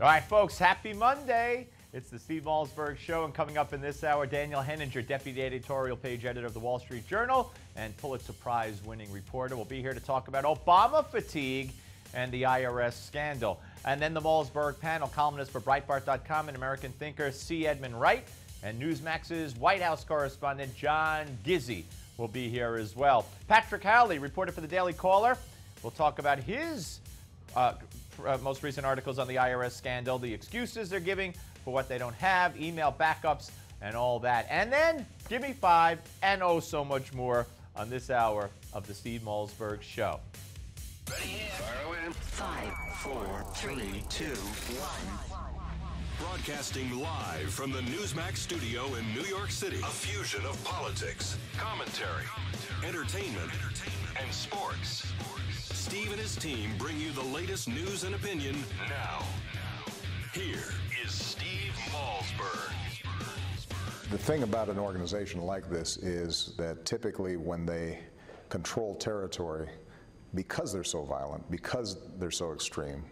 All right, folks, happy Monday. It's the Steve Malzberg Show, and coming up in this hour, Daniel Henninger, Deputy Editorial Page Editor of the Wall Street Journal and Pulitzer Prize-winning reporter, will be here to talk about Obama fatigue and the IRS scandal. And then the Malzberg panel, columnist for Breitbart.com and American thinker C. Edmund Wright, and Newsmax's White House correspondent John Gizzi will be here as well. Patrick Howley, reporter for the Daily Caller, will talk about his most recent articles on the IRS scandal, the excuses they're giving for what they don't have, email backups, and all that. And then give me 5 and oh so much more on this hour of the Steve Malzberg Show. Ready? Fire away. 5, 4, 3, 2, 1. Broadcasting live from the Newsmax studio in New York City. A fusion of politics, commentary, entertainment, and sports. Steve and his team bring you the latest news and opinion now. Here is Steve Malzberg. The thing about an organization like this is that typically when they control territory, because they're so violent, because they're so extreme,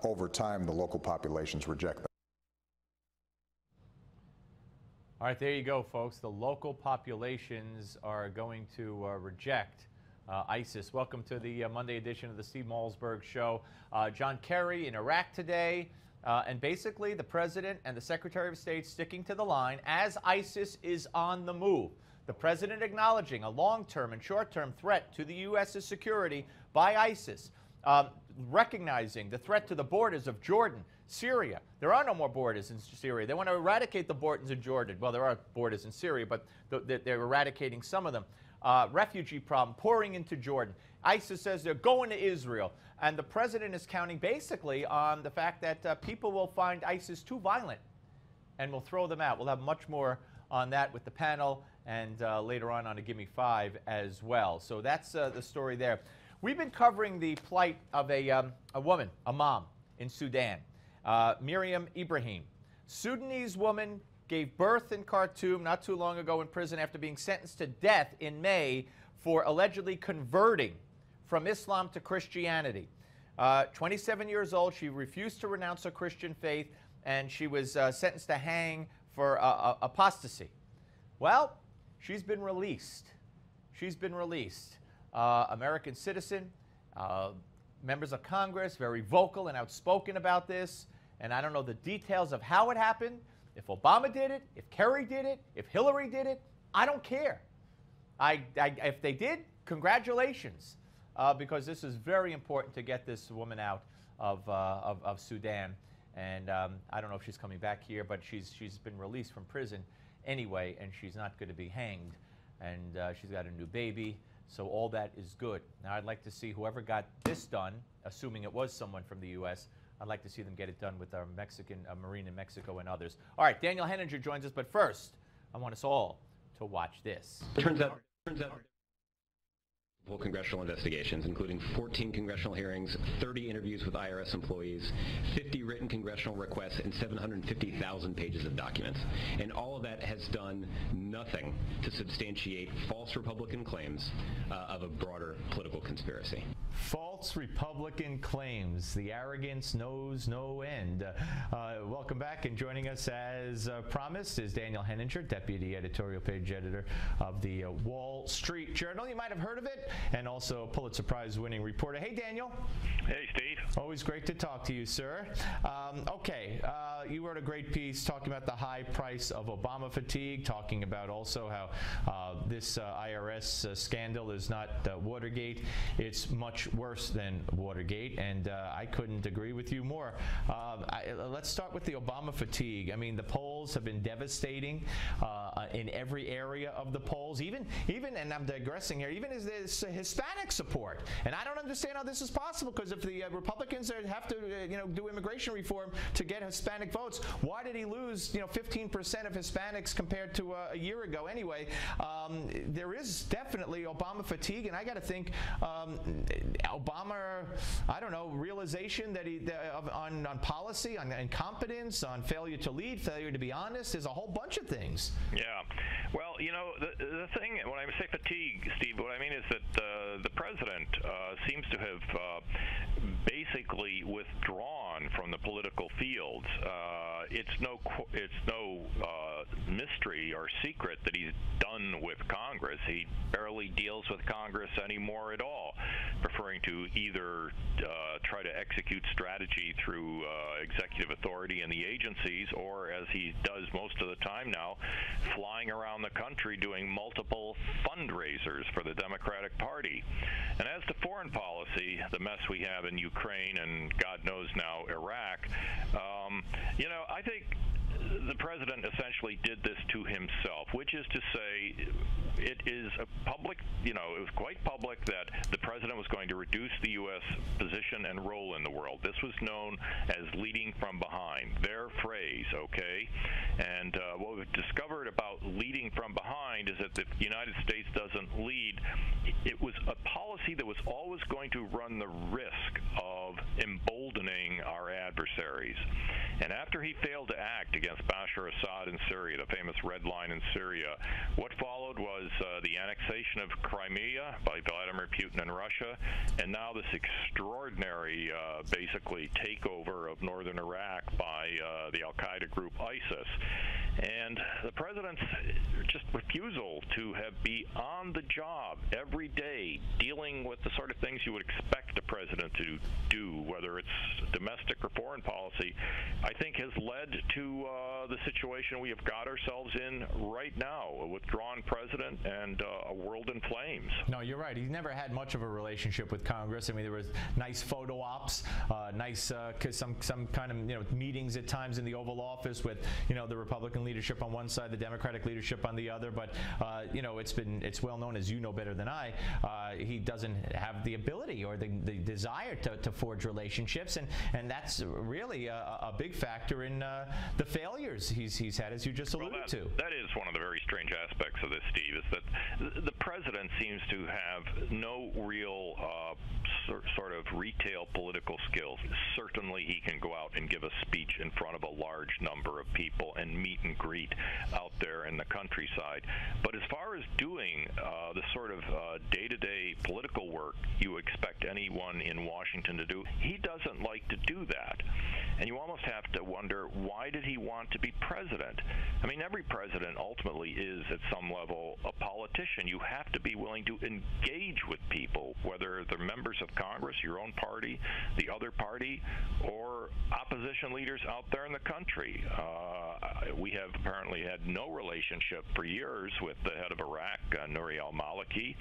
over time the local populations reject them. All right, there you go, folks. The local populations are going to reject ISIS. Welcome to the Monday edition of the Steve Malzberg Show. John Kerry in Iraq today, and basically the President and the Secretary of State sticking to the line as ISIS is on the move. The President acknowledging a long-term and short-term threat to the U.S.'s security by ISIS, recognizing the threat to the borders of Jordan, Syria. There are no more borders in Syria. They want to eradicate the borders in Jordan. Well, there are borders in Syria, but they're eradicating some of them. Refugee problem pouring into Jordan. ISIS says they're going to Israel. And the President is counting basically on the fact that people will find ISIS too violent and will throw them out. We'll have much more on that with the panel and later on a Give Me 5 as well. So that's the story there. We've been covering the plight of a woman, a mom in Sudan, Miriam Ibrahim. Sudanese woman gave birth in Khartoum not too long ago in prison after being sentenced to death in May for allegedly converting from Islam to Christianity. 27 years old, she refused to renounce her Christian faith, and she was sentenced to hang for apostasy. Well, she's been released. She's been released. American citizen, members of Congress, very vocal and outspoken about this, and I don't know the details of how it happened. If Obama did it, if Kerry did it, if Hillary did it, I don't care. If they did, congratulations, because this is very important to get this woman out of Sudan. And I don't know if she's coming back here, but she's been released from prison anyway, and she's not going to be hanged. And she's got a new baby, so all that is good. Now, I'd like to see whoever got this done, assuming it was someone from the U.S., I'd like to see them get it done with our Mexican Marine in Mexico and others. All right, Daniel Henninger joins us, but first, I want us all to watch this. Turns out congressional investigations, including 14 congressional hearings, 30 interviews with IRS employees, 50 written congressional requests, and 750,000 pages of documents. And all of that has done nothing to substantiate false Republican claims of a broader political conspiracy. False Republican claims. The arrogance knows no end. Welcome back, and joining us as promised is Daniel Henninger, Deputy Editorial Page Editor of the Wall Street Journal. You might have heard of it, and also a Pulitzer Prize-winning reporter. Hey, Daniel. Hey, Steve. Always great to talk to you, sir. You wrote a great piece talking about the high price of Obama fatigue, talking about also how this IRS scandal is not Watergate. It's much worse than Watergate, and I couldn't agree with you more. Let's start with the Obama fatigue. I mean, the polls have been devastating in every area of the polls, even, and I'm digressing here, even as there's Hispanic support. And I don't understand how this is possible, because if the Republicans have to do immigration reform to get Hispanic votes, why did he lose 15% of Hispanics compared to a year ago anyway? There is definitely Obama fatigue, and I got to think Obama, I don't know, realization that on policy, on incompetence, on failure to lead, failure to be honest, there's a whole bunch of things. Yeah. Well, the thing, when I say fatigue, Steve, what I mean is that the president seems to have basically withdrawn everyone from the political fields. It's no mystery or secret that he's done with Congress. He barely deals with Congress anymore at all, preferring to either try to execute strategy through executive authority in the agencies, or, as he does most of the time now, flying around the country doing multiple fundraisers for the Democratic Party. And as to foreign policy, the mess we have in Ukraine and God knows now Iraq, I think the president essentially did this to himself, which is to say, it is a public, it was quite public that the president was going to reduce the U.S. position and role in the world. This was known as leading from behind, their phrase, okay? And what we've discovered about leading from behind is that if the United States doesn't lead, it was a policy that was always going to run the risk of emboldening our adversaries. And after he failed to act against Bashar Assad in Syria, the famous Red Line in Syria, what followed was the annexation of Crimea by Vladimir Putin and Russia, and now this extraordinary, basically, takeover of northern Iraq by the al-Qaeda group ISIS. And the president's just refusal to be on the job every day, dealing with the sort of things you would expect a president to do, whether it's domestic or foreign policy, I think has led to the situation we have got ourselves in right now, a withdrawn president and a world in flames. No, you're right. He's never had much of a relationship with Congress. I mean, there was nice photo ops, nice some kind of meetings at times in the Oval Office with the Republican leadership on one side, the Democratic leadership on the other. But it's well known, as you know better than I, he doesn't have the ability or the desire to forge relationships, and that's really a big factor in the failures he's had, as you just alluded to. That is one of the very strange aspects of this, Steve, is that the president seems to have no real sort of retail political skills. Certainly he can go out and give a speech in front of a large number of people and meet and greet out there in the countryside. But as far as doing the sort of day-to-day political work you expect anyone in Washington to do, he doesn't like to do that. And you almost have to wonder, why did he want to be president? I mean, every president ultimately is, at some level, a politician. You have to be willing to engage with people, whether they're members of Congress, your own party, the other party, or opposition leaders out there in the country. We have apparently had no relationship for years with the head of Iraq, Nouri al-Maliki.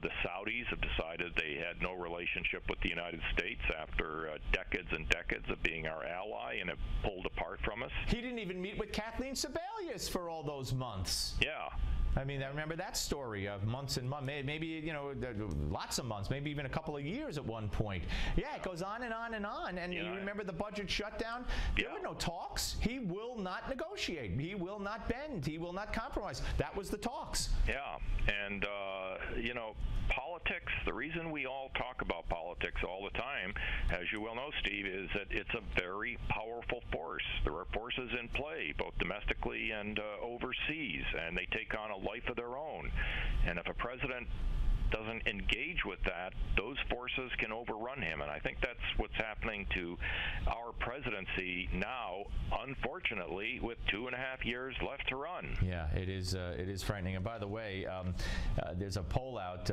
The Saudis have decided they had no relationship with the United States after decades and decades of being our ally, and have pulled apart from us. He didn't even meet with Kathleen Sebelius for all those months. Yeah. I mean, I remember that story of months and months, maybe, lots of months, maybe even a couple of years at one point. Yeah, it goes on and on and on. And you remember the budget shutdown? There were no talks. He will not negotiate. He will not bend. He will not compromise. That was the talks. Yeah. And, politics, the reason we all talk about politics all the time, as you well know, Steve, is that it's a very powerful force. There are forces in play, both domestically and overseas, and they take on a life of their own. And if a president doesn't engage with that, those forces can overrun him. And I think that's what's happening to our presidency now, unfortunately, with 2.5 years left to run. Yeah, it is frightening. And by the way, there's a poll out.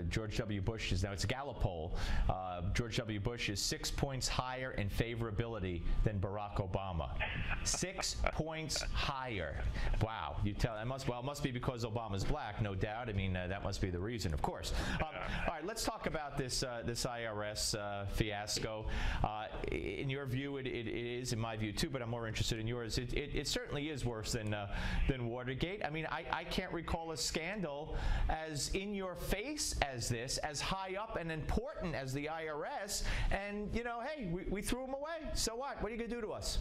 George W. Bush is now, it's a Gallup poll. George W. Bush is 6 points higher in favorability than Barack Obama. 6 points higher. Wow. You tell, it must be because Obama's black, no doubt. I mean, that must be the reason, of course. All right, let's talk about this IRS fiasco. In your view, it is, in my view too, but I'm more interested in yours. It certainly is worse than Watergate. I mean, I can't recall a scandal as in your face as this, as high up and important as the IRS. And hey, we threw them away. So what? What are you gonna do to us?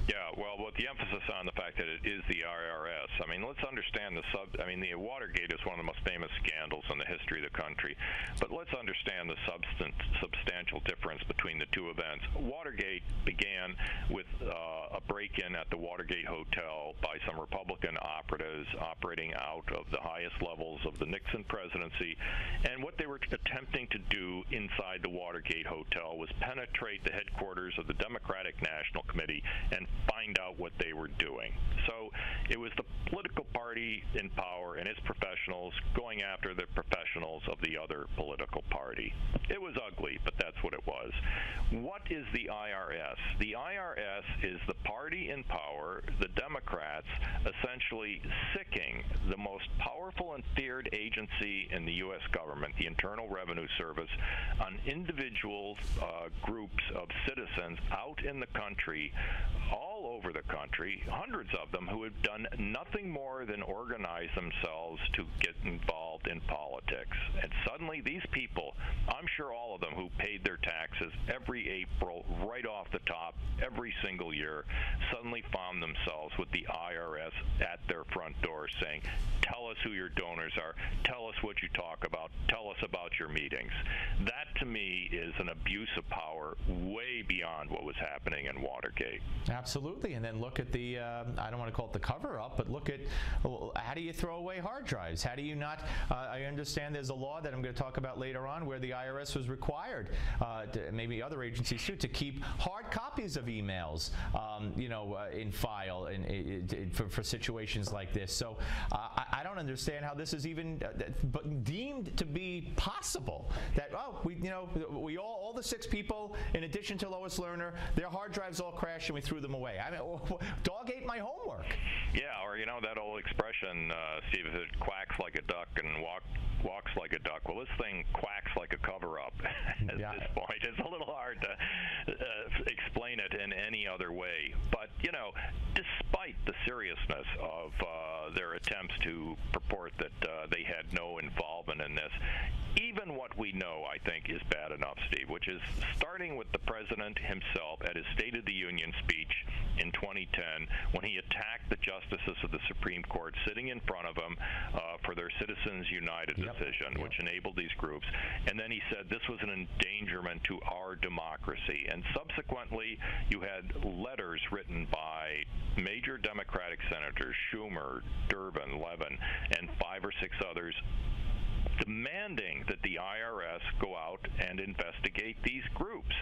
Yeah, well, with the emphasis on the fact that it is the IRS, I mean, let's understand the Watergate is one of the most famous scandals in the history of the country, but let's understand the substantial difference between the two events. Watergate began with a break-in at the Watergate Hotel by some Republican operatives operating out of the highest levels of the Nixon presidency, and what they were attempting to do inside the Watergate Hotel was penetrate the headquarters of the Democratic National Committee and find out what they were doing. So it was the political party in power and its professionals going after the professionals of the other political party. It was ugly, but that's what it was. What is the IRS? The IRS is the party in power, the Democrats, essentially sicking the most powerful and feared agency in the U.S. government, the Internal Revenue Service, on individual groups of citizens out in the country, all over the country, hundreds of them, who have done nothing more than organize themselves to get involved in politics. And suddenly these people, I'm sure all of them who paid their taxes every April, right off the top, every single year, suddenly found themselves with the IRS at their front door saying, tell us who your donors are, tell us what you talk about, tell us about your meetings. That, to me, is an abuse of power way beyond what was happening in Watergate. Absolutely. And then look at the, I don't want to call it the cover-up, but look at, how do you throw away hard drives? How do you not, I understand there's a law that I'm going to talk about later on where the IRS was required, maybe other agencies too, to keep hard copies of emails, in file for situations like this. So I don't understand how this is even deemed to be possible. That, we all the 6 people, in addition to Lois Lerner, their hard drives all crashed and we threw them away. I mean, dog ate my homework. Yeah, or that old expression, Steve, if it quacks like a duck and walks like a duck. Well, this thing quacks like a cover-up at this point. It's a little hard to explain it in any other way. But, despite the seriousness of their attempts to purport that they had no involvement in this, even what we know, I think, is bad enough, Steve, which is starting with the president himself at his State of the Union speech in 2010 when he attacked the justices of the Supreme Court sitting in front of him for their Citizens United decision, which enabled these groups. And then he said this was an endangerment to our democracy. And subsequently, you had letters written by major Democratic senators, Schumer, Durbin, Levin, and 5 or 6 others, demanding that the IRS go out and investigate these groups.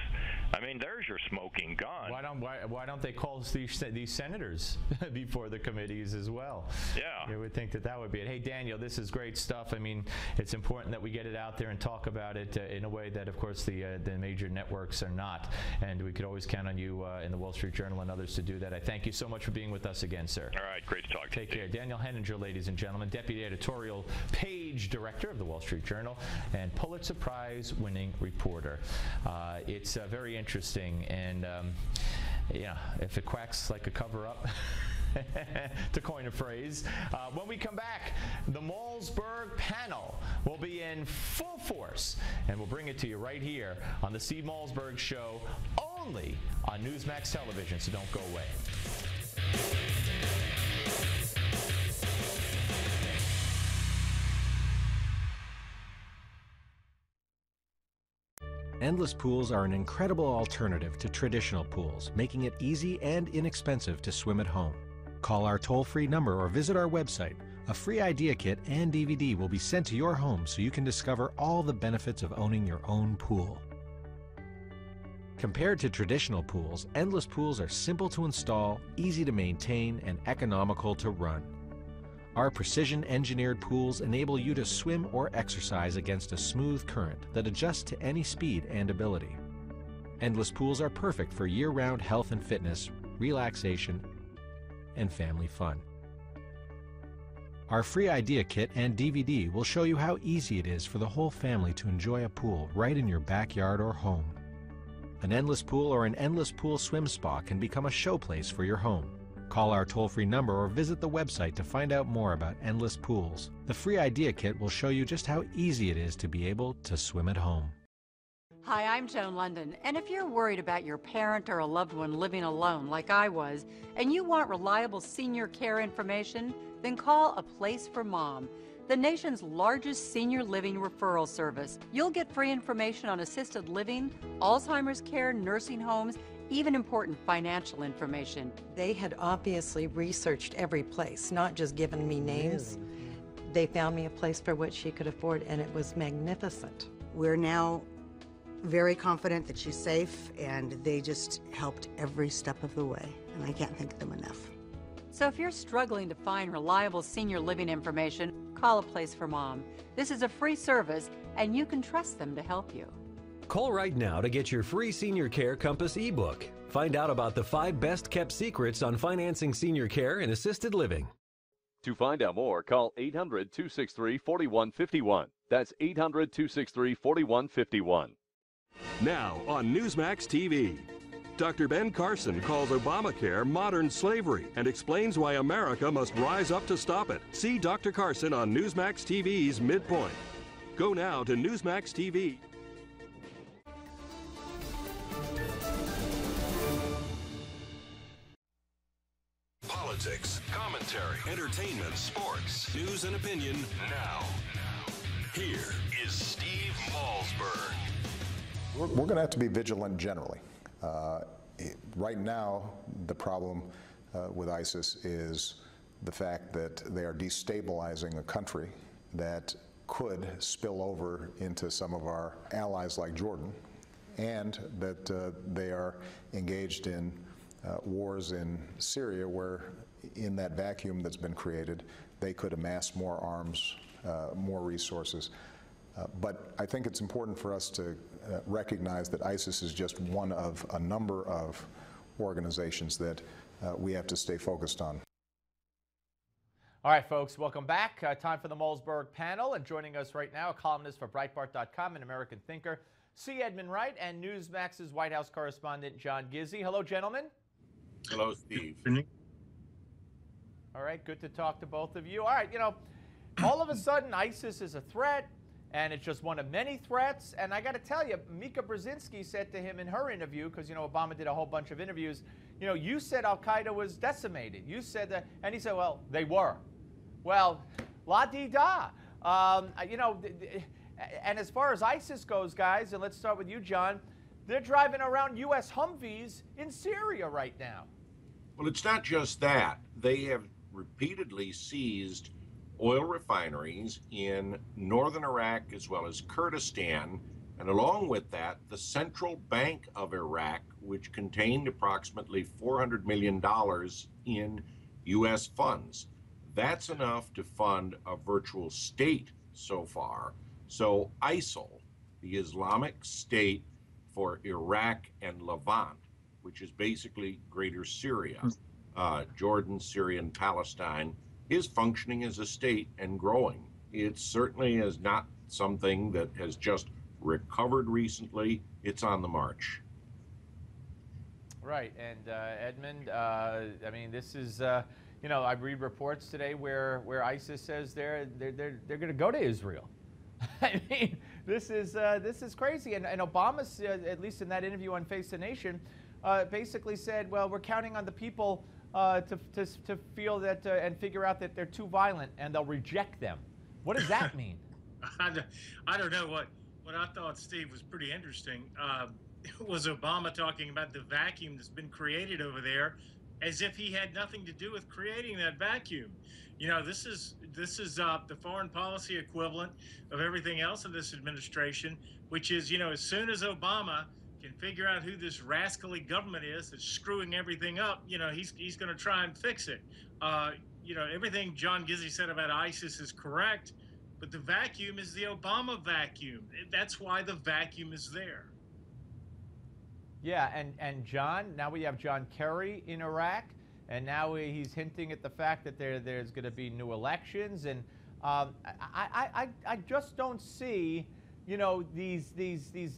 I mean, there's your smoking gun. Why don't they call these senators before the committees as well? Yeah. You would think that would be it. Hey, Daniel, this is great stuff. I mean, it's important that we get it out there and talk about it in a way that, of course, the major networks are not. And we could always count on you in the Wall Street Journal and others to do that. I thank you so much for being with us again, sir. All right, great to talk to you. Take care. Daniel Henninger, ladies and gentlemen, Deputy Editorial Page Director of the Wall Street Journal and Pulitzer Prize winning reporter. It's very interesting, and if it quacks like a cover-up, to coin a phrase. When we come back, the Malzberg panel will be in full force, and we'll bring it to you right here on the Steve Malzberg Show, only on Newsmax Television, so don't go away. Endless pools are an incredible alternative to traditional pools, making it easy and inexpensive to swim at home. Call our toll-free number or visit our website. A free idea kit and DVD will be sent to your home so you can discover all the benefits of owning your own pool. Compared to traditional pools, endless pools are simple to install, easy to maintain, and economical to run. Our precision-engineered pools enable you to swim or exercise against a smooth current that adjusts to any speed and ability. Endless pools are perfect for year-round health and fitness, relaxation, and family fun. Our free idea kit and DVD will show you how easy it is for the whole family to enjoy a pool right in your backyard or home. An endless pool or an endless pool swim spa can become a showplace for your home. Call our toll-free number or visit the website to find out more about endless pools. The free idea kit will show you just how easy it is to be able to swim at home. Hi, I'm Joan London, and if you're worried about your parent or a loved one living alone like I was, and you want reliable senior care information, then call A Place for Mom, the nation's largest senior living referral service. You'll get free information on assisted living, Alzheimer's care, nursing homes, even important financial information. They had obviously researched every place, not just given me names. They found me a place for what she could afford, and it was magnificent. We're now very confident that she's safe, and they just helped every step of the way, and I can't thank them enough. So if you're struggling to find reliable senior living information, call A Place for Mom. This is a free service, and you can trust them to help you. Call right now to get your free Senior Care Compass ebook. Find out about the 5 best-kept secrets on financing senior care and assisted living. To find out more, call 800-263-4151. That's 800-263-4151. Now on Newsmax TV, Dr. Ben Carson calls Obamacare modern slavery and explains why America must rise up to stop it. See Dr. Carson on Newsmax TV's Midpoint. Go now to Newsmax TV. Politics, commentary, entertainment, sports, news and opinion now. Here is Steve Malzberg. We're going to have to be vigilant generally. Right now, the problem with ISIS is the fact that they are destabilizing a country that could spill over into some of our allies like Jordan, and that they are engaged in wars in Syria where, in that vacuum that's been created, they could amass more arms, more resources. But I think it's important for us to recognize that ISIS is just one of a number of organizations that we have to stay focused on. All right, folks, welcome back. Time for the Malzberg panel, and joining us right now, a columnist for Breitbart.com, an American thinker, C. Edmund Wright, and Newsmax's White House correspondent, John Gizzi. Hello, gentlemen. Hello, Steve. All right, good to talk to both of you. All right, you know, all of a sudden, ISIS is a threat, and it's just one of many threats. And I got to tell you, Mika Brzezinski said to him in her interview, because, you know, Obama did a whole bunch of interviews, you know, you said Al-Qaeda was decimated. You said that, and he said, well, they were. Well, la-dee-da. You know, and as far as ISIS goes, guys, and let's start with you, John, they're driving around U.S. Humvees in Syria right now. Well, it's not just that. They have repeatedly seized oil refineries in northern Iraq as well as Kurdistan, and along with that, the central bank of Iraq, which contained approximately $400 million in U.S. funds. That's enough to fund a virtual state so far. So ISIL, the Islamic State for Iraq and Levant, which is basically greater Syria, Jordan, Syria, and Palestine, is functioning as a state and growing. It certainly is not something that has just recovered recently. It's on the march. Right, and Edmund, I mean, this is, you know, I read reports today where ISIS says they're going to go to Israel. I mean, this is crazy. And Obama, at least in that interview on Face the Nation, basically said, well, we're counting on the people to feel that and figure out that they're too violent and they'll reject them. What does that mean? I don't know. What I thought, Steve, was pretty interesting was Obama talking about the vacuum that's been created over there, as if he had nothing to do with creating that vacuum. You know, this is the foreign policy equivalent of everything else in this administration, which is, you know, as soon as Obama can figure out who this rascally government is that's screwing everything up, you know, he's going to try and fix it. You know, everything John Gizzi said about ISIS is correct, but the vacuum is the Obama vacuum. That's why the vacuum is there. Yeah, and John, now we have John Kerry in Iraq, and now he's hinting at the fact that there's going to be new elections, and I just don't see, you know, these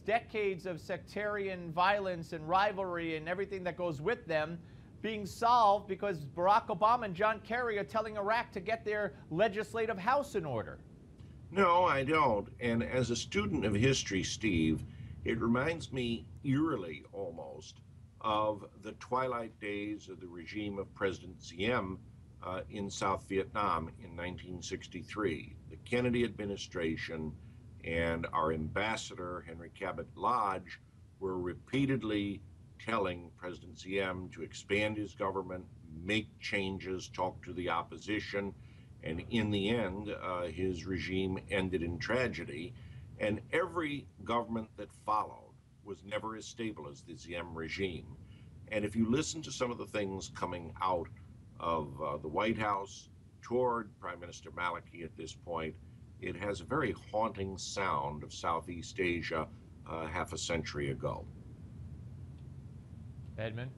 decades of sectarian violence and rivalry and everything that goes with them being solved because Barack Obama and John Kerry are telling Iraq to get their legislative house in order. No, I don't. And as a student of history, Steve, It reminds me eerily almost of the twilight days of the regime of President Diem in South Vietnam in 1963. The Kennedy administration and our ambassador, Henry Cabot Lodge, were repeatedly telling President Diem to expand his government, make changes, talk to the opposition, and in the end, his regime ended in tragedy. And every government that followed was never as stable as the Diem regime. And if you listen to some of the things coming out of the White House toward Prime Minister Maliki at this point, it has a very haunting sound of Southeast Asia half a century ago. Edmund?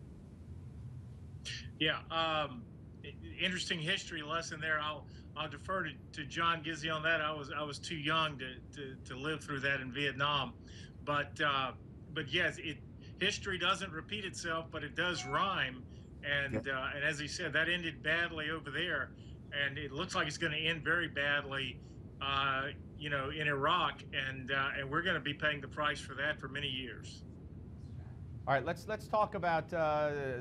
Yeah, interesting history lesson there. I'll defer to John Gizzi on that. I was too young to live through that in Vietnam, but yes, history doesn't repeat itself, but it does rhime. And as he said, that ended badly over there, and it looks like it's going to end very badly, in Iraq, and we're going to be paying the price for that for many years. All right, let's talk about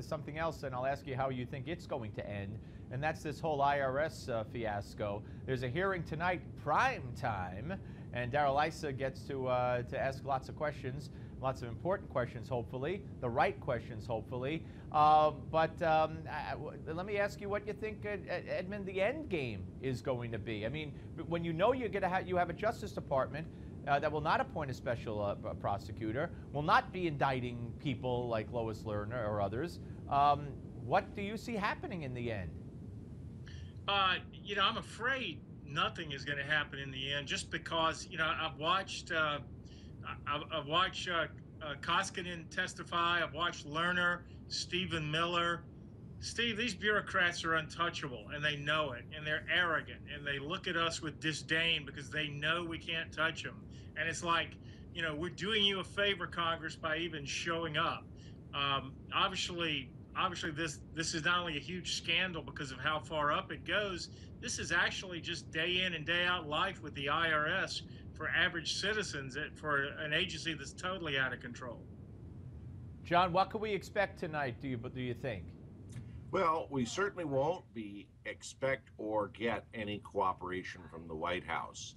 something else, and I'll ask you how you think it's going to end, and that's this whole IRS fiasco. There's a hearing tonight, prime time, and Darrell Issa gets to ask lots of questions, lots of important questions, hopefully, the right questions, hopefully. But let me ask you what you think, Edmund, the end game is going to be. I mean, when you know you have a Justice Department that will not appoint a special prosecutor, will not be indicting people like Lois Lerner or others. What do you see happening in the end? I'm afraid nothing is going to happen in the end, just because I've watched Koskinen testify. I've watched Lerner, Stephen Miller. Steve, these bureaucrats are untouchable, and they know it, and they're arrogant, and they look at us with disdain because they know we can't touch them. And it's like, we're doing you a favor, Congress, by even showing up. Obviously, this is not only a huge scandal because of how far up it goes. This is actually just day in and day out life with the IRS for average citizens, for an agency that's totally out of control. John, what can we expect tonight, do you think? Well, we certainly won't expect or get any cooperation from the White House.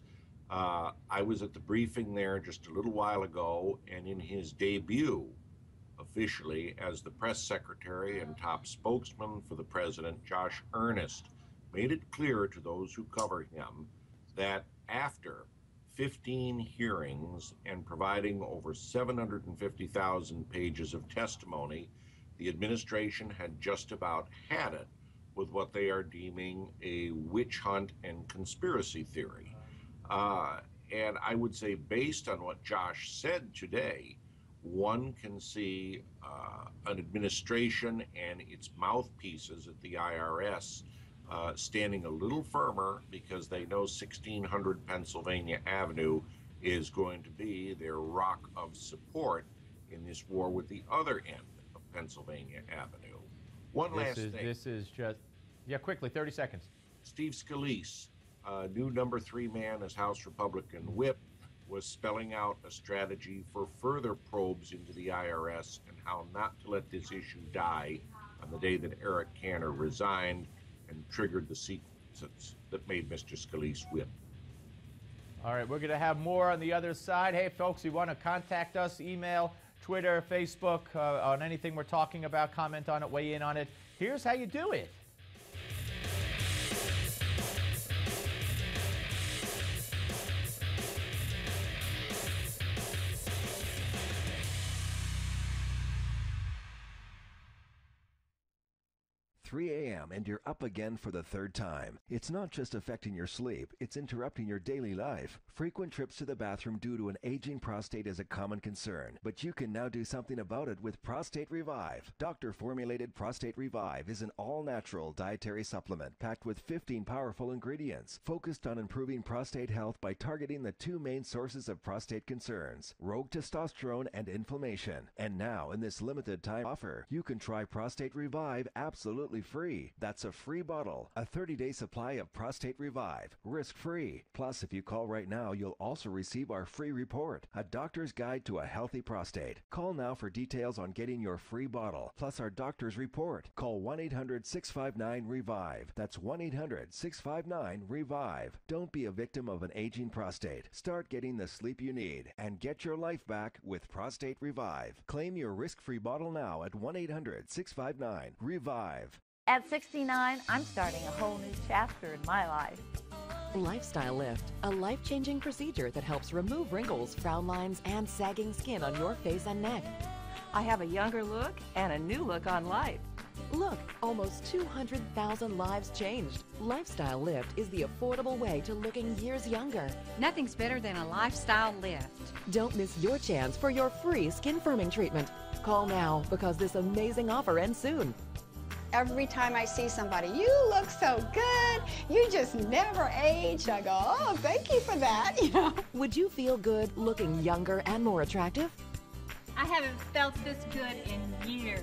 I was at the briefing there just a little while ago, and in his debut officially as the press secretary and top spokesman for the president, Josh Earnest made it clear to those who cover him that after 15 hearings and providing over 750,000 pages of testimony, the administration had just about had it with what they are deeming a witch hunt and conspiracy theory. And I would say, based on what Josh said today, one can see an administration and its mouthpieces at the IRS standing a little firmer because they know 1600 Pennsylvania Avenue is going to be their rock of support in this war with the other end of Pennsylvania Avenue. Last thing. This is just, quickly, 30 seconds. Steve Scalise, new number 3 man as House Republican whip, was spelling out a strategy for further probes into the IRS and how not to let this issue die on the day that Eric Cantor resigned and triggered the sequences that made Mr. Scalise whip. All right, we're going to have more on the other side. Hey, folks, you want to contact us, email, Twitter, Facebook, on anything we're talking about, comment on it, weigh in on it. Here's how you do it. 3 a.m. and you're up again for the third time. It's not just affecting your sleep, it's interrupting your daily life. Frequent trips to the bathroom due to an aging prostate is a common concern, but you can now do something about it with Prostate Revive. Doctor-formulated Prostate Revive is an all-natural dietary supplement packed with 15 powerful ingredients, focused on improving prostate health by targeting the 2 main sources of prostate concerns, rogue testosterone and inflammation. And now, in this limited time offer, you can try Prostate Revive absolutely absolutely free. That's a free bottle, a 30-day supply of Prostate Revive, risk-free. Plus, if you call right now, you'll also receive our free report, A Doctor's Guide to a Healthy Prostate. Call now for details on getting your free bottle, plus our doctor's report. Call 1-800-659-REVIVE. That's 1-800-659-REVIVE. Don't be a victim of an aging prostate. Start getting the sleep you need and get your life back with Prostate Revive. Claim your risk-free bottle now at 1-800-659-REVIVE. At 69, I'm starting a whole new chapter in my life. Lifestyle Lift, a life-changing procedure that helps remove wrinkles, frown lines, and sagging skin on your face and neck. I have a younger look and a new look on life. Look, almost 200,000 lives changed. Lifestyle Lift is the affordable way to looking years younger. Nothing's better than a lifestyle lift. Don't miss your chance for your free skin firming treatment. Call now because this amazing offer ends soon. Every time I see somebody, you look so good, you just never age, I go, oh, thank you for that, you know. Would you feel good looking younger and more attractive? I haven't felt this good in years.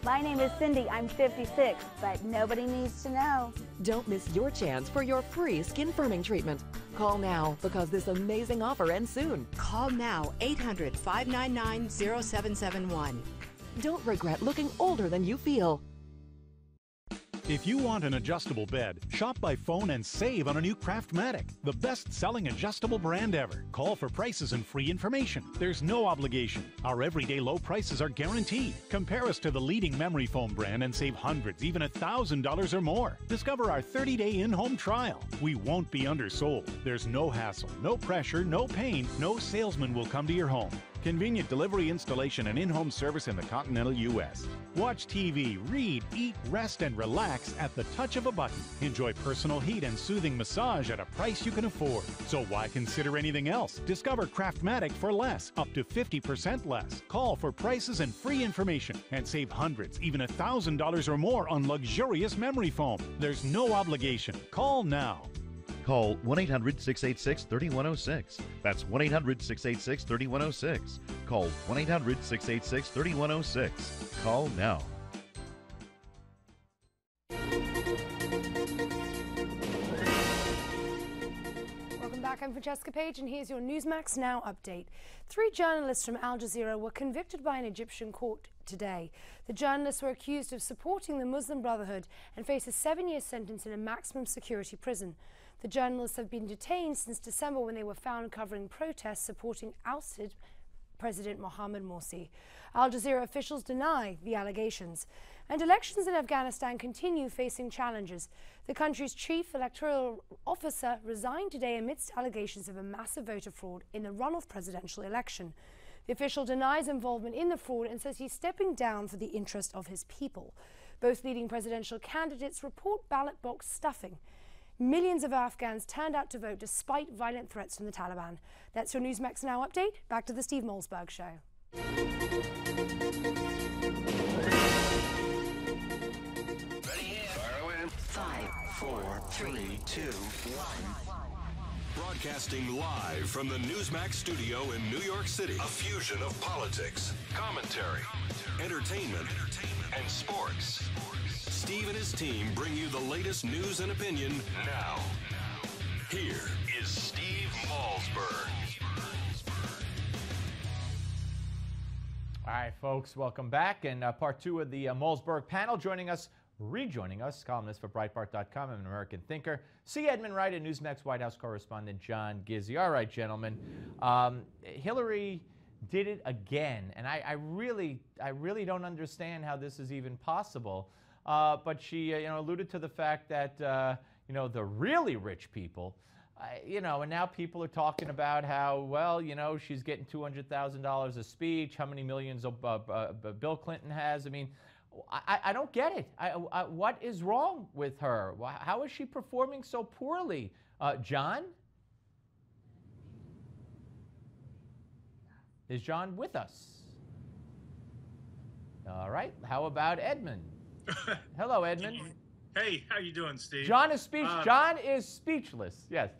My name is Cindy. I'm 56, but nobody needs to know. Don't miss your chance for your free skin firming treatment. Call now because this amazing offer ends soon. Call now, 800-599-0771. Don't regret looking older than you feel. If you want an adjustable bed, shop by phone and save on a new Craftmatic, the best-selling adjustable brand ever. Call for prices and free information. There's no obligation. Our everyday low prices are guaranteed. Compare us to the leading memory foam brand and save hundreds, even $1,000 or more. Discover our 30-day in-home trial. We won't be undersold. There's no hassle, no pressure, no pain. No salesman will come to your home. Convenient delivery, installation, and in-home service in the continental U.S. Watch TV, read, eat, rest, and relax at the touch of a button. Enjoy personal heat and soothing massage at a price you can afford. So why consider anything else? Discover Craftmatic for less, up to 50% less. Call for prices and free information and save hundreds, even $1,000 or more on luxurious memory foam. There's no obligation. Call now. Call 1-800-686-3106. That's 1-800-686-3106. Call 1-800-686-3106. Call now. Welcome back. I'm Francesca Page, and here's your Newsmax Now update. 3 journalists from Al Jazeera were convicted by an Egyptian court today. The journalists were accused of supporting the Muslim Brotherhood and face a 7-year sentence in a maximum security prison. The journalists have been detained since December when they were found covering protests supporting ousted President Mohamed Morsi. Al Jazeera officials deny the allegations. And elections in Afghanistan continue facing challenges. The country's chief electoral officer resigned today amidst allegations of a massive voter fraud in the runoff presidential election. The official denies involvement in the fraud and says he's stepping down for the interest of his people. Both leading presidential candidates report ballot box stuffing. Millions of Afghans turned out to vote despite violent threats from the Taliban. That's your Newsmax Now update. Back to the Steve Malzberg Show. Ready? Fire away. 5, 4, 3, 2, 1. Broadcasting live from the Newsmax studio in New York City. A fusion of politics, commentary, entertainment, and sports. Steve and his team bring you the latest news and opinion now. Here is Steve Malzberg. All right, folks, welcome back. And part 2 of the Malzberg panel. Rejoining us, columnist for Breitbart.com and an American thinker, C. Edmund Wright, and Newsmax White House correspondent John Gizzi. All right, gentlemen, Hillary did it again, and I really don't understand how this is even possible. But she, alluded to the fact that, the really rich people, and now people are talking about how, well, she's getting $200,000 a speech, how many millions Bill Clinton has. I mean, I don't get it. What is wrong with her? How is she performing so poorly? John? Is John with us? All right. How about Edmund? Hello, Edmund. Hey, how you doing, Steve? John is John is speechless. Yes.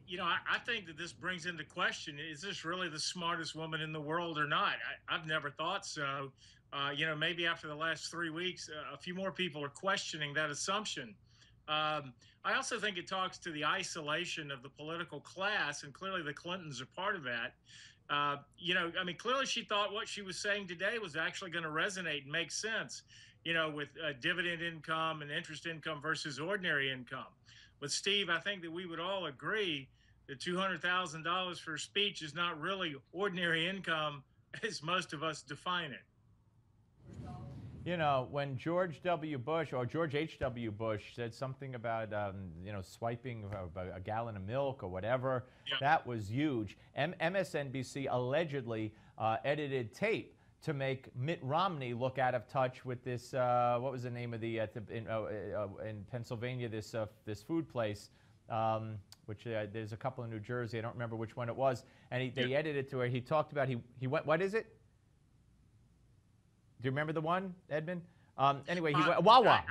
You know, I think that this brings into question, is this really the smartest woman in the world or not? I've never thought so. You know, maybe after the last 3 weeks, a few more people are questioning that assumption. I also think it talks to the isolation of the political class, and clearly the Clintons are part of that. You know, I mean, clearly she thought what she was saying today was actually going to resonate and make sense, you know, with dividend income and interest income versus ordinary income. But Steve, I think that we would all agree that $200,000 for a speech is not really ordinary income as most of us define it. You know, when George W. Bush or George H.W. Bush said something about, you know, swiping a gallon of milk or whatever, that was huge. MSNBC allegedly edited tape to make Mitt Romney look out of touch with this, what was the name of the, in Pennsylvania, this food place, which there's a couple in New Jersey, I don't remember which one it was, and they edited it to where he talked about, he went, what is it? Do you remember the one, Edmund? Anyway, he went, Wawa.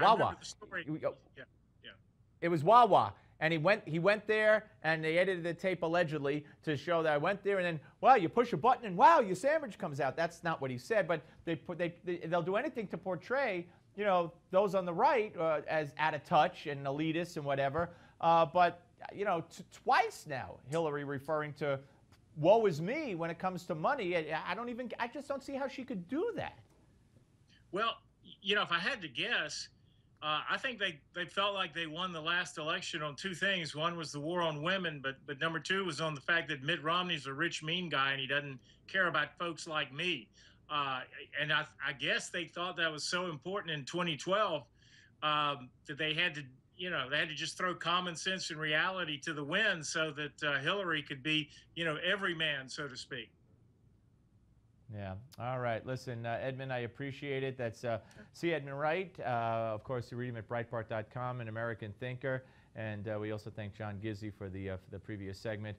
It was Wawa. And he went there, and they edited the tape allegedly to show that I went there, and then, wow, you push a button, and wow, your sandwich comes out. That's not what he said, but they'll do anything to portray, you know, those on the right as out of touch and elitist and whatever. But, you know, twice now, Hillary referring to woe is me when it comes to money. I just don't see how she could do that. Well, you know, if I had to guess, I think they felt like they won the last election on two things. One was the war on women, but number two was on the fact that Mitt Romney's a rich, mean guy, and he doesn't care about folks like me. And I guess they thought that was so important in 2012 that they had to, you know, they had to just throw common sense and reality to the wind so that Hillary could be, you know, every man, so to speak. Yeah. All right. Listen, Edmund, I appreciate it. That's C. Edmund Wright. Of course, you read him at Breitbart.com, an American thinker. And we also thank John Gizzi for the previous segment,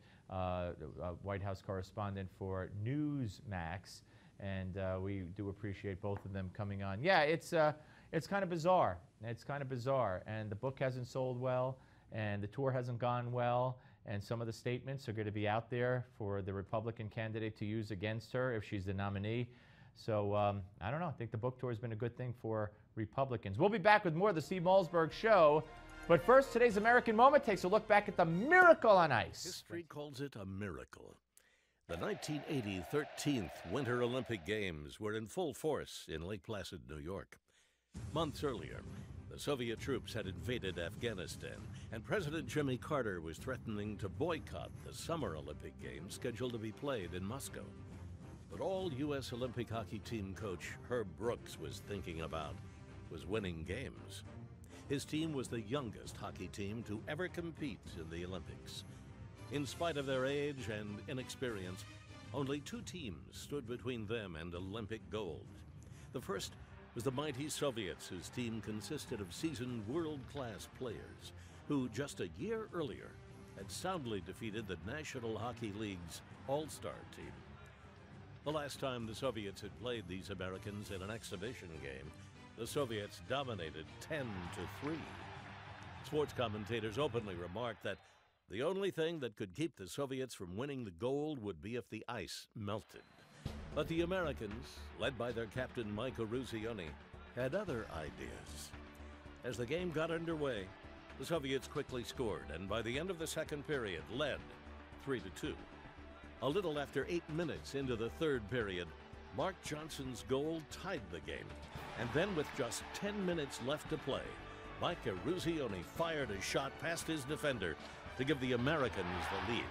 White House correspondent for Newsmax. And we do appreciate both of them coming on. Yeah, it's kind of bizarre. It's kind of bizarre. And the book hasn't sold well, and the tour hasn't gone well. And some of the statements are going to be out there for the Republican candidate to use against her if she's the nominee. So I don't know. I think the book tour has been a good thing for Republicans. We'll be back with more of the Steve Malzberg Show. But first, today's American Moment takes a look back at the miracle on ice. History calls it a miracle. The 1980 13th Winter Olympic Games were in full force in Lake Placid, New York. Months earlier, the Soviet troops had invaded Afghanistan, and President Jimmy Carter was threatening to boycott the Summer Olympic Games scheduled to be played in Moscow. But all U.S. Olympic hockey team coach Herb Brooks was thinking about was winning games. His team was the youngest hockey team to ever compete in the Olympics. In spite of their age and inexperience, only two teams stood between them and Olympic gold. The first was the mighty Soviets, whose team consisted of seasoned world-class players who just a year earlier had soundly defeated the National Hockey League's all-star team. The last time the Soviets had played these Americans in an exhibition game, the Soviets dominated 10-3. Sports commentators openly remarked that the only thing that could keep the Soviets from winning the gold would be if the ice melted. But the Americans, led by their captain Mike Eruzione, had other ideas. As the game got underway, the Soviets quickly scored, and by the end of the second period, led 3-2. A little after 8 minutes into the third period, Mark Johnson's goal tied the game. And then with just 10 minutes left to play, Mike Eruzione fired a shot past his defender to give the Americans the lead.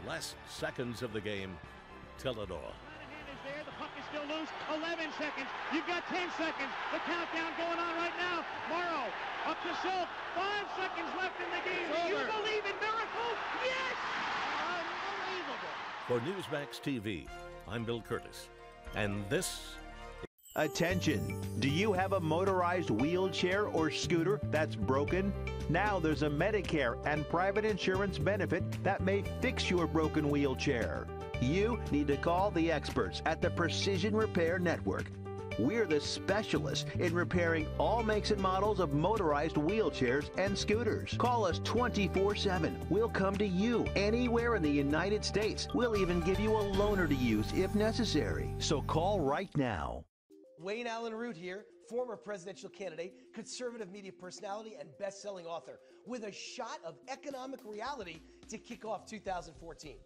The last seconds of the game tell it all. There, the puck is still loose. 11 seconds. You've got 10 seconds. The countdown going on right now. Morrow up to Silk. 5 seconds left in the game. Do you believe in miracles? Yes! Unbelievable. For Newsmax TV, I'm Bill Curtis. And this... Attention! Do you have a motorized wheelchair or scooter that's broken? Now there's a Medicare and private insurance benefit that may fix your broken wheelchair. You need to call the experts at the Precision Repair Network. We're the specialists in repairing all makes and models of motorized wheelchairs and scooters. Call us 24/7. We'll come to you anywhere in the United States. We'll even give you a loaner to use if necessary. So call right now. Wayne Allen Root here, former presidential candidate, conservative media personality, and best-selling author, with a shot of economic reality to kick off 2014.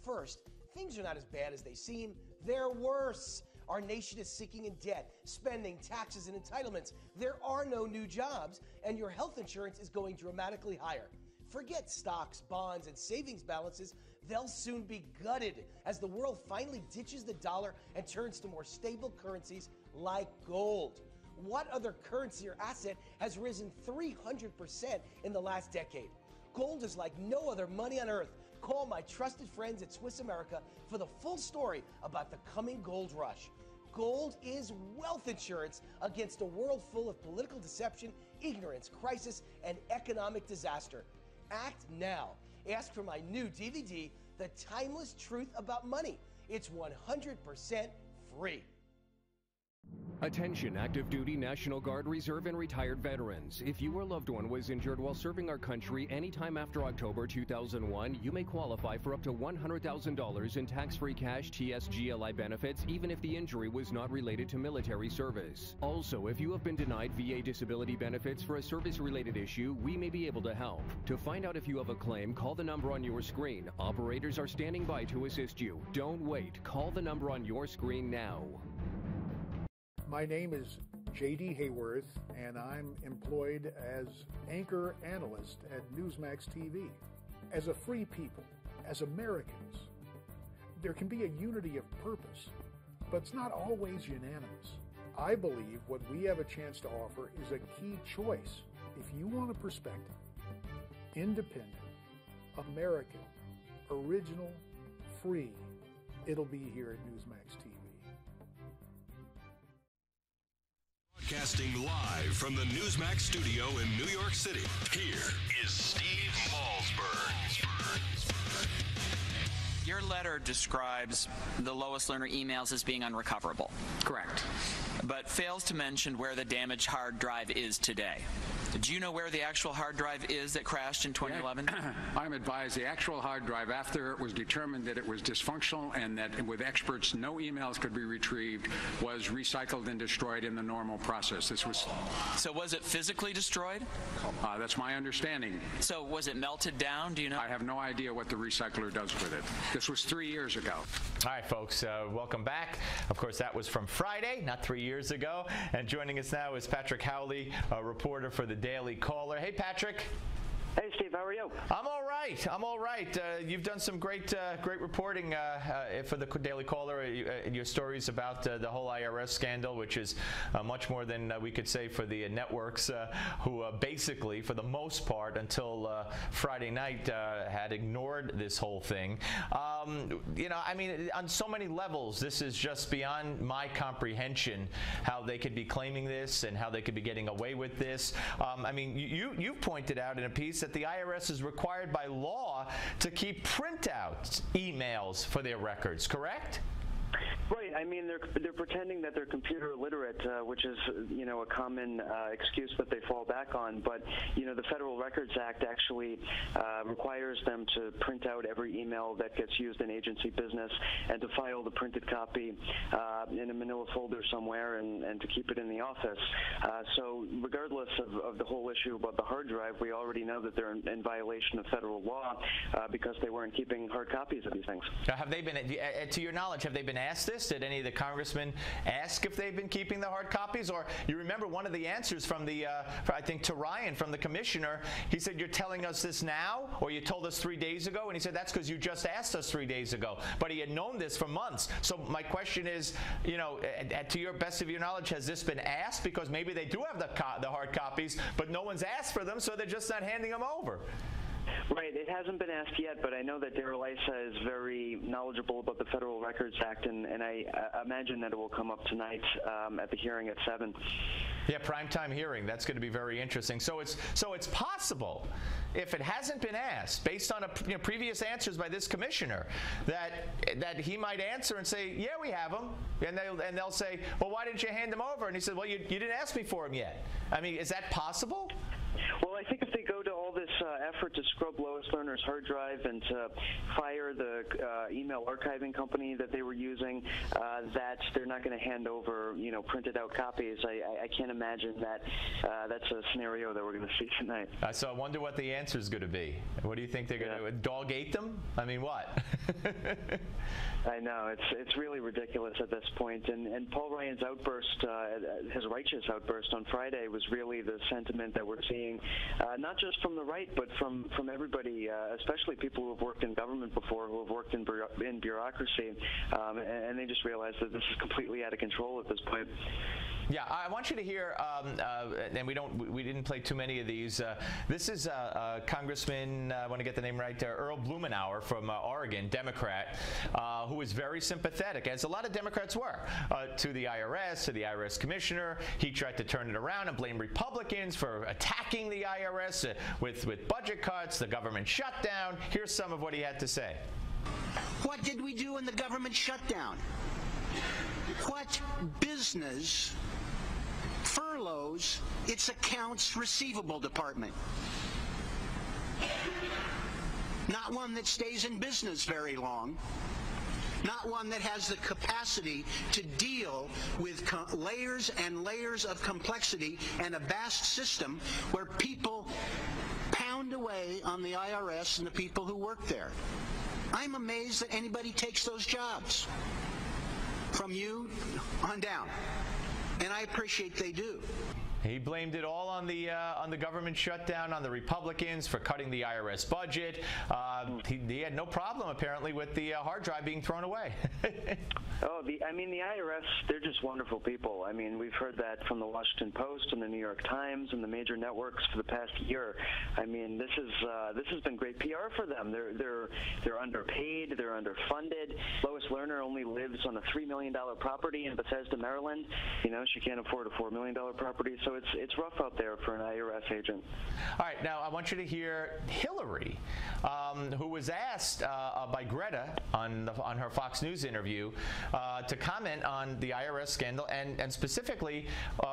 First, things are not as bad as they seem. They're worse. Our nation is sinking in debt, spending, taxes, and entitlements. There are no new jobs, and your health insurance is going dramatically higher. Forget stocks, bonds, and savings balances. They'll soon be gutted as the world finally ditches the dollar and turns to more stable currencies like gold. What other currency or asset has risen 300% in the last decade? Gold is like no other money on earth. Call my trusted friends at Swiss America for the full story about the coming gold rush. Gold is wealth insurance against a world full of political deception, ignorance, crisis, and economic disaster. Act now. Ask for my new DVD, The Timeless Truth About Money. It's 100% free. Attention active duty National Guard, Reserve, and retired veterans. If your loved one was injured while serving our country anytime after October 2001, you may qualify for up to $100,000 in tax-free cash TSGLI benefits, even if the injury was not related to military service. Also, if you have been denied VA disability benefits for a service-related issue, we may be able to help. To find out if you have a claim, call the number on your screen. Operators are standing by to assist you. Don't wait. Call the number on your screen now. My name is J.D. Hayworth, and I'm employed as anchor analyst at Newsmax TV. As a free people, as Americans, there can be a unity of purpose, but it's not always unanimous. I believe what we have a chance to offer is a key choice. If you want a perspective, independent, American, original, free, it'll be here at Newsmax TV. Broadcasting live from the Newsmax studio in New York City, here is Steve Malzberg. Your letter describes the Lois Lerner emails as being unrecoverable. Correct. But fails to mention where the damaged hard drive is today. Do you know where the actual hard drive is that crashed in 2011? I'm advised the actual hard drive, after it was determined that it was dysfunctional and that with experts no emails could be retrieved, was recycled and destroyed in the normal process. This was. So was it physically destroyed? That's my understanding. So was it melted down? Do you know? I have no idea what the recycler does with it. This was 3 years ago. All right, folks, welcome back. Of course, that was from Friday, not 3 years ago. And joining us now is Patrick Howley, a reporter for the Daily Caller. Hey, Patrick. Hey, Steve. How are you? I'm all right. I'm all right. You've done some great reporting for the Daily Caller. Your stories about the whole IRS scandal, which is much more than we could say for the networks, who basically, for the most part, until Friday night, had ignored this whole thing. You know, I mean, on so many levels, this is just beyond my comprehension how they could be claiming this and how they could be getting away with this. I mean, you've pointed out in a piece that the IRS is required by law to keep printout emails for their records, correct? Right. I mean, they're pretending that they're computer illiterate, which is, you know, a common excuse that they fall back on. But, you know, the Federal Records Act actually requires them to print out every email that gets used in agency business and to file the printed copy in a manila folder somewhere and to keep it in the office. So regardless of the whole issue about the hard drive, we already know that they're in violation of federal law because they weren't keeping hard copies of these things. Have they been, to your knowledge, have they been asked this? Did any of the congressmen ask if they've been keeping the hard copies? Or you remember one of the answers from the, I think to Ryan, from the commissioner, he said, you're telling us this now, or you told us 3 days ago? And he said, that's because you just asked us 3 days ago. But he had known this for months. So my question is, you know, to your best of your knowledge, has this been asked? Because maybe they do have the hard copies, but no one's asked for them, so they're just not handing them over. Right. It hasn't been asked yet, but I know that Darrell Issa is very knowledgeable about the Federal Records Act, and I imagine that it will come up tonight at the hearing at 7. Yeah, primetime hearing. That's going to be very interesting. So it's possible, if it hasn't been asked, based on previous answers by this commissioner, that he might answer and say, yeah, we have them, and they'll say, well, why didn't you hand them over? And he said, well, you didn't ask me for them yet. I mean, is that possible? Well, I think if they go to all this effort to scrub Lois Lerner's hard drive and to fire the email archiving company that they were using, that they're not going to hand over, printed out copies. I can't imagine that that's a scenario that we're going to see tonight. So I wonder what the answer is going to be. What do you think they're going to dog eat them? I mean, what? I know it's really ridiculous at this point. And Paul Ryan's outburst, his righteous outburst on Friday, was really the sentiment that we're seeing, not just from the right, but from everybody, especially people who have worked in government before, who have worked in bureaucracy, and they just realize that this is completely out of control at this point. Yeah, I want you to hear, and we didn't play too many of these. This is Congressman, I want to get the name right, Earl Blumenauer from Oregon, Democrat, who was very sympathetic, as a lot of Democrats were, to the IRS commissioner. He tried to turn it around and blame Republicans for attacking the IRS with budget cuts, the government shutdown. Here's some of what he had to say. What did we do in the government shutdown? What business furloughs its accounts receivable department? Not one that stays in business very long. Not one that has the capacity to deal with layers and layers of complexity and a vast system where people pound away on the IRS and the people who work there. I'm amazed that anybody takes those jobs. From you on down. And I appreciate they do. He blamed it all on the government shutdown, on the Republicans for cutting the IRS budget. He had no problem, apparently, with the hard drive being thrown away. The IRS, they're just wonderful people. I mean, we've heard that from the Washington Post and the New York Times and the major networks for the past year. I mean, this has been great PR for them. They're underpaid, they're underfunded. Lois Lerner only lives on a $3 million property in Bethesda, Maryland. She can't afford a $4 million property, so it's rough out there for an IRS agent. All right, now I want you to hear Hillary, who was asked by Greta on her Fox News interview to comment on the IRS scandal and specifically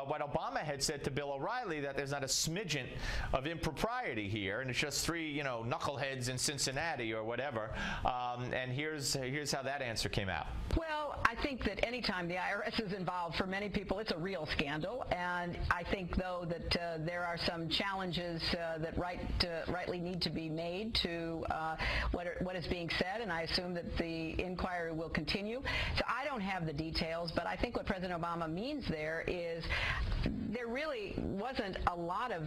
what Obama had said to Bill O'Reilly, that there's not a smidgen of impropriety here, and it's just three knuckleheads in Cincinnati or whatever. And here's how that answer came out. Well, I think that anytime the IRS is involved, for many people, it's a real scandal. And I think, though, that there are some challenges that rightly need to be made to what is being said, and I assume that the inquiry will continue. So I don't have the details, but I think what President Obama means there is there really wasn't a lot of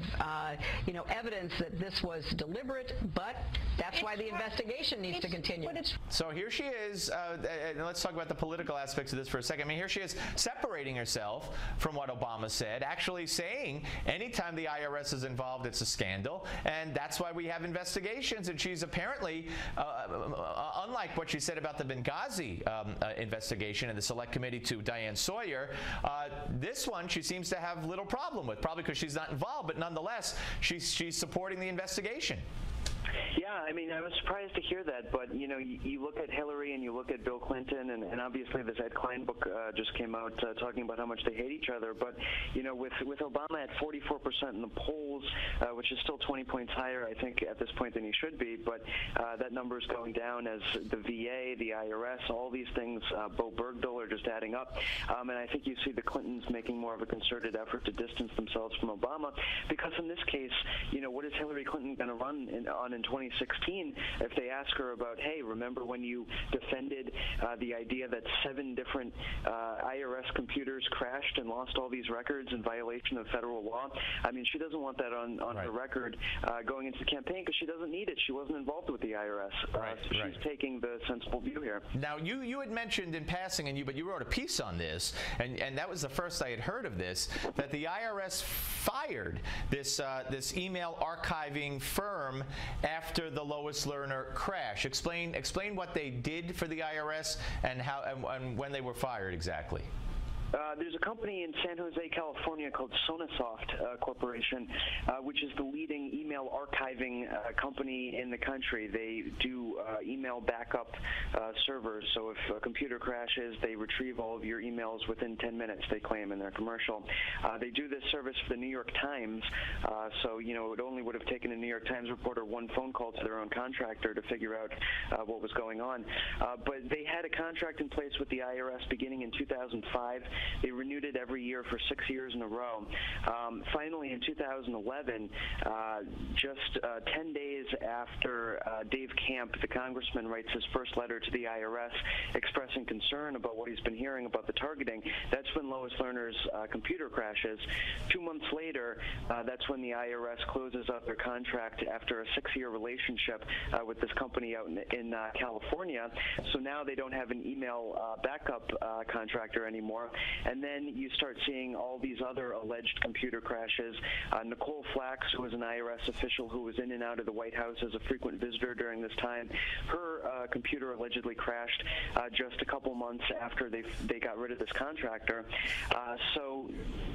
evidence that this was deliberate, but that's why the investigation needs to continue. So here she is, and let's talk about the political aspects of this for a second. I mean, here she is separating herself from what Obama said, actually saying anytime the IRS is involved, it's a scandal, and that's why we have investigations. And she's apparently, unlike what she said about the Benghazi investigation and the select committee to Diane Sawyer, this one she seems to have little problem with, probably because she's not involved, but nonetheless, she's supporting the investigation. Yeah, I mean, I was surprised to hear that, but, you look at Hillary and you look at Bill Clinton, and obviously this Ed Klein book just came out talking about how much they hate each other, but, with Obama at 44% in the polls, which is still 20 points higher, I think, at this point than he should be, but that number is going down as the VA, the IRS, all these things, Bo Bergdahl, are just adding up, and I think you see the Clintons making more of a concerted effort to distance themselves from Obama, because in this case, what is Hillary Clinton going to run on in 2016 if they ask her about, hey, remember when you defended the idea that 7 different IRS computers crashed and lost all these records in violation of federal law? I mean, she doesn't want that on her record going into the campaign because she doesn't need it. She wasn't involved with the IRS. So she's taking the sensible view here. Now, you had mentioned in passing, but you wrote a piece on this, and that was the first I had heard of this, that the IRS fired this email archiving firm after the Lois Lerner crash. Explain what they did for the IRS and how and when they were fired exactly. There's a company in San Jose, California called Sonasoft Corporation, which is the leading email archiving company in the country. They do email backup servers, so if a computer crashes, they retrieve all of your emails within 10 minutes, they claim in their commercial. They do this service for the New York Times, so, it only would have taken a New York Times reporter one phone call to their own contractor to figure out what was going on. But they had a contract in place with the IRS beginning in 2005. They renewed it every year for 6 years in a row. Finally, in 2011, just 10 days after Dave Camp, the congressman, writes his first letter to the IRS expressing concern about what he's been hearing about the targeting, that's when Lois Lerner's computer crashes. 2 months later, that's when the IRS closes out their contract after a 6-year relationship with this company out in California. So now they don't have an email backup contractor anymore. And then you start seeing all these other alleged computer crashes. Nicole Flax, who was an IRS official who was in and out of the White House as a frequent visitor during this time, her computer allegedly crashed just a couple months after they got rid of this contractor. So,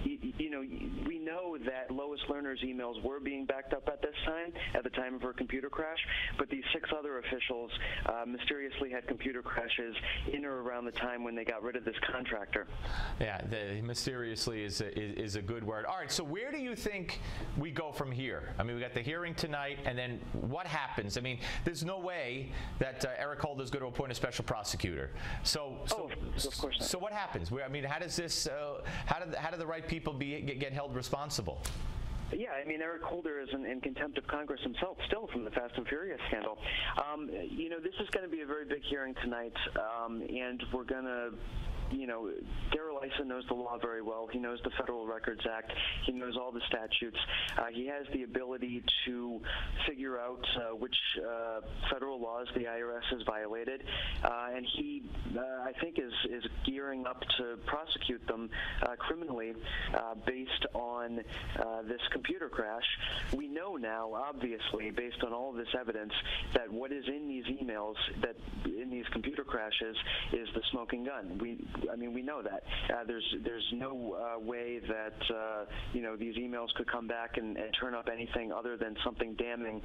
we know that Lois Lerner's emails were being backed up at this time, at the time of her computer crash, but these 6 other officials mysteriously had computer crashes in or around the time when they got rid of this contractor. Yeah, mysteriously is a good word. All right, so where do you think we go from here? I mean, we got the hearing tonight, and then what happens? I mean, there's no way that Eric Holder is going to appoint a special prosecutor. So of course not. So what happens? I mean, how does this? How do the right people get held responsible? Yeah, I mean, Eric Holder is in contempt of Congress himself, still from the Fast and Furious scandal. This is going to be a very big hearing tonight, and we're going to Darrell Issa knows the law very well. He knows the Federal Records Act. He knows all the statutes. He has the ability to figure out which federal laws the IRS has violated, and he, I think, is gearing up to prosecute them criminally based on this computer crash. We know now, obviously, based on all of this evidence, that what is in these emails, that in these computer crashes, is the smoking gun. We know that. There's no way that these emails could come back and turn up anything other than something damning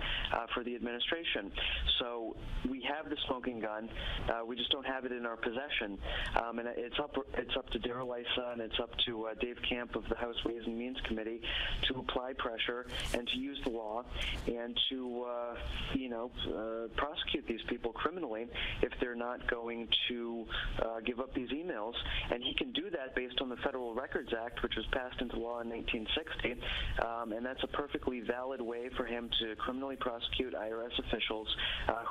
for the administration. So we have the smoking gun. We just don't have it in our possession. And it's up to Darrell Issa and it's up to Dave Camp of the House Ways and Means Committee to apply pressure and to use the law and to prosecute these people criminally if they're not going to give up these emails. And he can do that based on the Federal Records Act, which was passed into law in 1960, and that's a perfectly valid way for him to criminally prosecute IRS officials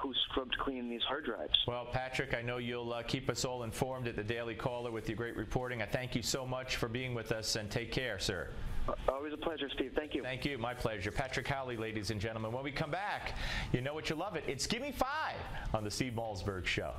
who scrubbed clean these hard drives. Well, Patrick, I know you'll keep us all informed at the Daily Caller with your great reporting. I thank you so much for being with us, and take care, sir. Always a pleasure, Steve. Thank you. Thank you. My pleasure. Patrick Howley, ladies and gentlemen. When we come back, you know what you love it. It's Gimme 5 on the Steve Malzberg Show.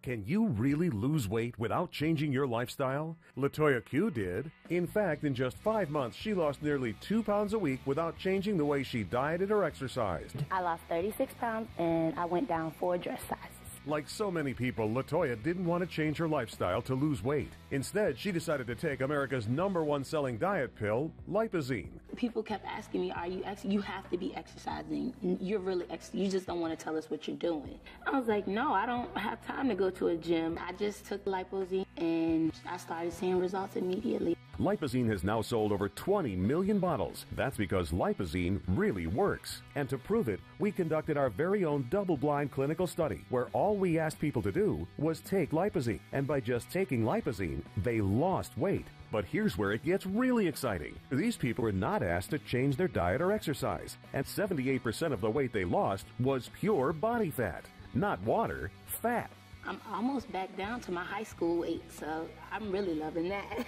Can you really lose weight without changing your lifestyle? LaToya Q did. In fact, in just 5 months, she lost nearly 2 pounds a week without changing the way she dieted or exercised. I lost 36 pounds and I went down 4 dress sizes. Like so many people, LaToya didn't want to change her lifestyle to lose weight. Instead, she decided to take America's #1 selling diet pill, Lipozene. People kept asking me, "Are you you have to be exercising? You're really you just don't want to tell us what you're doing." I was like, "No, I don't have time to go to a gym." I just took Lipozene and I started seeing results immediately. Lipozene has now sold over 20 million bottles. That's because Lipozene really works. And to prove it, we conducted our very own double-blind clinical study where all we asked people to do was take Lipozene. And by just taking Lipozene, they lost weight. But here's where it gets really exciting. These people were not asked to change their diet or exercise. And 78% of the weight they lost was pure body fat. Not water, fat. I'm almost back down to my high school weight, so I'm really loving that.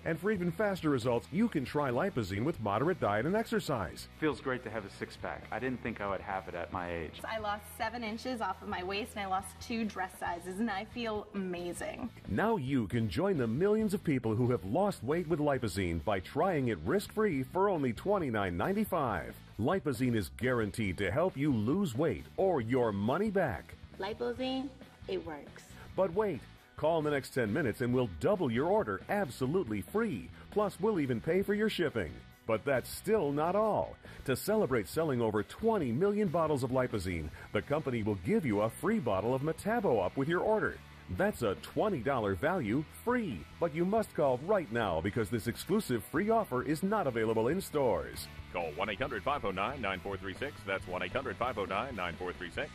And for even faster results, you can try Lipozene with moderate diet and exercise. Feels great to have a six-pack. I didn't think I would have it at my age. I lost 7 inches off of my waist and I lost 2 dress sizes, and I feel amazing. Now you can join the millions of people who have lost weight with Lipozene by trying it risk-free for only $29.95. Lipozene is guaranteed to help you lose weight or your money back. Lipozene, it works. But wait, call in the next 10 minutes and we'll double your order absolutely free. Plus, we'll even pay for your shipping. But that's still not all. To celebrate selling over 20 million bottles of Lipozene, the company will give you a free bottle of Metabo Up with your order. That's a $20 value free. But you must call right now because this exclusive free offer is not available in stores. Call 1-800-509-9436. That's 1-800-509-9436.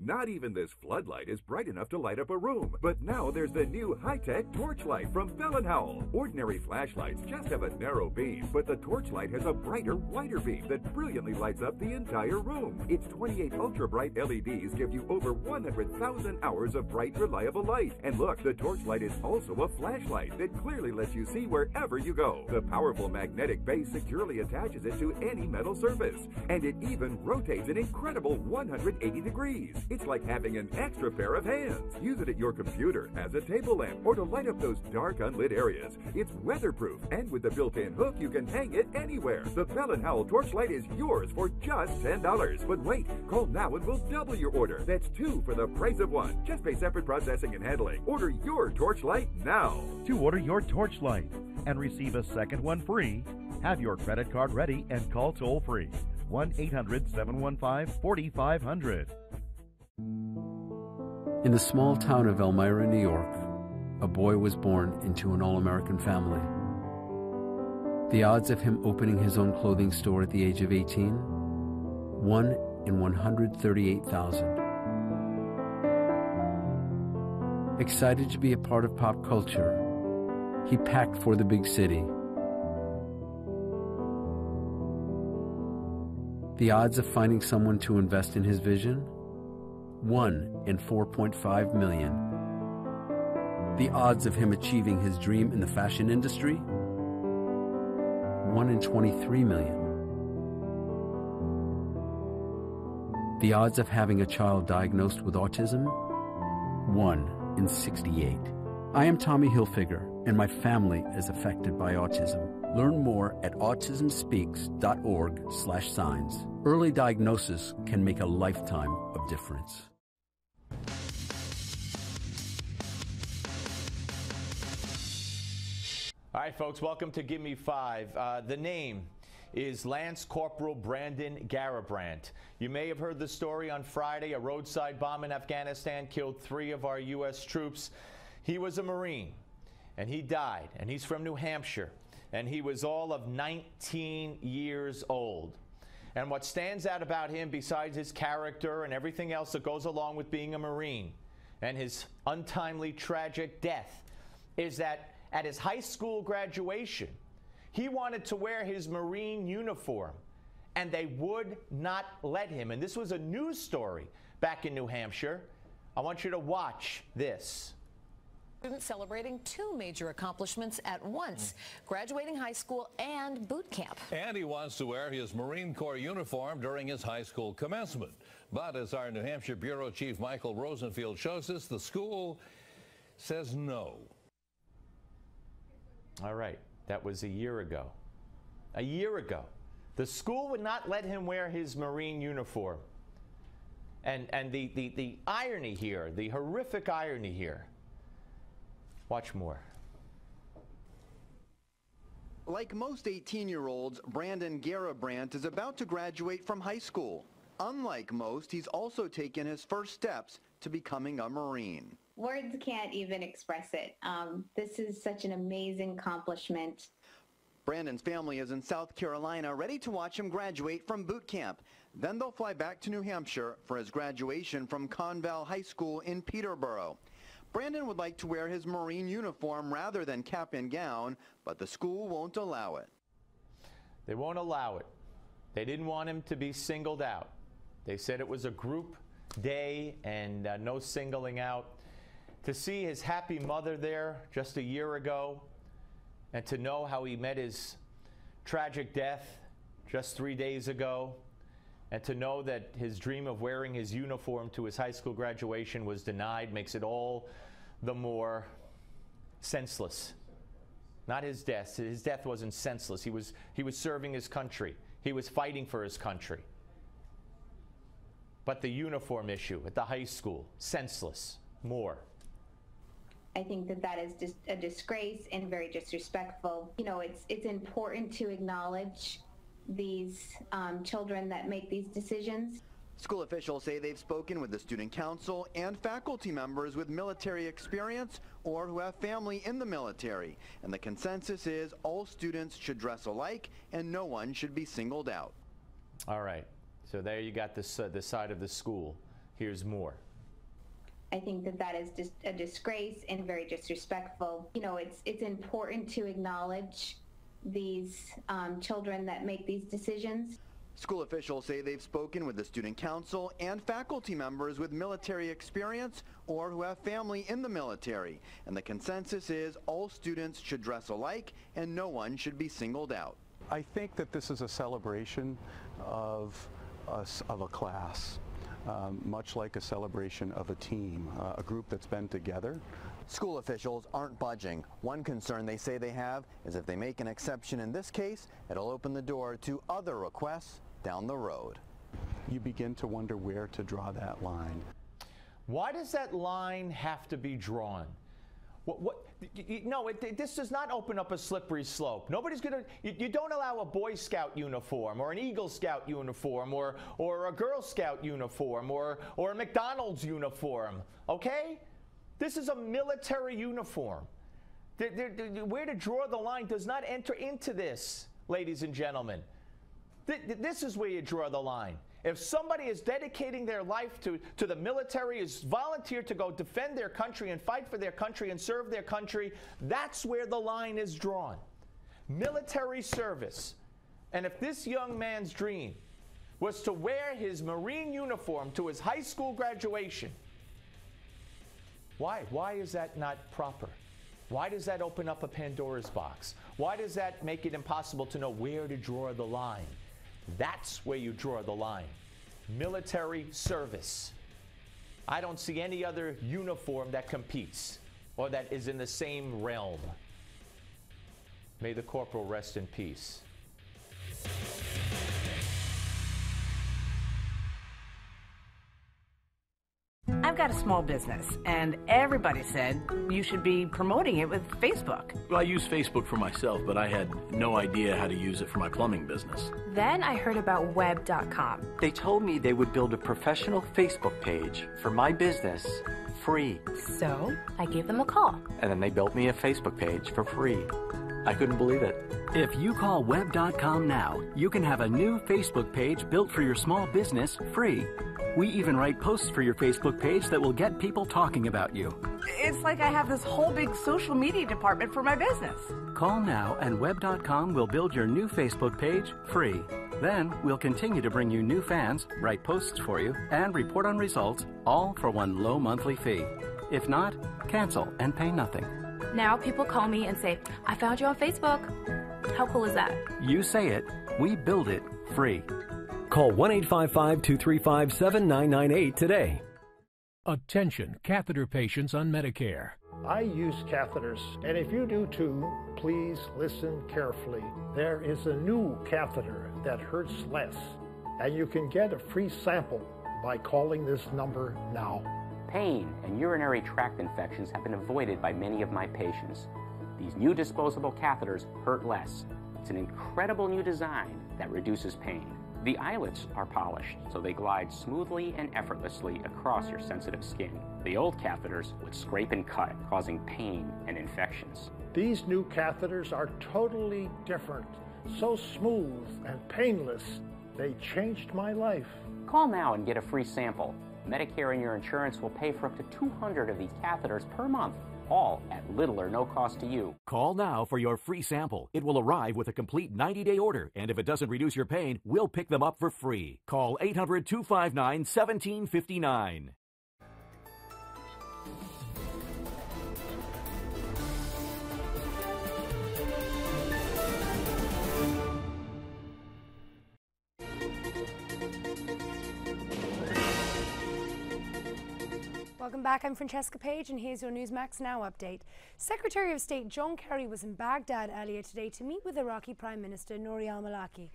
Not even this floodlight is bright enough to light up a room. But now there's the new high-tech torchlight from Bell & Howell. Ordinary flashlights just have a narrow beam, but the torchlight has a brighter, wider beam that brilliantly lights up the entire room. Its 28 ultra-bright LEDs give you over 100,000 hours of bright, reliable light. And look, the torchlight is also a flashlight that clearly lets you see wherever you go. The powerful magnetic base securely attaches it to any metal surface. And it even rotates an incredible 180 degrees. It's like having an extra pair of hands. Use it at your computer, as a table lamp, or to light up those dark, unlit areas. It's weatherproof, and with the built-in hook, you can hang it anywhere. The Bell & Howell torchlight is yours for just $10. But wait, call now and we'll double your order. That's 2 for the price of 1. Just pay separate processing and handling. Order your torchlight now. To order your torchlight and receive a second one free, have your credit card ready and call toll-free. 1-800-715-4500. In the small town of Elmira, New York, a boy was born into an all-American family. The odds of him opening his own clothing store at the age of 18? 1 in 138,000. Excited to be a part of pop culture, he packed for the big city. The odds of finding someone to invest in his vision? 1 in 4.5 million. The odds of him achieving his dream in the fashion industry? 1 in 23 million. The odds of having a child diagnosed with autism? 1 in 68. I am Tommy Hilfiger, and my family is affected by autism. Learn more at autismspeaks.org/signs. Early diagnosis can make a lifetime of difference. All right, folks, welcome to Give Me 5. The name is Lance Corporal Brandon Garabrandt. You may have heard the story on Friday. A roadside bomb in Afghanistan killed 3 of our U.S. troops. He was a Marine, and he died, and he's from New Hampshire, and he was all of 19 years old. And what stands out about him, besides his character and everything else that goes along with being a Marine, and his untimely, tragic death, is that at his high school graduation, he wanted to wear his Marine uniform, and they would not let him. And this was a news story back in New Hampshire. I want you to watch this. Students celebrating 2 major accomplishments at once, graduating high school and boot camp. And he wants to wear his Marine Corps uniform during his high school commencement. But as our New Hampshire Bureau Chief Michael Rosenfield shows us, the school says no. All right, that was a year ago. A year ago. The school would not let him wear his Marine uniform. And the irony here, the horrific irony here. Watch more. Like most 18-year-olds, Brandon Garabrandt is about to graduate from high school. Unlike most, he's also taken his first steps to becoming a Marine. Words can't even express it. This is such an amazing accomplishment. Brandon's family is in South Carolina, ready to watch him graduate from boot camp. Then they'll fly back to New Hampshire for his graduation from Conval High School in Peterborough. Brandon would like to wear his Marine uniform rather than cap and gown, but the school won't allow it. They won't allow it. They didn't want him to be singled out. They said it was a group day and no singling out. To see his happy mother there just a year ago, and to know how he met his tragic death just 3 days ago, and to know that his dream of wearing his uniform to his high school graduation was denied makes it all the more senseless. Not his death. His death wasn't senseless. He was serving his country. He was fighting for his country. But the uniform issue at the high school, senseless. More. I think that that is just a disgrace and very disrespectful. You know, it's important to acknowledge these children that make these decisions. School officials say they've spoken with the student council and faculty members with military experience or who have family in the military. And the consensus is all students should dress alike and no one should be singled out. All right. So there you got this, the side of the school. Here's more. I think that that is just a disgrace and very disrespectful. You know, it's important to acknowledge these children that make these decisions. School officials say they've spoken with the student council and faculty members with military experience or who have family in the military. And the consensus is all students should dress alike and no one should be singled out. I think that this is a celebration of a class, much like a celebration of a team, a group that's been together. School officials aren't budging. One concern they say they have is if they make an exception in this case, it'll open the door to other requests down the road. You begin to wonder where to draw that line. Why does that line have to be drawn? This does not open up a slippery slope. Nobody's going to, you don't allow a Boy Scout uniform or an Eagle Scout uniform or a Girl Scout uniform or a McDonald's uniform, okay? This is a military uniform. Where to draw the line does not enter into this, ladies and gentlemen. This is where you draw the line. If somebody is dedicating their life to the military, is volunteered to go defend their country and fight for their country and serve their country, that's where the line is drawn. Military service. And if this young man's dream was to wear his Marine uniform to his high school graduation, why is that not proper? Why does that open up a Pandora's box? Why does that make it impossible to know where to draw the line? That's where you draw the line. Military service. I don't see any other uniform that competes or that is in the same realm. May the corporal rest in peace. I've got a small business, and everybody said you should be promoting it with Facebook. Well, I use Facebook for myself, but I had no idea how to use it for my plumbing business. Then I heard about web.com. They told me they would build a professional Facebook page for my business free. So I gave them a call. And then they built me a Facebook page for free. I couldn't believe it. If you call web.com now, you can have a new Facebook page built for your small business free. We even write posts for your Facebook page that will get people talking about you. It's like I have this whole big social media department for my business. Call now and web.com will build your new Facebook page free. Then we'll continue to bring you new fans, write posts for you, and report on results, all for one low monthly fee. If not, cancel and pay nothing. Now people call me and say, I found you on Facebook. How cool is that? You say it, we build it free. Call 1-855-235-7998 today. Attention, catheter patients on Medicare. I use catheters, and if you do too, please listen carefully. There is a new catheter that hurts less, and you can get a free sample by calling this number now. Pain and urinary tract infections have been avoided by many of my patients. These new disposable catheters hurt less. It's an incredible new design that reduces pain. The eyelets are polished, so they glide smoothly and effortlessly across your sensitive skin. The old catheters would scrape and cut, causing pain and infections. These new catheters are totally different, so smooth and painless. They changed my life. Call now and get a free sample. Medicare and your insurance will pay for up to 200 of these catheters per month, all at little or no cost to you. Call now for your free sample. It will arrive with a complete 90-day order, and if it doesn't reduce your pain, we'll pick them up for free. Call 800-259-1759. Welcome back. I'm Francesca Page, and here's your Newsmax Now update. Secretary of State John Kerry was in Baghdad earlier today to meet with Iraqi Prime Minister Nouri al-Maliki.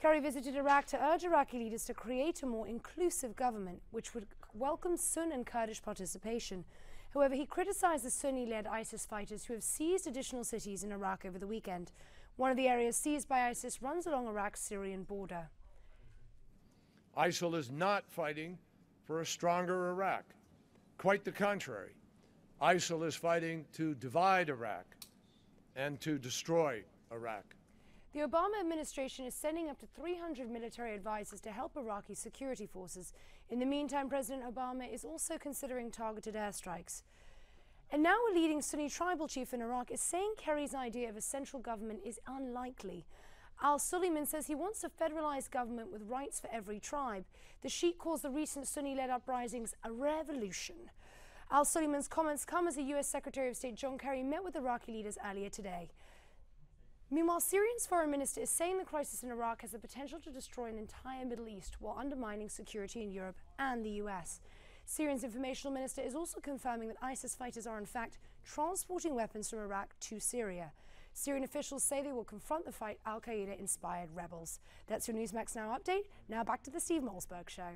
Kerry visited Iraq to urge Iraqi leaders to create a more inclusive government which would welcome Sunni and Kurdish participation. However, he criticized the Sunni-led ISIS fighters who have seized additional cities in Iraq over the weekend. One of the areas seized by ISIS runs along Iraq's Syrian border. ISIL is not fighting for a stronger Iraq. Quite the contrary. ISIL is fighting to divide Iraq and to destroy Iraq. The Obama administration is sending up to 300 military advisors to help Iraqi security forces. In the meantime, President Obama is also considering targeted airstrikes. And now a leading Sunni tribal chief in Iraq is saying Kerry's idea of a central government is unlikely. Al-Suleiman says he wants a federalized government with rights for every tribe. The Sheikh calls the recent Sunni-led uprisings a revolution. Al-Suleiman's comments come as the U.S. Secretary of State John Kerry met with Iraqi leaders earlier today. Meanwhile, Syrian's foreign minister is saying the crisis in Iraq has the potential to destroy an entire Middle East while undermining security in Europe and the U.S. Syrian's informational minister is also confirming that ISIS fighters are in fact transporting weapons from Iraq to Syria. Syrian officials say they will confront the fight Al-Qaeda-inspired rebels. That's your Newsmax Now update. Now back to the Steve Malzberg Show.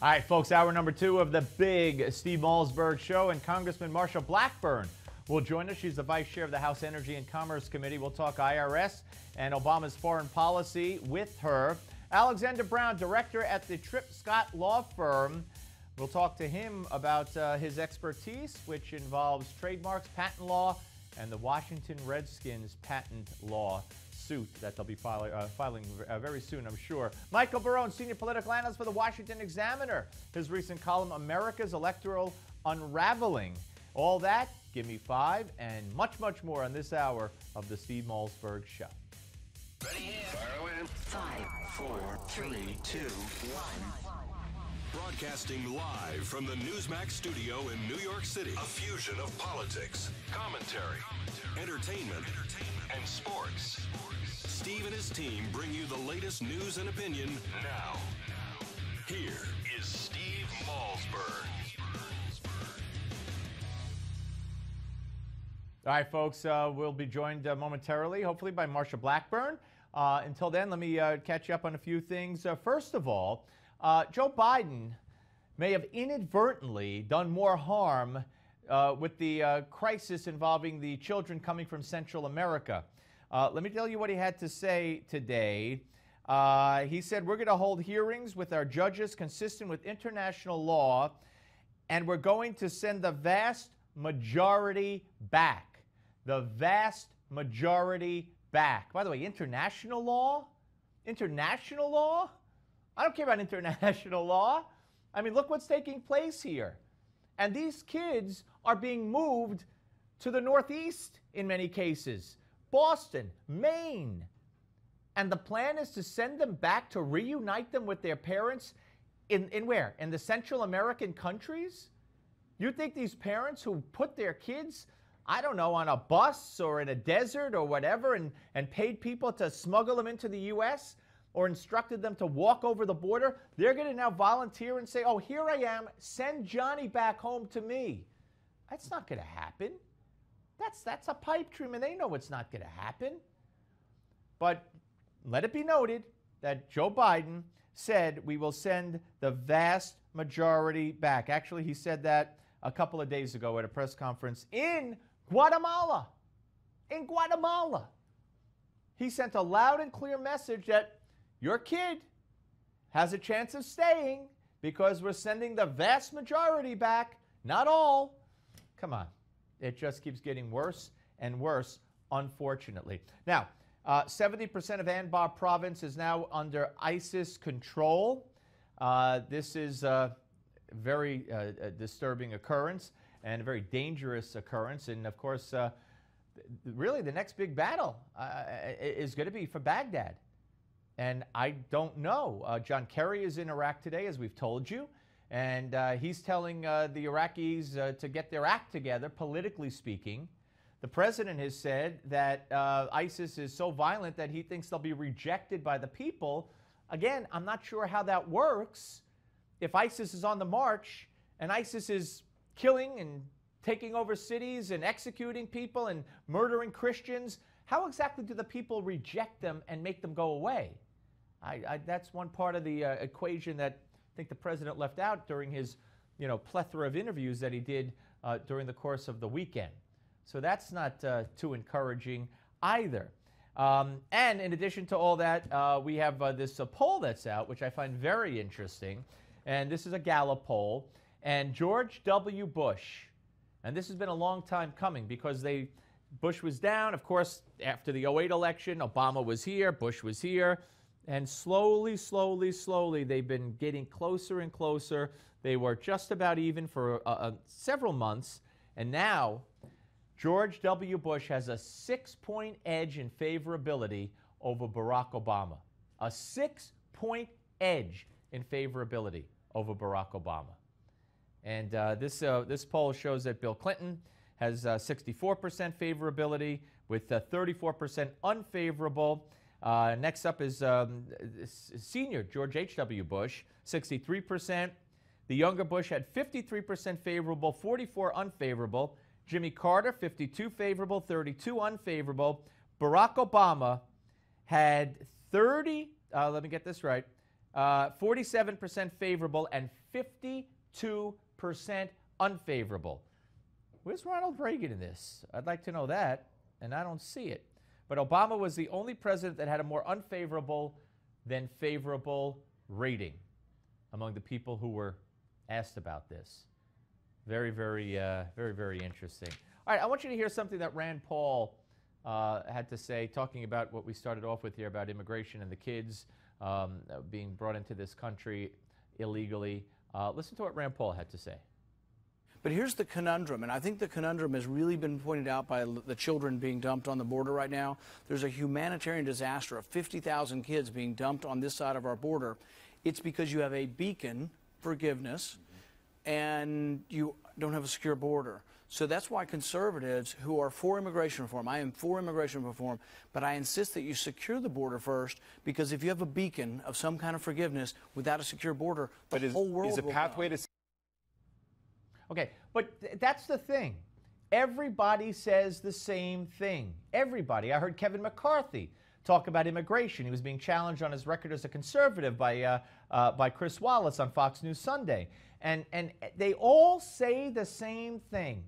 All right, folks, hour number 2 of the big Steve Malzberg Show, and Congressman Marsha Blackburn will join us. She's the Vice Chair of the House Energy and Commerce Committee. We'll talk IRS and Obama's foreign policy with her. Alexander Brown, director at the Tripp Scott Law Firm. We'll talk to him about his expertise, which involves trademarks, patent law, and the Washington Redskins patent law suit that they'll be filing very soon, I'm sure. Michael Barone, senior political analyst for the Washington Examiner. His recent column, America's Electoral Unraveling. All that, give me 5, and much, much more on this hour of the Steve Malzberg Show. Ready? Fire away. 5, 4, 3, 2, 1. Broadcasting live from the Newsmax studio in New York City. A fusion of politics, commentary, entertainment, and sports. Steve and his team bring you the latest news and opinion now. Here is Steve Malzberg. All right, folks, we'll be joined momentarily, hopefully, by Marsha Blackburn. Until then, let me catch you up on a few things. First of all, Joe Biden may have inadvertently done more harm with the crisis involving the children coming from Central America. Let me tell you what he had to say today. He said, we're going to hold hearings with our judges consistent with international law, and we're going to send the vast majority back. The vast majority back. By the way, international law? International law? I don't care about international law. I mean, look what's taking place here. And these kids are being moved to the Northeast in many cases. Boston, Maine. And the plan is to send them back to reunite them with their parents in where? In the Central American countries? You think these parents who put their kids, I don't know, on a bus or in a desert or whatever and paid people to smuggle them into the U.S. or instructed them to walk over the border, they're going to now volunteer and say, oh, here I am, send Johnny back home to me. That's not going to happen. That's a pipe dream, and they know it's not going to happen. But let it be noted that Joe Biden said we will send the vast majority back. Actually, he said that a couple of days ago at a press conference in Guatemala. In Guatemala. He sent a loud and clear message that your kid has a chance of staying because we're sending the vast majority back, not all. Come on. It just keeps getting worse and worse, unfortunately. Now, 70% of Anbar province is now under ISIS control. This is a very disturbing occurrence and a very dangerous occurrence. And, of course, really the next big battle is going to be for Baghdad. And I don't know. John Kerry is in Iraq today, as we've told you. And he's telling the Iraqis to get their act together, politically speaking. The president has said that ISIS is so violent that he thinks they'll be rejected by the people. Again, I'm not sure how that works. If ISIS is on the march and ISIS is killing and taking over cities and executing people and murdering Christians, how exactly do the people reject them and make them go away? That's one part of the equation that I think the president left out during his plethora of interviews that he did during the course of the weekend. So that's not too encouraging either. And in addition to all that, we have this poll that's out, which I find very interesting. And this is a Gallup poll. And George W. Bush, and this has been a long time coming because Bush was down. Of course, after the 2008 election, Obama was here, Bush was here. And slowly, slowly, slowly, they've been getting closer and closer. They were just about even for several months. And now, George W. Bush has a 6-point edge in favorability over Barack Obama. A 6-point edge in favorability over Barack Obama. And this poll shows that Bill Clinton has 64% favorability with 34% unfavorable. Next up is senior George H.W. Bush, 63%. The younger Bush had 53% favorable, 44 unfavorable. Jimmy Carter, 52 favorable, 32 unfavorable. Barack Obama had 47% favorable and 52% unfavorable. Where's Ronald Reagan in this? I'd like to know that, and I don't see it. But Obama was the only president that had a more unfavorable than favorable rating among the people who were asked about this. Very, very interesting. All right, I want you to hear something that Rand Paul had to say, talking about what we started off with here about immigration and the kids being brought into this country illegally. Listen to what Rand Paul had to say. But here's the conundrum, and I think the conundrum has really been pointed out by the children being dumped on the border right now. There's a humanitarian disaster of 50,000 kids being dumped on this side of our border. It's because you have a beacon, forgiveness, and you don't have a secure border. So that's why conservatives who are for immigration reform, I am for immigration reform, but I insist that you secure the border first, because if you have a beacon of some kind of forgiveness without a secure border, the whole world will pathway to. Okay, but that's the thing. Everybody says the same thing. Everybody. I heard Kevin McCarthy talk about immigration. He was being challenged on his record as a conservative by Chris Wallace on Fox News Sunday. And they all say the same thing.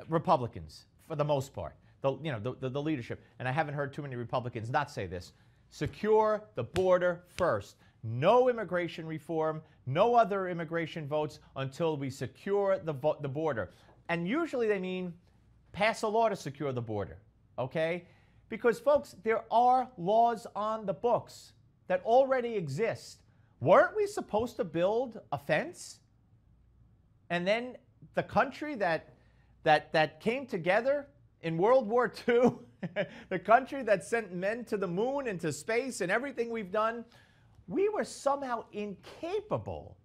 Republicans, for the most part, the leadership. And I haven't heard too many Republicans not say this. Secure the border first. No immigration reform, no other immigration votes until we secure the border. And usually they mean pass a law to secure the border, okay? Because, folks, there are laws on the books that already exist. Weren't we supposed to build a fence? And then the country that came together in World War II, the country that sent men to the moon and to space and everything we've done, we were somehow incapable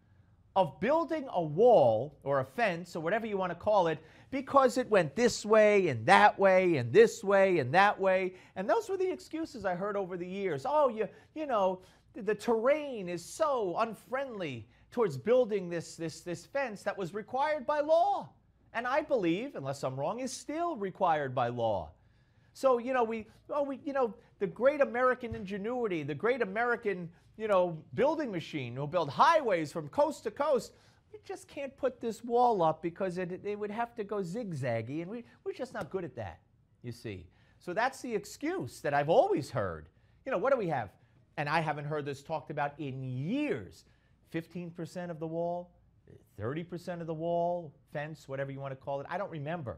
of building a wall or a fence or whatever you want to call it because it went this way and that way and this way and that way. And those were the excuses I heard over the years. Oh, you know, the terrain is so unfriendly towards building this fence that was required by law. And I believe, unless I'm wrong, is still required by law. So, you know, the great American ingenuity, the great American, building machine who'll build highways from coast to coast. We just can't put this wall up because it would have to go zigzaggy, and we're just not good at that, you see. So that's the excuse that I've always heard. What do we have? And I haven't heard this talked about in years. 15% of the wall, 30% of the wall, fence, whatever you want to call it. I don't remember.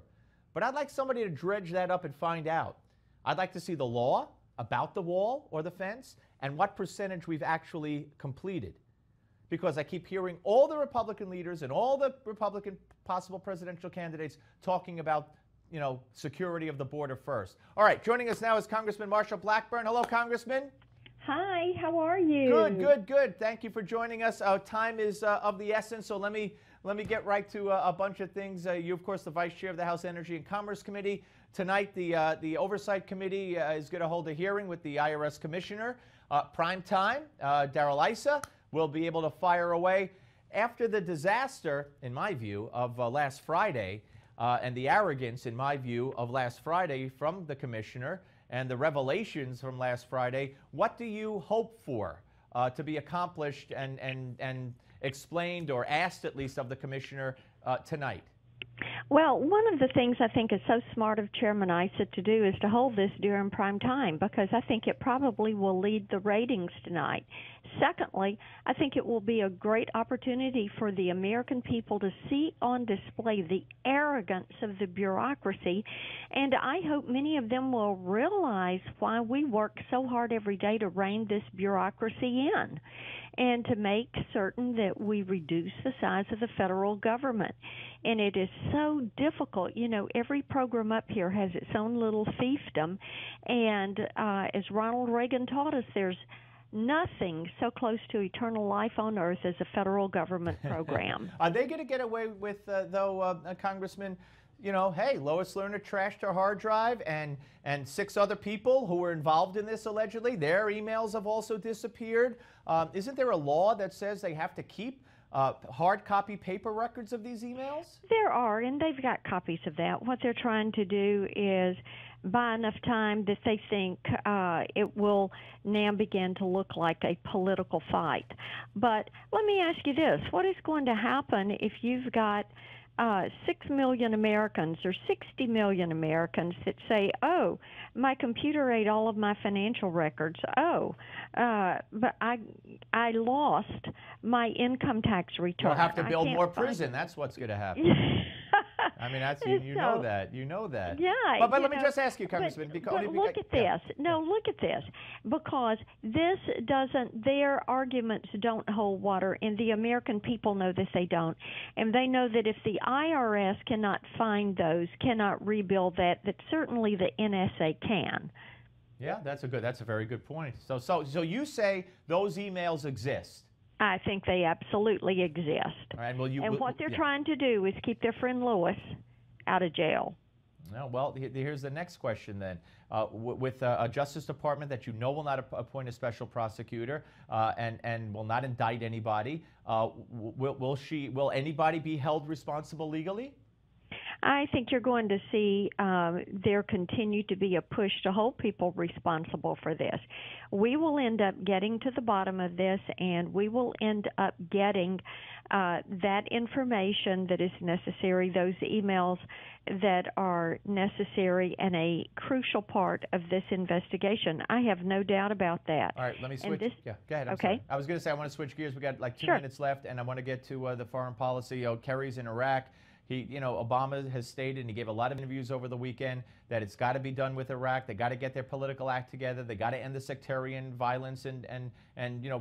But I'd like somebody to dredge that up and find out. I'd like to see the law about the wall or the fence and what percentage we've actually completed. Because I keep hearing all the Republican leaders and all the Republican possible presidential candidates talking about, security of the border first. All right, joining us now is Congressman Marshall Blackburn. Hello, Congressman. Hi, how are you? Good. Thank you for joining us. Time is of the essence, so let me get right to a bunch of things. You, of course, the Vice Chair of the House Energy and Commerce Committee. Tonight, the Oversight Committee is going to hold a hearing with the IRS Commissioner. Prime time, Darrell Issa will be able to fire away. after the disaster, in my view, of last Friday, and the arrogance, in my view, of last Friday from the commissioner and the revelations from last Friday, what do you hope for to be accomplished and explained or asked at least of the commissioner tonight? Well, one of the things I think is so smart of Chairman Issa to do is to hold this during prime time, because I think it probably will lead the ratings tonight. Secondly, I think it will be a great opportunity for the American people to see on display the arrogance of the bureaucracy, and I hope many of them will realize why we work so hard every day to rein this bureaucracy in, and to make certain that we reduce the size of the federal government. And it is so difficult. You know, every program up here has its own little fiefdom, and as Ronald Reagan taught us, there's nothing so close to eternal life on earth as a federal government program. Are they going to get away with, though, Congressman, you know, hey, Lois Lerner trashed her hard drive, and 6 other people who were involved in this allegedly, their emails have also disappeared. Isn't there a law that says they have to keep hard copy paper records of these emails? There are, and they've got copies of that. What they're trying to do is buy enough time that they think it will now begin to look like a political fight. But let me ask you this. What is going to happen if you've got 6 million Americans or 60 million Americans that say, oh, my computer ate all of my financial records. Oh, but I lost my income tax return. We'll have to build more prison. That's what's going to happen. I mean, that's, you know that. You know that. Yeah. But let me just ask you, Congressman. But look at this. No, look at this. Because this doesn't, their arguments don't hold water, and the American people know that they don't. And they know that if the IRS cannot find those, cannot rebuild that certainly the NSA can. Yeah, that's a very good point. So you say those emails exist? I think they absolutely exist. All right, and what they're trying to do is keep their friend Lewis out of jail. Well, here's the next question then. With a Justice Department that you know will not appoint a special prosecutor and will not indict anybody, will anybody be held responsible legally? I think you're going to see there continue to be a push to hold people responsible for this. We will end up getting to the bottom of this, and we will end up getting that information that is necessary, those emails that are necessary and a crucial part of this investigation. I have no doubt about that. All right, let me switch. Yeah, go ahead. I'm sorry. I was going to say I want to switch gears. We got like 2 minutes left, and I want to get to the foreign policy. Kerry's in Iraq. Obama has stated, and he gave a lot of interviews over the weekend, that it's got to be done with Iraq. They got to get their political act together. They got to end the sectarian violence and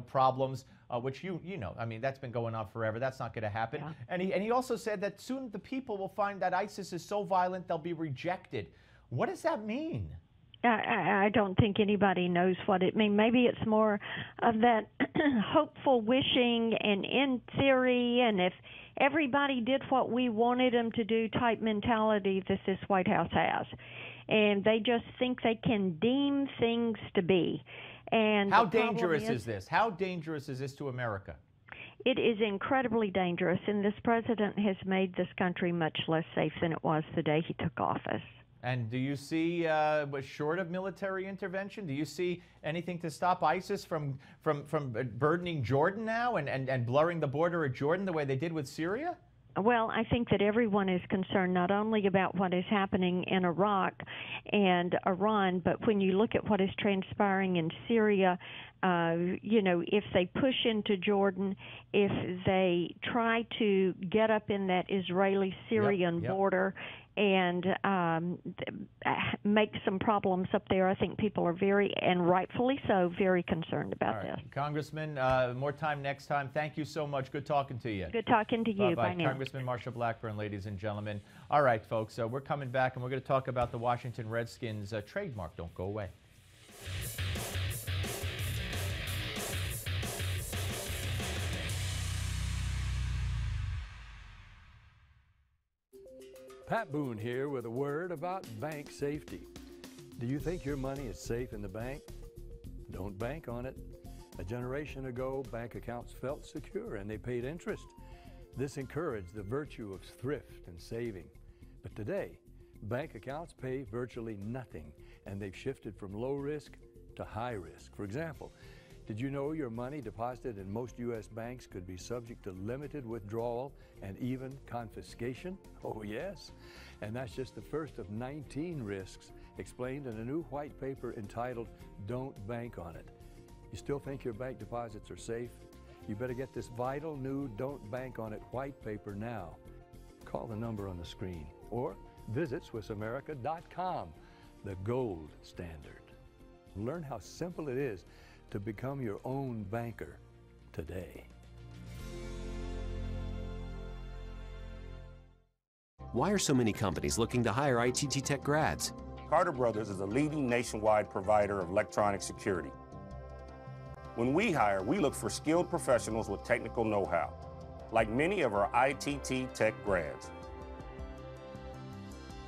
problems, which I mean, that's been going on forever. That's not going to happen. Yeah. And he also said that soon the people will find that ISIS is so violent they'll be rejected. What does that mean? I don't think anybody knows what it means. Maybe it's more of that hopeful wishing and in theory, and if everybody did what we wanted them to do type mentality that this White House has. And they just think they can deem things to be. And how dangerous is this? How dangerous is this to America? It is incredibly dangerous, and this president has made this country much less safe than it was the day he took office. And do you see, short of military intervention, do you see anything to stop ISIS from burdening Jordan now and blurring the border at Jordan the way they did with Syria? Well, I think that everyone is concerned not only about what is happening in Iraq and Iran, but when you look at what is transpiring in Syria, if they push into Jordan, if they try to get up in that Israeli-Syrian border and make some problems up there, I think people are very, and rightfully so, very concerned about this. Congressman, more time next time. Thank you so much. Good talking to you. Good talking to you. Bye-bye. Bye now. Congressman Marsha Blackburn, ladies and gentlemen. All right, folks, we're coming back, and we're going to talk about the Washington Redskins trademark. Don't go away. Pat Boone here with a word about bank safety. Do you think your money is safe in the bank? Don't bank on it. A generation ago, bank accounts felt secure and they paid interest. This encouraged the virtue of thrift and saving. But today, bank accounts pay virtually nothing, and they've shifted from low risk to high risk. For example, did you know your money deposited in most U.S. banks could be subject to limited withdrawal and even confiscation? Oh, yes. And that's just the first of 19 risks explained in a new white paper entitled Don't Bank on It. You still think your bank deposits are safe? You better get this vital new Don't Bank on It white paper now. Call the number on the screen or visit SwissAmerica.com, the gold standard. Learn how simple it is to become your own banker today. Why are so many companies looking to hire ITT Tech grads? Carter Brothers is a leading nationwide provider of electronic security. When we hire, we look for skilled professionals with technical know-how, like many of our ITT Tech grads.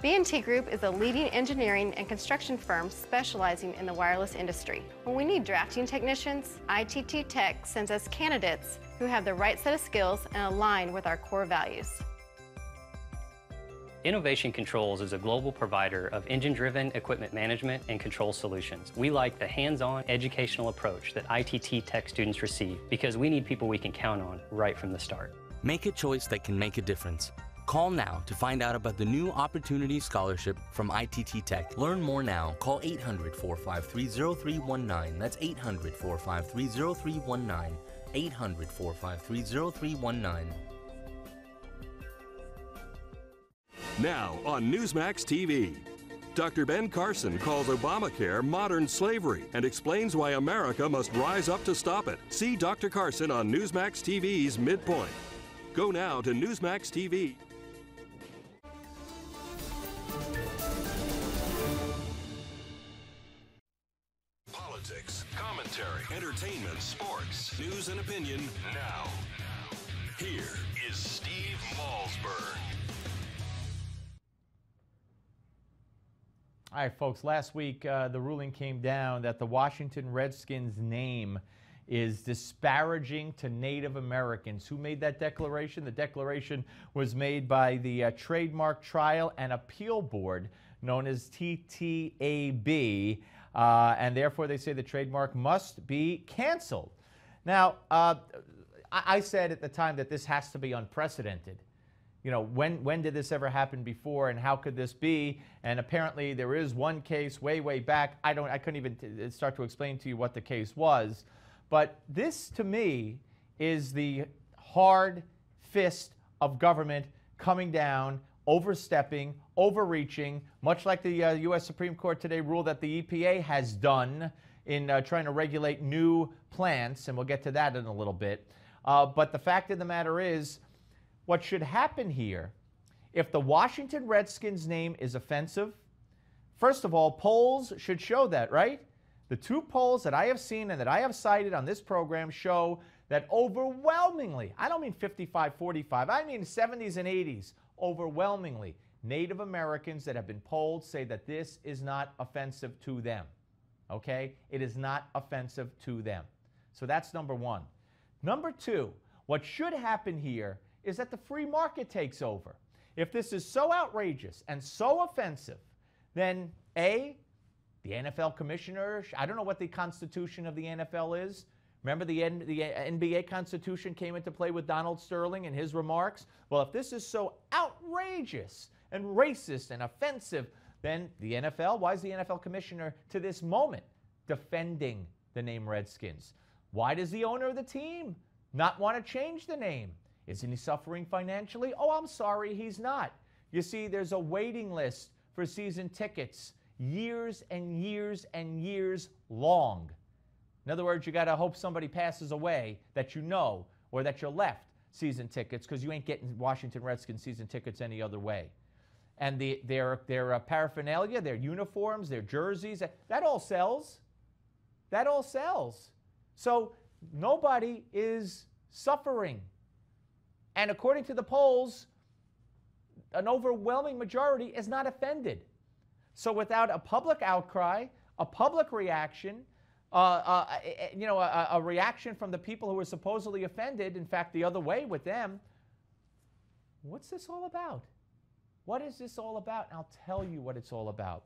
B&T Group is a leading engineering and construction firm specializing in the wireless industry. When we need drafting technicians, ITT Tech sends us candidates who have the right set of skills and align with our core values. Innovation Controls is a global provider of engine-driven equipment management and control solutions. We like the hands-on educational approach that ITT Tech students receive because we need people we can count on right from the start. Make a choice that can make a difference. Call now to find out about the new Opportunity Scholarship from ITT Tech. Learn more now. Call 800-453-0319. That's 800-453-0319. 800-453-0319. Now on Newsmax TV, Dr. Ben Carson calls Obamacare modern slavery and explains why America must rise up to stop it. See Dr. Carson on Newsmax TV's Midpoint. Go now to Newsmax TV. Politics, commentary, entertainment, sports, news and opinion now. Here is Steve Malzberg. All right, folks, last week the ruling came down that the Washington Redskins name is disparaging to Native Americans. Who made that declaration? The declaration was made by the Trademark Trial and Appeal Board, known as TTAB, and therefore they say the trademark must be canceled. Now, I said at the time that this has to be unprecedented. You know, when did this ever happen before, and how could this be? And apparently there is one case way back. I couldn't even start to explain to you what the case was. But this, to me, is the hard fist of government coming down, overstepping, overreaching, much like the U.S. Supreme Court today ruled that the EPA has done in trying to regulate new plants, and we'll get to that in a little bit. But the fact of the matter is, what should happen here, if the Washington Redskins name is offensive, first of all, polls should show that, right? The two polls that I have seen and that I have cited on this program show that overwhelmingly, I don't mean 55-45, I mean 70s and 80s, overwhelmingly, Native Americans that have been polled say that this is not offensive to them, okay? It is not offensive to them. So that's number one. Number two, what should happen here is that the free market takes over. If this is so outrageous and so offensive, then A, the NFL commissioner, I don't know what the constitution of the NFL is. Remember the NBA constitution came into play with Donald Sterling and his remarks? Well, if this is so outrageous and racist and offensive, then the NFL, why is the NFL commissioner to this moment defending the name Redskins? Why does the owner of the team not want to change the name? Isn't he suffering financially? Oh, I'm sorry, he's not. You see, there's a waiting list for season tickets, years and years and years long. In other words, you got to hope somebody passes away that you know, or that you're left season tickets, because you ain't getting Washington Redskins season tickets any other way. And their paraphernalia, their uniforms, their jerseys, that all sells. That all sells. So nobody is suffering. And according to the polls, an overwhelming majority is not offended. So without a public outcry, a public reaction, a reaction from the people who were supposedly offended, in fact, the other way with them, what's this all about? What is this all about? And I'll tell you what it's all about.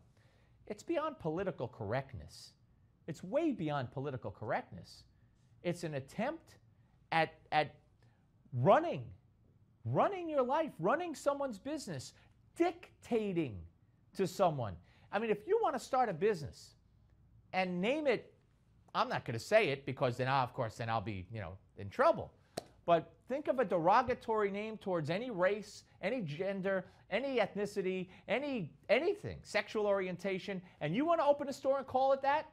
It's beyond political correctness. It's way beyond political correctness. It's an attempt at running your life, running someone's business, dictating to someone. I mean, if you want to start a business and name it, I'm not going to say it because then, of course, then I'll be, in trouble. But think of a derogatory name towards any race, any gender, any ethnicity, anything, sexual orientation, and you want to open a store and call it that?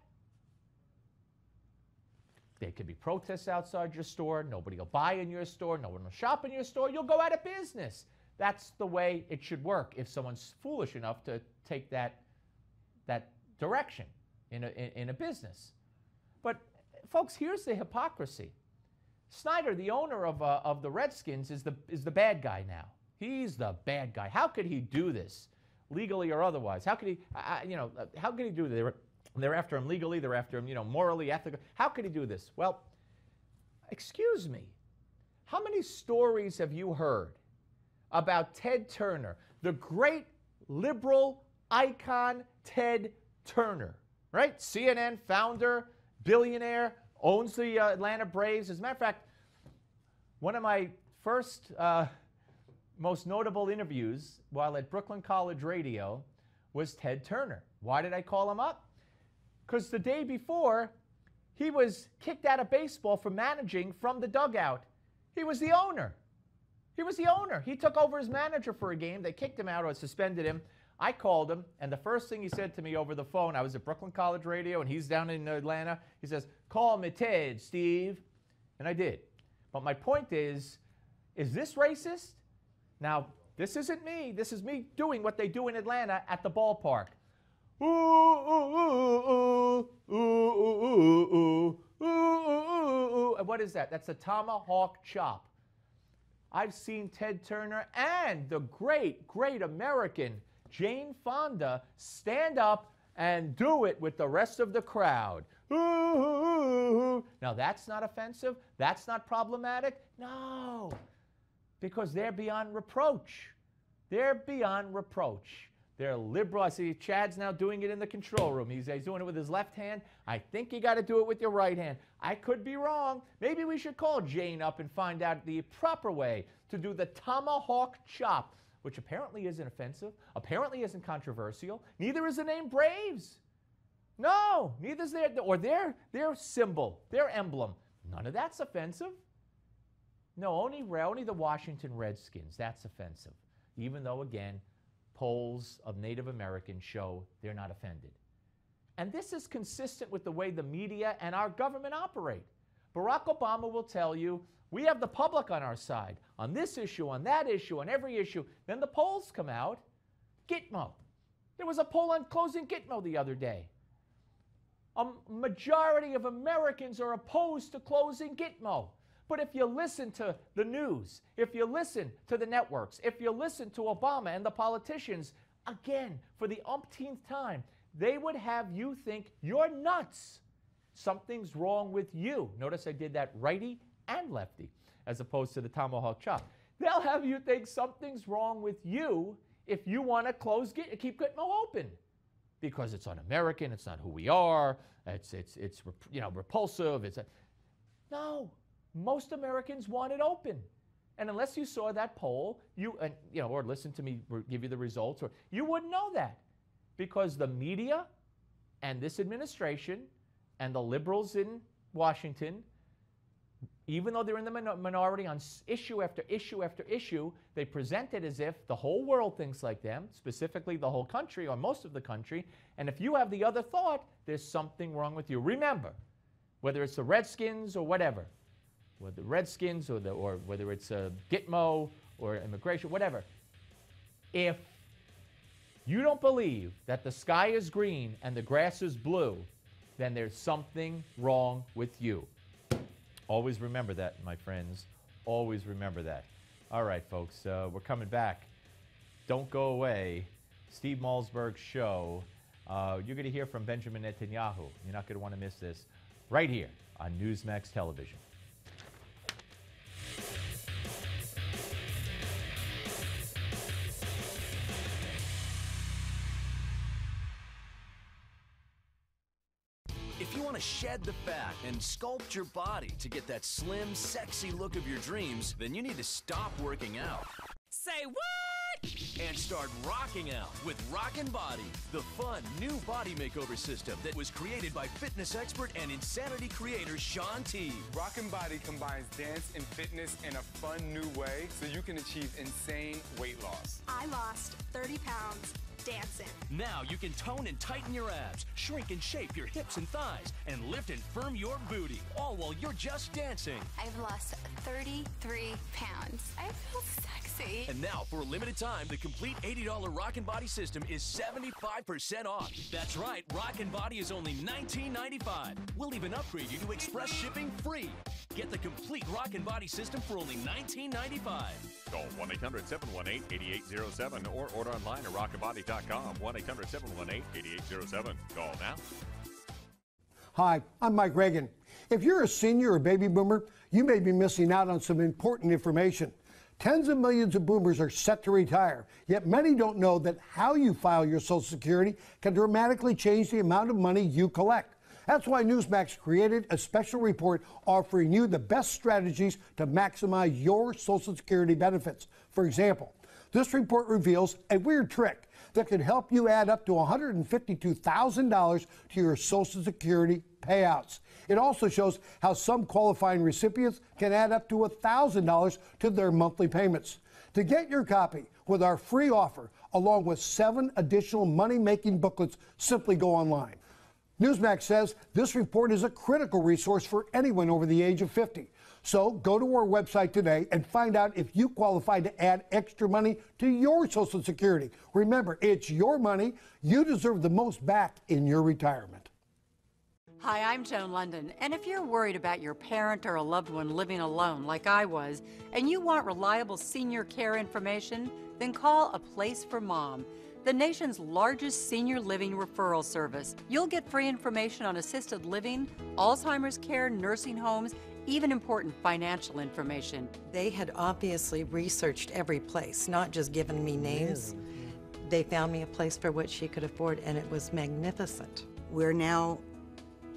There could be protests outside your store. Nobody will buy in your store. No one will shop in your store. You'll go out of business. That's the way it should work if someone's foolish enough to take that direction in a business. But, folks, here's the hypocrisy. Snyder, the owner of the Redskins, is the bad guy now. He's the bad guy. How could he do this, legally or otherwise? How could he, how could he do this? They're after him legally. They're after him, morally, ethically. How could he do this? Well, excuse me. How many stories have you heard about Ted Turner, the great liberal icon Ted Turner, right? CNN founder, billionaire, owns the Atlanta Braves. As a matter of fact, one of my first, most notable interviews while at Brooklyn College Radio was Ted Turner. Why did I call him up? Because the day before, he was kicked out of baseball for managing from the dugout. He was the owner. He was the owner. He took over as manager for a game. They kicked him out or suspended him. I called him, and the first thing he said to me over the phone, I was at Brooklyn College Radio, and he's down in Atlanta. He says, "Call me Ted, Steve." And I did. But my point is this racist? Now, this isn't me. This is me doing what they do in Atlanta at the ballpark. Ooh, ooh, ooh, ooh, ooh, ooh, ooh, ooh, ooh. And what is that? That's a tomahawk chop. I've seen Ted Turner and the great, great American Jane Fonda stand up and do it with the rest of the crowd. Ooh, ooh, ooh. Now, that's not offensive? That's not problematic? No, because they're beyond reproach. They're beyond reproach. They're liberal. I see Chad's now doing it in the control room. He's doing it with his left hand. I think you got to do it with your right hand. I could be wrong. Maybe we should call Jane up and find out the proper way to do the tomahawk chop, which apparently isn't offensive, apparently isn't controversial. Neither is the name Braves. No, neither is their symbol, their emblem. None of that's offensive. No, only the Washington Redskins. That's offensive. Even though, again, polls of Native Americans show they're not offended. And this is consistent with the way the media and our government operate. Barack Obama will tell you, we have the public on our side, on this issue, on that issue, on every issue. Then the polls come out. Gitmo. There was a poll on closing Gitmo the other day. A majority of Americans are opposed to closing Gitmo. But if you listen to the news, if you listen to the networks, if you listen to Obama and the politicians, again, for the umpteenth time, they would have you think you're nuts. Something's wrong with you. Notice I did that righty and lefty, as opposed to the tomahawk chop. They'll have you think something's wrong with you if you want to keep Gitmo open. Because it's un-American, it's not who we are, it's repulsive. No. Most Americans want it open. And unless you saw that poll, or listen to me give you the results, or you wouldn't know that. Because the media and this administration and the liberals in Washington, even though they're in the minority on issue after issue after issue, they present it as if the whole world thinks like them, specifically the whole country or most of the country. And if you have the other thought, there's something wrong with you. Remember, whether it's the Redskins or whatever, whether the Redskins or whether it's Gitmo or immigration, whatever. If you don't believe that the sky is green and the grass is blue, then there's something wrong with you. Always remember that, my friends. Always remember that. All right, folks, we're coming back. Don't go away. Steve Malzberg's show. You're going to hear from Benjamin Netanyahu. You're not going to want to miss this. Right here on Newsmax Television. want to shed the fat and sculpt your body to get that slim, sexy look of your dreams, then you need to stop working out. Say what? And start rocking out with Rockin' Body, the fun new body makeover system that was created by fitness expert and Insanity creator Shaun T. Rockin' Body combines dance and fitness in a fun new way so you can achieve insane weight loss. I lost 30 pounds dancing. Now you can tone and tighten your abs, shrink and shape your hips and thighs, and lift and firm your booty, all while you're just dancing. I've lost 33 pounds. I feel sexy. And now, for a limited time, the complete $80 Rockin' Body system is 75% off. That's right, Rockin' Body is only $19.95. We'll even upgrade you to express shipping free. Get the complete Rockin' Body system for only $19.95. Call 1-800-718-8807 or order online at rockinbody.com. 1-800-718-8807. Call now. Hi, I'm Mike Reagan. If you're a senior or baby boomer, you may be missing out on some important information. Tens of millions of boomers are set to retire, yet many don't know that how you file your Social Security can dramatically change the amount of money you collect. That's why Newsmax created a special report offering you the best strategies to maximize your Social Security benefits. For example, this report reveals a weird trick that could help you add up to $152,000 to your Social Security payouts. It also shows how some qualifying recipients can add up to $1,000 to their monthly payments. To get your copy with our free offer, along with 7 additional money-making booklets, simply go online. Newsmax says this report is a critical resource for anyone over the age of 50. So go to our website today and find out if you qualify to add extra money to your Social Security. Remember, it's your money. You deserve the most back in your retirement. Hi, I'm Joan London, and if you're worried about your parent or a loved one living alone like I was, and you want reliable senior care information, then call A Place for Mom, the nation's largest senior living referral service. You'll get free information on assisted living, Alzheimer's care, nursing homes, even important financial information. They had obviously researched every place, not just given me names. They found me a place for what she could afford, and it was magnificent. We're now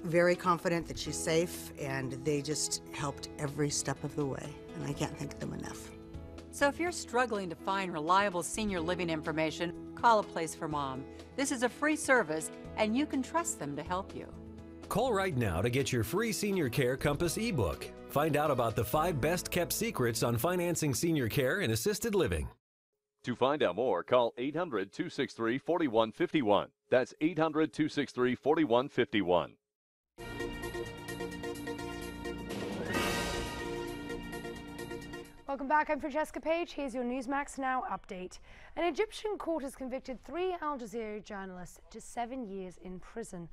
very confident that she's safe, and they just helped every step of the way, and I can't thank them enough. So if you're struggling to find reliable senior living information, call A Place for Mom. This is a free service, and you can trust them to help you. Call right now to get your free Senior Care Compass ebook. Find out about the 5 best-kept secrets on financing senior care and assisted living. To find out more, call 800-263-4151. That's 800-263-4151. Welcome back. I'm Francesca Page. Here's your Newsmax Now update. An Egyptian court has convicted 3 Al Jazeera journalists to 7 years in prison.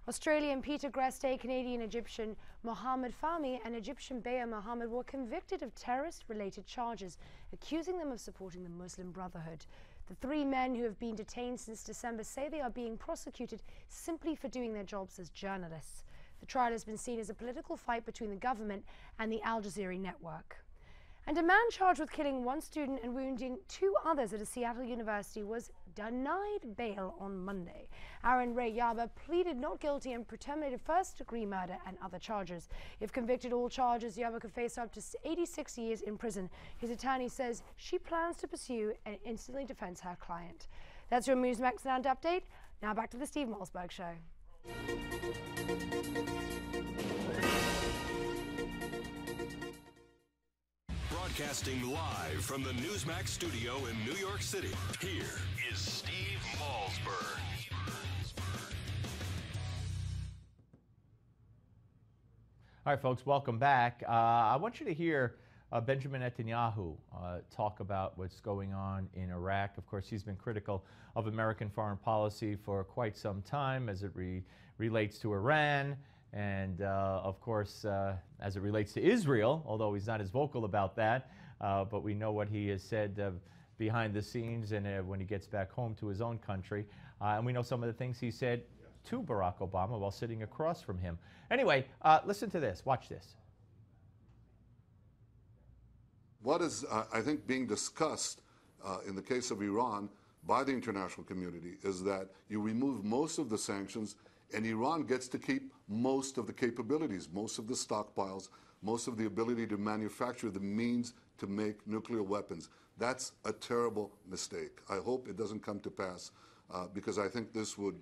Australian Peter Greste, Canadian-Egyptian Mohammed Fahmy, and Egyptian Beya Mohammed were convicted of terrorist-related charges, accusing them of supporting the Muslim Brotherhood. The 3 men who have been detained since December say they are being prosecuted simply for doing their jobs as journalists. The trial has been seen as a political fight between the government and the Al Jazeera network. And a man charged with killing 1 student and wounding 2 others at a Seattle university was denied bail on Monday. Aaron Ray Yaba pleaded not guilty and premeditated first-degree murder and other charges. If convicted all charges, Yaba could face up to 86 years in prison. His attorney says she plans to pursue and instantly defend her client. That's your Newsmax Now update. Now back to the Steve Malzberg Show. Broadcasting live from the Newsmax studio in New York City, here is Steve Malzberg. All right, folks, welcome back. I want you to hear Benjamin Netanyahu talk about what's going on in Iraq. Of course, he's been critical of American foreign policy for quite some time as it relates to Iran. And, of course, as it relates to Israel, although he's not as vocal about that, but we know what he has said behind the scenes and when he gets back home to his own country. And we know some of the things he said to Barack Obama while sitting across from him. Anyway, listen to this. Watch this. What is, I think, being discussed in the case of Iran by the international community is that you remove most of the sanctions And Iran gets to keep most of the capabilities, most of the stockpiles, most of the ability to manufacture the means to make nuclear weapons. That's a terrible mistake. I hope it doesn't come to pass because I think this would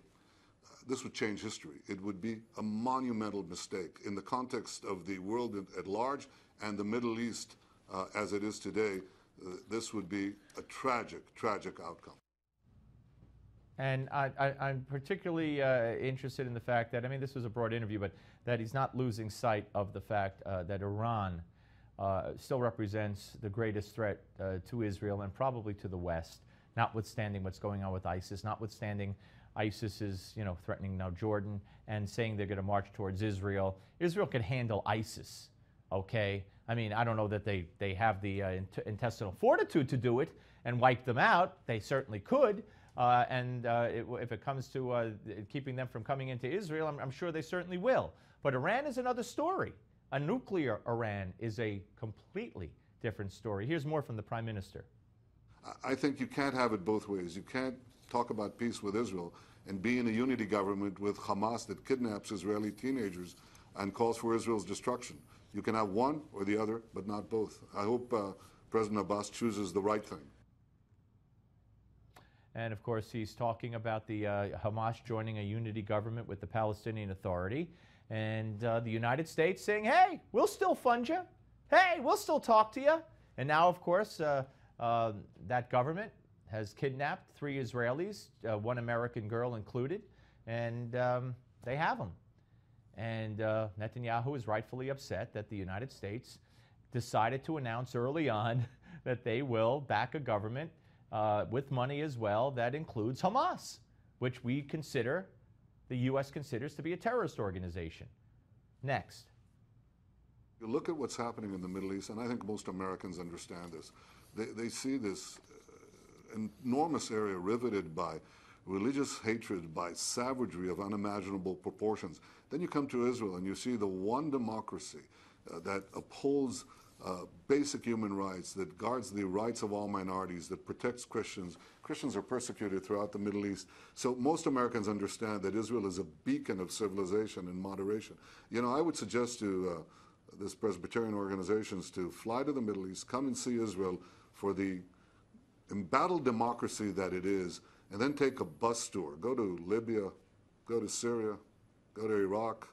change history. It would be a monumental mistake in the context of the world at large and the Middle East as it is today. This would be a tragic, tragic outcome. And I'm particularly interested in the fact that, I mean, this was a broad interview, but that he's not losing sight of the fact that Iran still represents the greatest threat to Israel and probably to the West, notwithstanding what's going on with ISIS, notwithstanding ISIS is, you know, threatening now Jordan and saying they're going to march towards Israel. Israel can handle ISIS, okay? I mean, I don't know that they have the intestinal fortitude to do it and wipe them out. They certainly could. If it comes to keeping them from coming into Israel, I'm sure they certainly will. But Iran is another story. A nuclear Iran is a completely different story. Here's more from the Prime Minister. I think you can't have it both ways. You can't talk about peace with Israel and be in a unity government with Hamas that kidnaps Israeli teenagers and calls for Israel's destruction. You can have one or the other, but not both. I hope President Abbas chooses the right thing. And of course, he's talking about the Hamas joining a unity government with the Palestinian Authority, and the United States saying, hey, we'll still fund you. Hey, we'll still talk to you. And now, of course, that government has kidnapped 3 Israelis, 1 American girl included, and they have them. And Netanyahu is rightfully upset that the United States decided to announce early on that they will back a government with money as well that includes Hamas, which we consider, the U.S. considers to be a terrorist organization. Next. You look at what's happening in the Middle East, and I think most Americans understand this. They see this enormous area riveted by religious hatred, by savagery of unimaginable proportions. Then you come to Israel and you see the one democracy that upholds basic human rights, that guards the rights of all minorities, that protects Christians. Christians are persecuted throughout the Middle East. So most Americans understand that Israel is a beacon of civilization and moderation. You know, I would suggest to this Presbyterian organizations to fly to the Middle East, come and see Israel for the embattled democracy that it is, and then take a bus tour. Go to Libya, go to Syria, go to Iraq,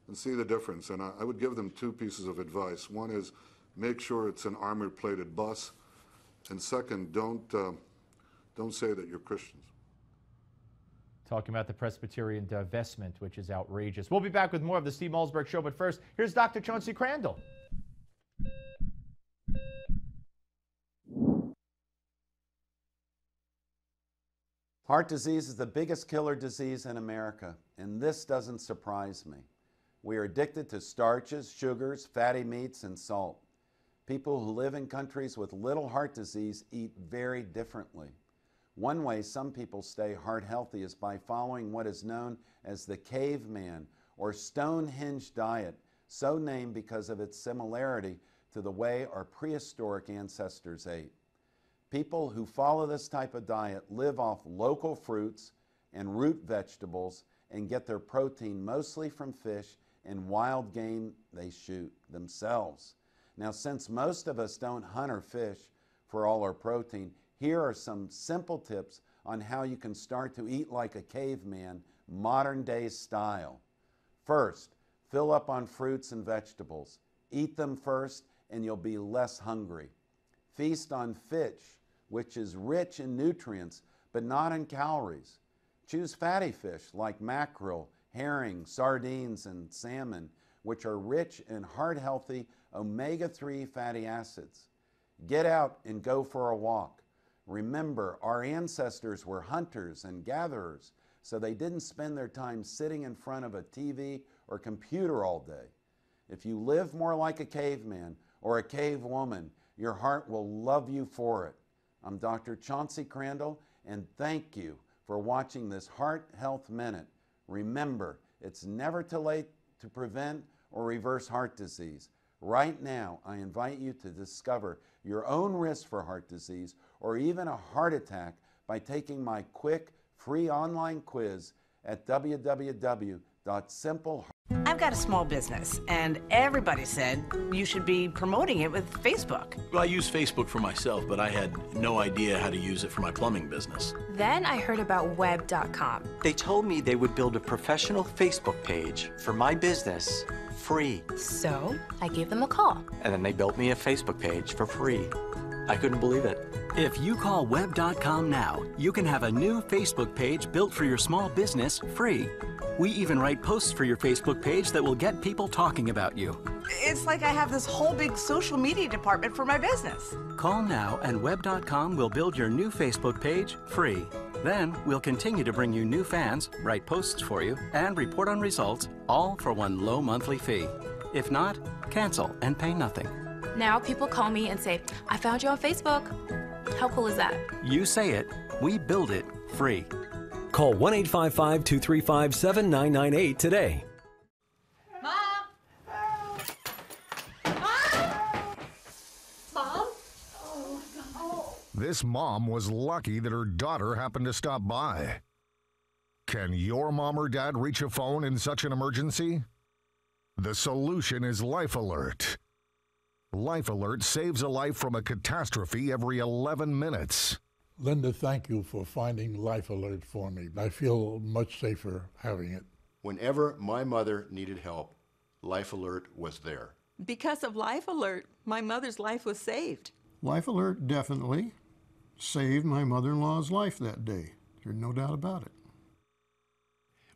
and see the difference. And I would give them 2 pieces of advice. One is, make sure it's an armor-plated bus, and second, don't say that you're Christians. Talking about the Presbyterian divestment, which is outrageous. We'll be back with more of the Steve Malzberg Show, but first, here's Dr. Chauncey Crandall. Heart disease is the biggest killer disease in America, and this doesn't surprise me. We are addicted to starches, sugars, fatty meats, and salt. People who live in countries with little heart disease eat very differently. One way some people stay heart healthy is by following what is known as the caveman or Stonehenge diet, so named because of its similarity to the way our prehistoric ancestors ate. People who follow this type of diet live off local fruits and root vegetables and get their protein mostly from fish and wild game they shoot themselves. Now, since most of us don't hunt or fish for all our protein, here are some simple tips on how you can start to eat like a caveman, modern day style. First, fill up on fruits and vegetables. Eat them first and you'll be less hungry. Feast on fish, which is rich in nutrients but not in calories. Choose fatty fish like mackerel, herring, sardines, and salmon, which are rich in heart-healthy omega-3 fatty acids. Get out and go for a walk. Remember, our ancestors were hunters and gatherers, so they didn't spend their time sitting in front of a TV or computer all day. If you live more like a caveman or a cave woman, your heart will love you for it. I'm Dr. Chauncey Crandall, and thank you for watching this Heart Health Minute. Remember, it's never too late to prevent or reverse heart disease. Right now, I invite you to discover your own risk for heart disease or even a heart attack by taking my quick, free online quiz at www.simple. I've got a small business, and everybody said you should be promoting it with Facebook. Well, I use Facebook for myself, but I had no idea how to use it for my plumbing business. Then I heard about web.com. They told me they would build a professional Facebook page for my business free. So I gave them a call. And then they built me a Facebook page for free. I couldn't believe it. If you call web.com now, you can have a new Facebook page built for your small business free. We even write posts for your Facebook page that will get people talking about you. It's like I have this whole big social media department for my business. Call now and web.com will build your new Facebook page free. Then we'll continue to bring you new fans, write posts for you, and report on results, all for one low monthly fee. If not, cancel and pay nothing. Now people call me and say, I found you on Facebook. How cool is that? You say it, we build it free. Call 1-855-235-7998 today. Mom? Mom? This mom was lucky that her daughter happened to stop by. Can your mom or dad reach a phone in such an emergency? The solution is Life Alert. Life Alert saves a life from a catastrophe every 11 minutes. Linda, thank you for finding Life Alert for me. I feel much safer having it. Whenever my mother needed help, Life Alert was there. Because of Life Alert, my mother's life was saved. Life Alert definitely saved my mother-in-law's life that day. There's no doubt about it.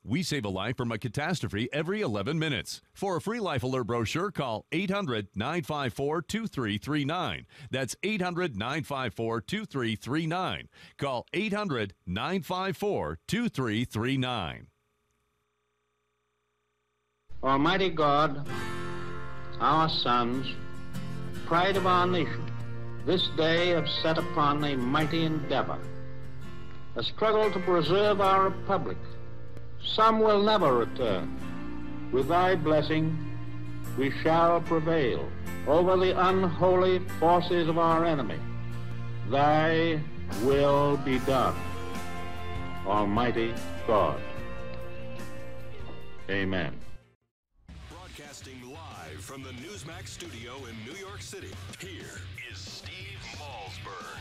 We save a life from a catastrophe every 11 minutes. For a free Life Alert brochure, call 800-954-2339. That's 800-954-2339. Call 800-954-2339. Almighty God, our sons, pride of our nation, this day have set upon a mighty endeavor, a struggle to preserve our republic. Some will never return. With thy blessing, we shall prevail over the unholy forces of our enemy. Thy will be done, Almighty God. Amen. Broadcasting live from the Newsmax studio in New York City, here is Steve Malzberg.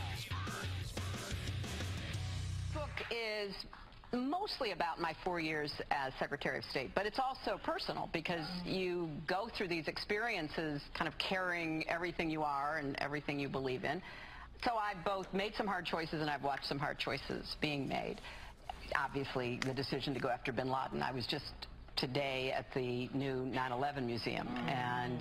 Book is mostly about my 4 years as Secretary of State, but it's also personal because you go through these experiences kind of carrying everything you are and everything you believe in. So I've both made some hard choices and I've watched some hard choices being made. Obviously, the decision to go after bin Laden. I was just today at the new 9/11 museum, and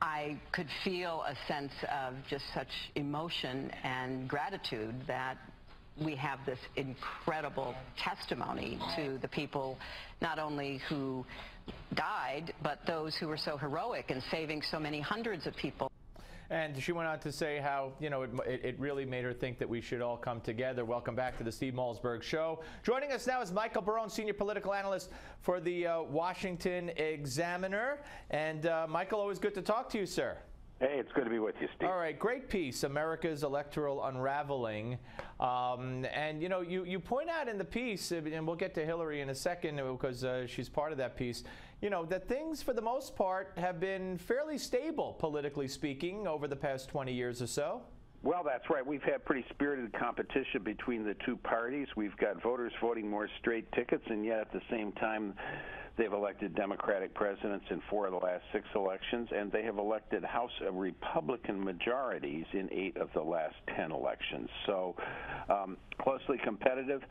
I could feel a sense of just such emotion and gratitude that we have this incredible testimony to the people not only who died, but those who were so heroic in saving so many hundreds of people. And she went on to say how, you know, it really made her think that we should all come together. Welcome back to the Steve Malzberg Show. Joining us now is Michael Barone, senior political analyst for the Washington Examiner. And Michael, always good to talk to you, sir. Hey, it's good to be with you, Steve. All right, great piece, America's Electoral Unraveling. And, you know, you point out in the piece, and we'll get to Hillary in a second because she's part of that piece, you know, that things for the most part have been fairly stable, politically speaking, over the past 20 years or so. Well, that's right. We've had pretty spirited competition between the two parties. We've got voters voting more straight tickets, and yet at the same time, they've elected Democratic presidents in 4 of the last 6 elections, and they have elected House Republican majorities in 8 of the last 10 elections. So closely competitive.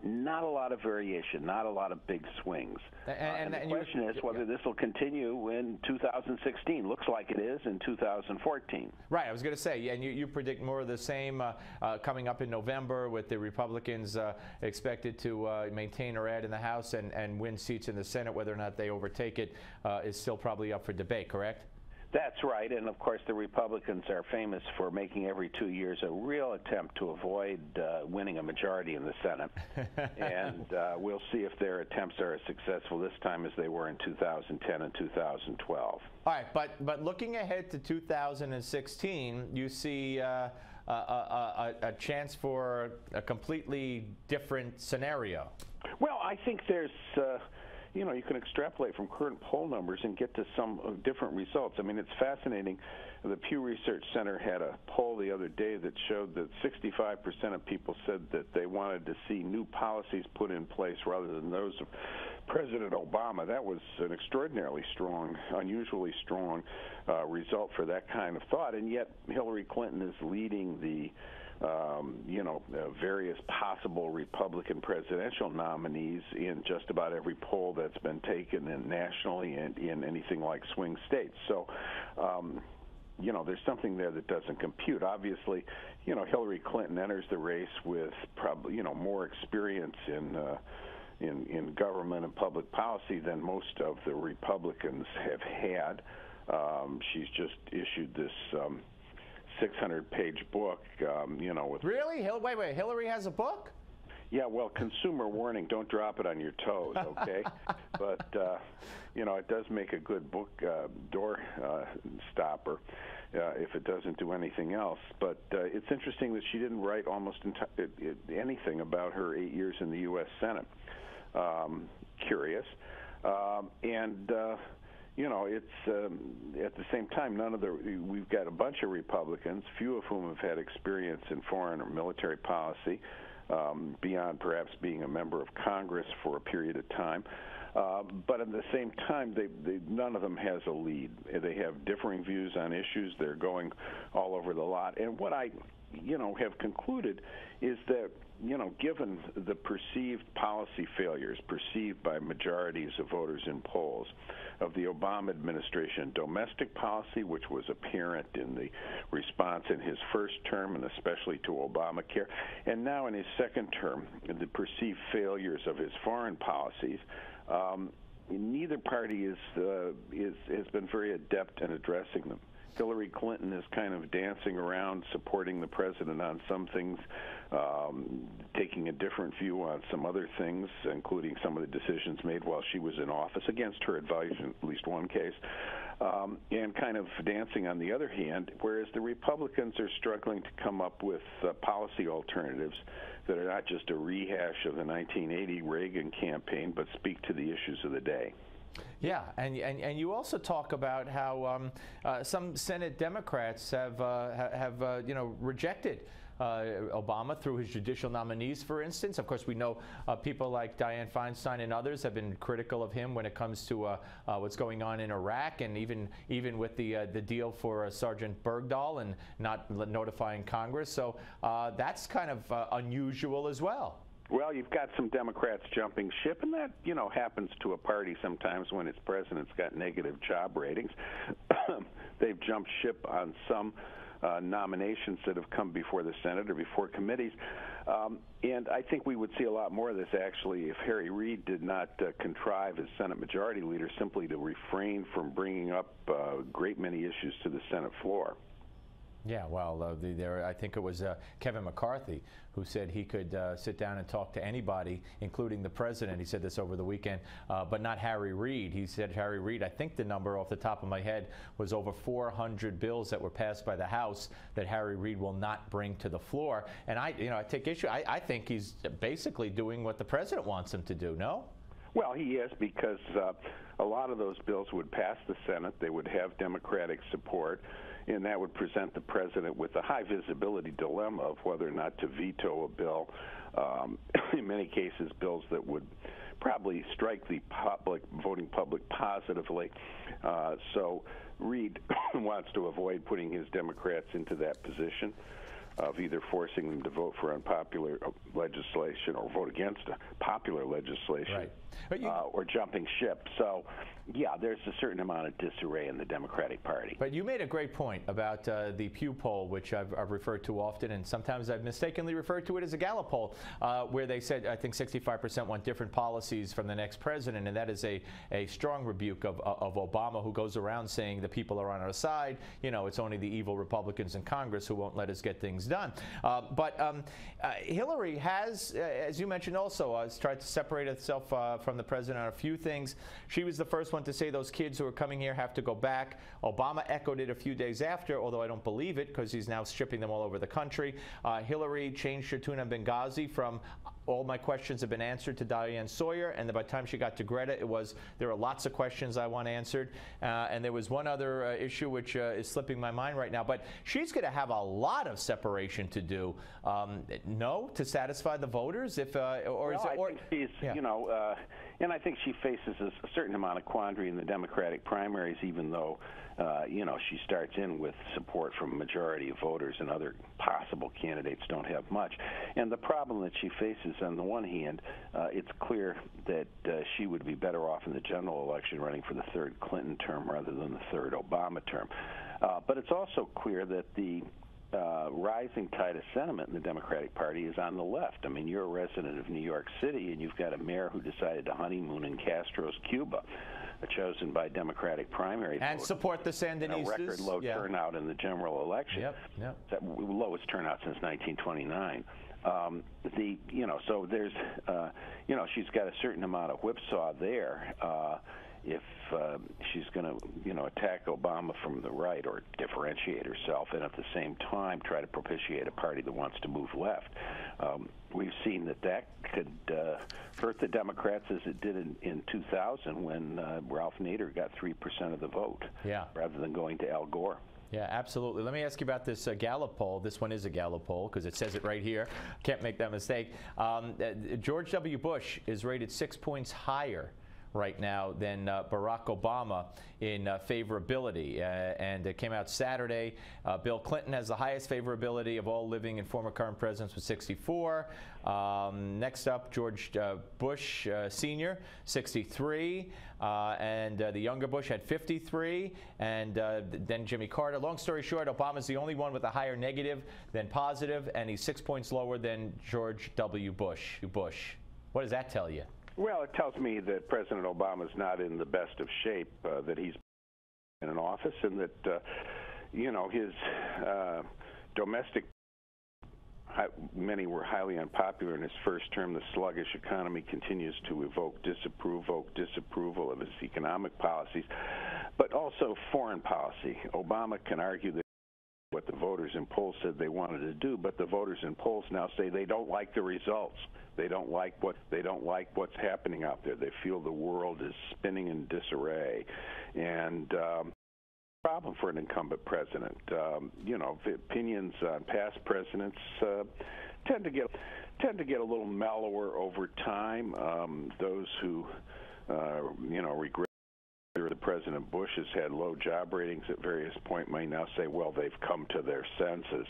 Not a lot of variation, not a lot of big swings. And the question is whether this will continue in 2016. Looks like it is in 2014. Right, I was going to say, and you predict more of the same coming up in November with the Republicans expected to maintain or add in the House and win seats in the Senate. Whether or not they overtake it is still probably up for debate, correct? That's right, and of course the Republicans are famous for making every 2 years a real attempt to avoid winning a majority in the Senate. And we'll see if their attempts are as successful this time as they were in 2010 and 2012. All right, but looking ahead to 2016, you see a chance for a completely different scenario. Well, I think there's, you know, you can extrapolate from current poll numbers and get to some different results. I mean, it's fascinating. The Pew Research Center had a poll the other day that showed that 65% of people said that they wanted to see new policies put in place rather than those of President Obama. That was an extraordinarily strong, unusually strong result for that kind of thought, and yet Hillary Clinton is leading the various possible Republican presidential nominees in just about every poll that's been taken nationally and in anything like swing states. So, there's something there that doesn't compute. Obviously, Hillary Clinton enters the race with probably, more experience in government and public policy than most of the Republicans have had. She's just issued this 600-page book, with... Really? Wait, Hillary has a book? Yeah, well, consumer warning, don't drop it on your toes, okay? But, it does make a good book door stopper if it doesn't do anything else. But it's interesting that she didn't write almost anything about her 8 years in the U.S. Senate. Curious. It's at the same time, we've got a bunch of Republicans, few of whom have had experience in foreign or military policy, beyond perhaps being a member of Congress for a period of time. But at the same time, none of them has a lead. They have differing views on issues. They're going all over the lot. And what I, have concluded is that, given the perceived policy failures perceived by majorities of voters in polls of the Obama administration domestic policy, which was apparent in the response in his first term and especially to Obamacare, and now in his second term, the perceived failures of his foreign policies, neither party has been very adept in addressing them. Hillary Clinton is kind of dancing around, supporting the president on some things, taking a different view on some other things, including some of the decisions made while she was in office, against her advice in at least one case, and kind of dancing on the other hand, whereas the Republicans are struggling to come up with policy alternatives that are not just a rehash of the 1980 Reagan campaign, but speak to the issues of the day. Yeah, and you also talk about how some Senate Democrats have rejected Obama through his judicial nominees, for instance. Of course, we know people like Dianne Feinstein and others have been critical of him when it comes to what's going on in Iraq, and even with the deal for Sergeant Bergdahl and not notifying Congress. So that's kind of unusual as well. Well, you've got some Democrats jumping ship, and that, happens to a party sometimes when its president's got negative job ratings. They've jumped ship on some nominations that have come before the Senate or before committees. And I think we would see a lot more of this, actually, if Harry Reid did not contrive as Senate Majority Leader simply to refrain from bringing up a great many issues to the Senate floor. Yeah, well, I think it was Kevin McCarthy who said he could sit down and talk to anybody, including the president. He said this over the weekend, but not Harry Reid. He said Harry Reid, I think the number off the top of my head was over 400 bills that were passed by the House that Harry Reid will not bring to the floor. And I take issue. I think he's basically doing what the president wants him to do, no? Well, he is, because a lot of those bills would pass the Senate. They would have Democratic support, and that would present the president with a high visibility dilemma of whether or not to veto a bill. In many cases, bills that would probably strike the voting public positively. So Reid wants to avoid putting his Democrats into that position of either forcing them to vote for unpopular legislation or vote against popular legislation, right, or jumping ship. So, yeah, there's a certain amount of disarray in the Democratic Party. But you made a great point about the Pew poll, which I've referred to often, and sometimes I've mistakenly referred to it as a Gallup poll, where they said, I think 65% want different policies from the next president, and that is a strong rebuke of Obama, who goes around saying the people are on our side. It's only the evil Republicans in Congress who won't let us get things done. But Hillary has, as you mentioned also, tried to separate herself from the president on a few things. She was the first one to say those kids who are coming here have to go back. Obama echoed it a few days after, although I don't believe it, because he's now shipping them all over the country. Hillary changed her tune on Benghazi from all my questions have been answered to Diane Sawyer, and then by the time she got to Greta, there are lots of questions I want answered. And there was one other issue which is slipping my mind right now, but she's going to have a lot of separation to do. No, to satisfy the voters, if or is it? Or, she's, you know, and I think she faces a certain amount of quandary in the Democratic primaries, even though, you know, she starts in with support from a majority of voters, and other possible candidates don't have much. And the problem that she faces, on the one hand, it's clear that she would be better off in the general election running for the third Clinton term rather than the third Obama term. But it's also clear that the rising tide of sentiment in the Democratic Party is on the left. I mean, you're a resident of New York City, and you've got a mayor who decided to honeymoon in Castro's Cuba, chosen by Democratic primary and voters, support the Sandinistas. A record low turnout in the general election. Yep. Lowest turnout since 1929. You know, so there's, you know, she's got a certain amount of whipsaw there. If she's going to, you know, attack Obama from the right or differentiate herself, and at the same time try to propitiate a party that wants to move left, we've seen that could hurt the Democrats as it did in 2000 when Ralph Nader got 3% of the vote, rather than going to Al Gore. Yeah, absolutely. Let me ask you about this Gallup poll. This one is a Gallup poll because it says it right here. Can't make that mistake. George W. Bush is rated 6 points higher right now than Barack Obama in favorability. And it came out Saturday. Bill Clinton has the highest favorability of all living and former current presidents with 64. Next up, George Bush Sr., 63. And the younger Bush had 53. And then Jimmy Carter. Long story short, Obama's the only one with a higher negative than positive, and he's 6 points lower than George W. Bush. What does that tell you? Well, it tells me that President Obama's not in the best of shape that he's in an office, and that, you know, his domestic, many were highly unpopular in his first term. The sluggish economy continues to evoke disapproval of his economic policies, but also foreign policy. Obama can argue that what the voters in polls said they wanted to do, but the voters in polls now say they don't like the results. They don't like what's happening out there. They feel the world is spinning in disarray, and problem for an incumbent president. You know, the opinions on past presidents tend to get a little mellower over time. Those who you know, regret the President Bush has had low job ratings at various points may now say, well, they've come to their senses.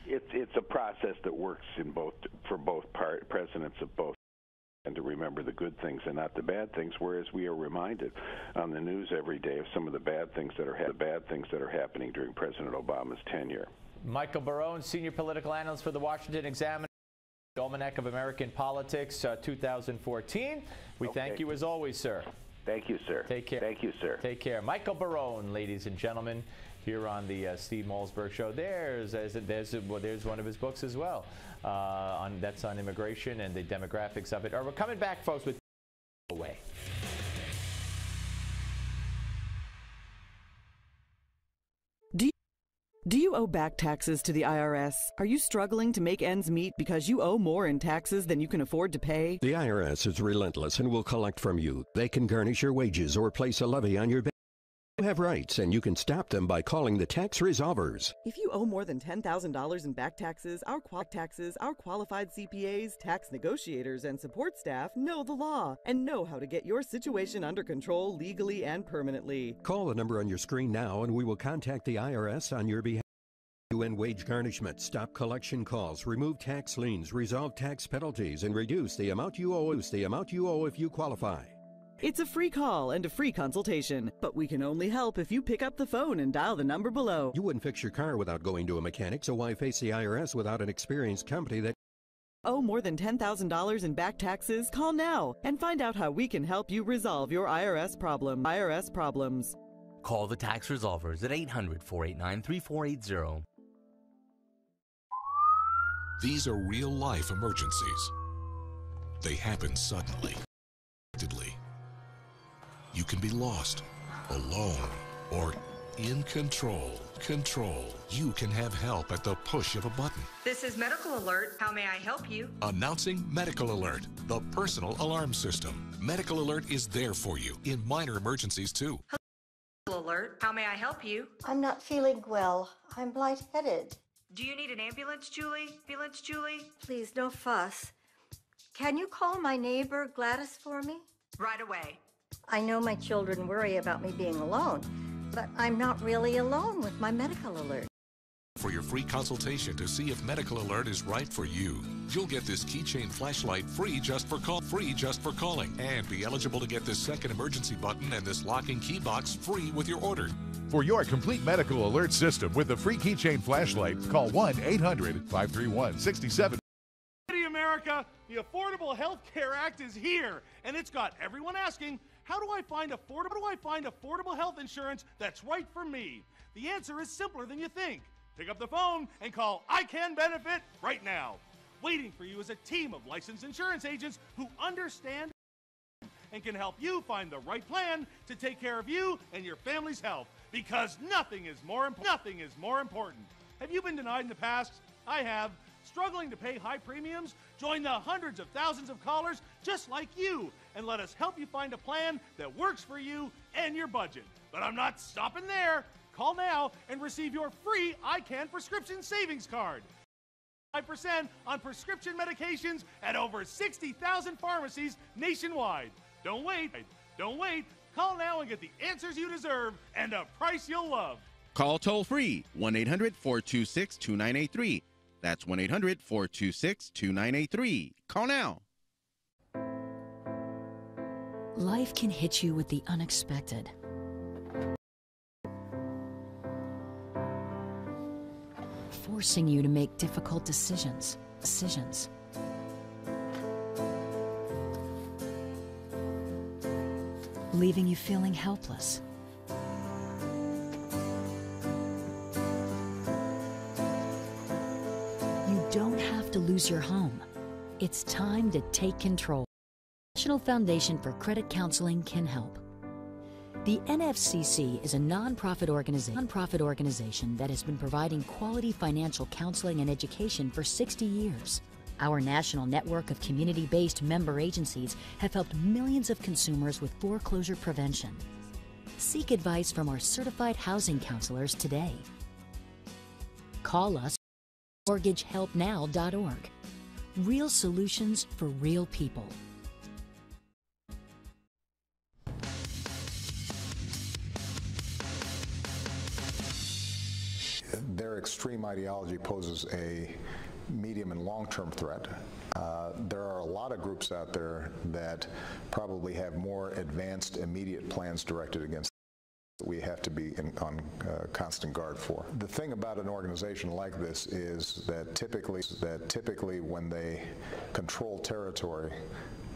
It's a process that works for both presidents of both, and to remember the good things and not the bad things. Whereas we are reminded on the news every day of some of the bad things that are happening during President Obama's tenure. Michael Barone, senior political analyst for the Washington Examiner, Almanac of American Politics, 2014. We thank you as always, sir. Thank you, sir. Take care. Thank you, sir. Take care. Michael Barone, ladies and gentlemen, here on the Steve Malzberg Show. There's one of his books as well. That's on immigration and the demographics of it. We're coming back, folks, with away. Do you owe back taxes to the IRS? Are you struggling to make ends meet because you owe more in taxes than you can afford to pay? The IRS is relentless and will collect from you. They can garnish your wages or place a levy on your bill. You have rights, and you can stop them by calling the tax resolvers. If you owe more than $10,000 in back taxes, our qualified CPAs, tax negotiators, and support staff know the law and know how to get your situation under control legally and permanently. Call the number on your screen now, and we will contact the IRS on your behalf. UN wage garnishment, stop collection calls, remove tax liens, resolve tax penalties, and reduce the amount you owe if you qualify. It's a free call and a free consultation, but we can only help if you pick up the phone and dial the number below. You wouldn't fix your car without going to a mechanic, so why face the IRS without an experienced company that owe more than $10,000 in back taxes? Call now and find out how we can help you resolve your IRS problems. Call the tax resolvers at 800-489-3480. These are real-life emergencies. They happen suddenly. You can be lost, alone, or in control. Control. You can have help at the push of a button. This is Medical Alert. How may I help you? Announcing Medical Alert, the personal alarm system. Medical Alert is there for you in minor emergencies, too. Medical Alert. How may I help you? I'm not feeling well. I'm lightheaded. Do you need an ambulance, Julie? Ambulance, Julie? Please, no fuss. Can you call my neighbor, Gladys, for me? Right away. I know my children worry about me being alone, but I'm not really alone with my Medical Alert. For your free consultation to see if Medical Alert is right for you. You'll get this keychain flashlight free just for calling, and be eligible to get this second emergency button and this locking key box free with your order. For your complete medical alert system with the free keychain flashlight, call 1-800-531-67. America, the Affordable Health Care Act is here, and it's got everyone asking, how do I find affordable health insurance that's right for me? The answer is simpler than you think. Pick up the phone and call I Can Benefit right now. Waiting for you is a team of licensed insurance agents who understand and can help you find the right plan to take care of you and your family's health, because nothing is more important. Have you been denied in the past? I have. Struggling to pay high premiums? Join the hundreds of thousands of callers just like you and let us help you find a plan that works for you and your budget. But I'm not stopping there. Call now and receive your free ICANN prescription savings card. 5% on prescription medications at over 60,000 pharmacies nationwide. Don't wait. Call now and get the answers you deserve and a price you'll love. Call toll-free 1-800-426-2983. That's 1-800-426-2983. Call now. Life can hit you with the unexpected. Forcing you to make difficult decisions. Leaving you feeling helpless. You don't have to lose your home. It's time to take control. The National Foundation for Credit Counseling can help. The NFCC is a nonprofit organization that has been providing quality financial counseling and education for 60 years. Our national network of community-based member agencies have helped millions of consumers with foreclosure prevention. Seek advice from our certified housing counselors today. Call us at mortgagehelpnow.org. Real solutions for real people. Their extreme ideology poses a medium and long-term threat. There are a lot of groups out there that probably have more advanced immediate plans directed against that we have to be on constant guard for. The thing about an organization like this is that typically when they control territory,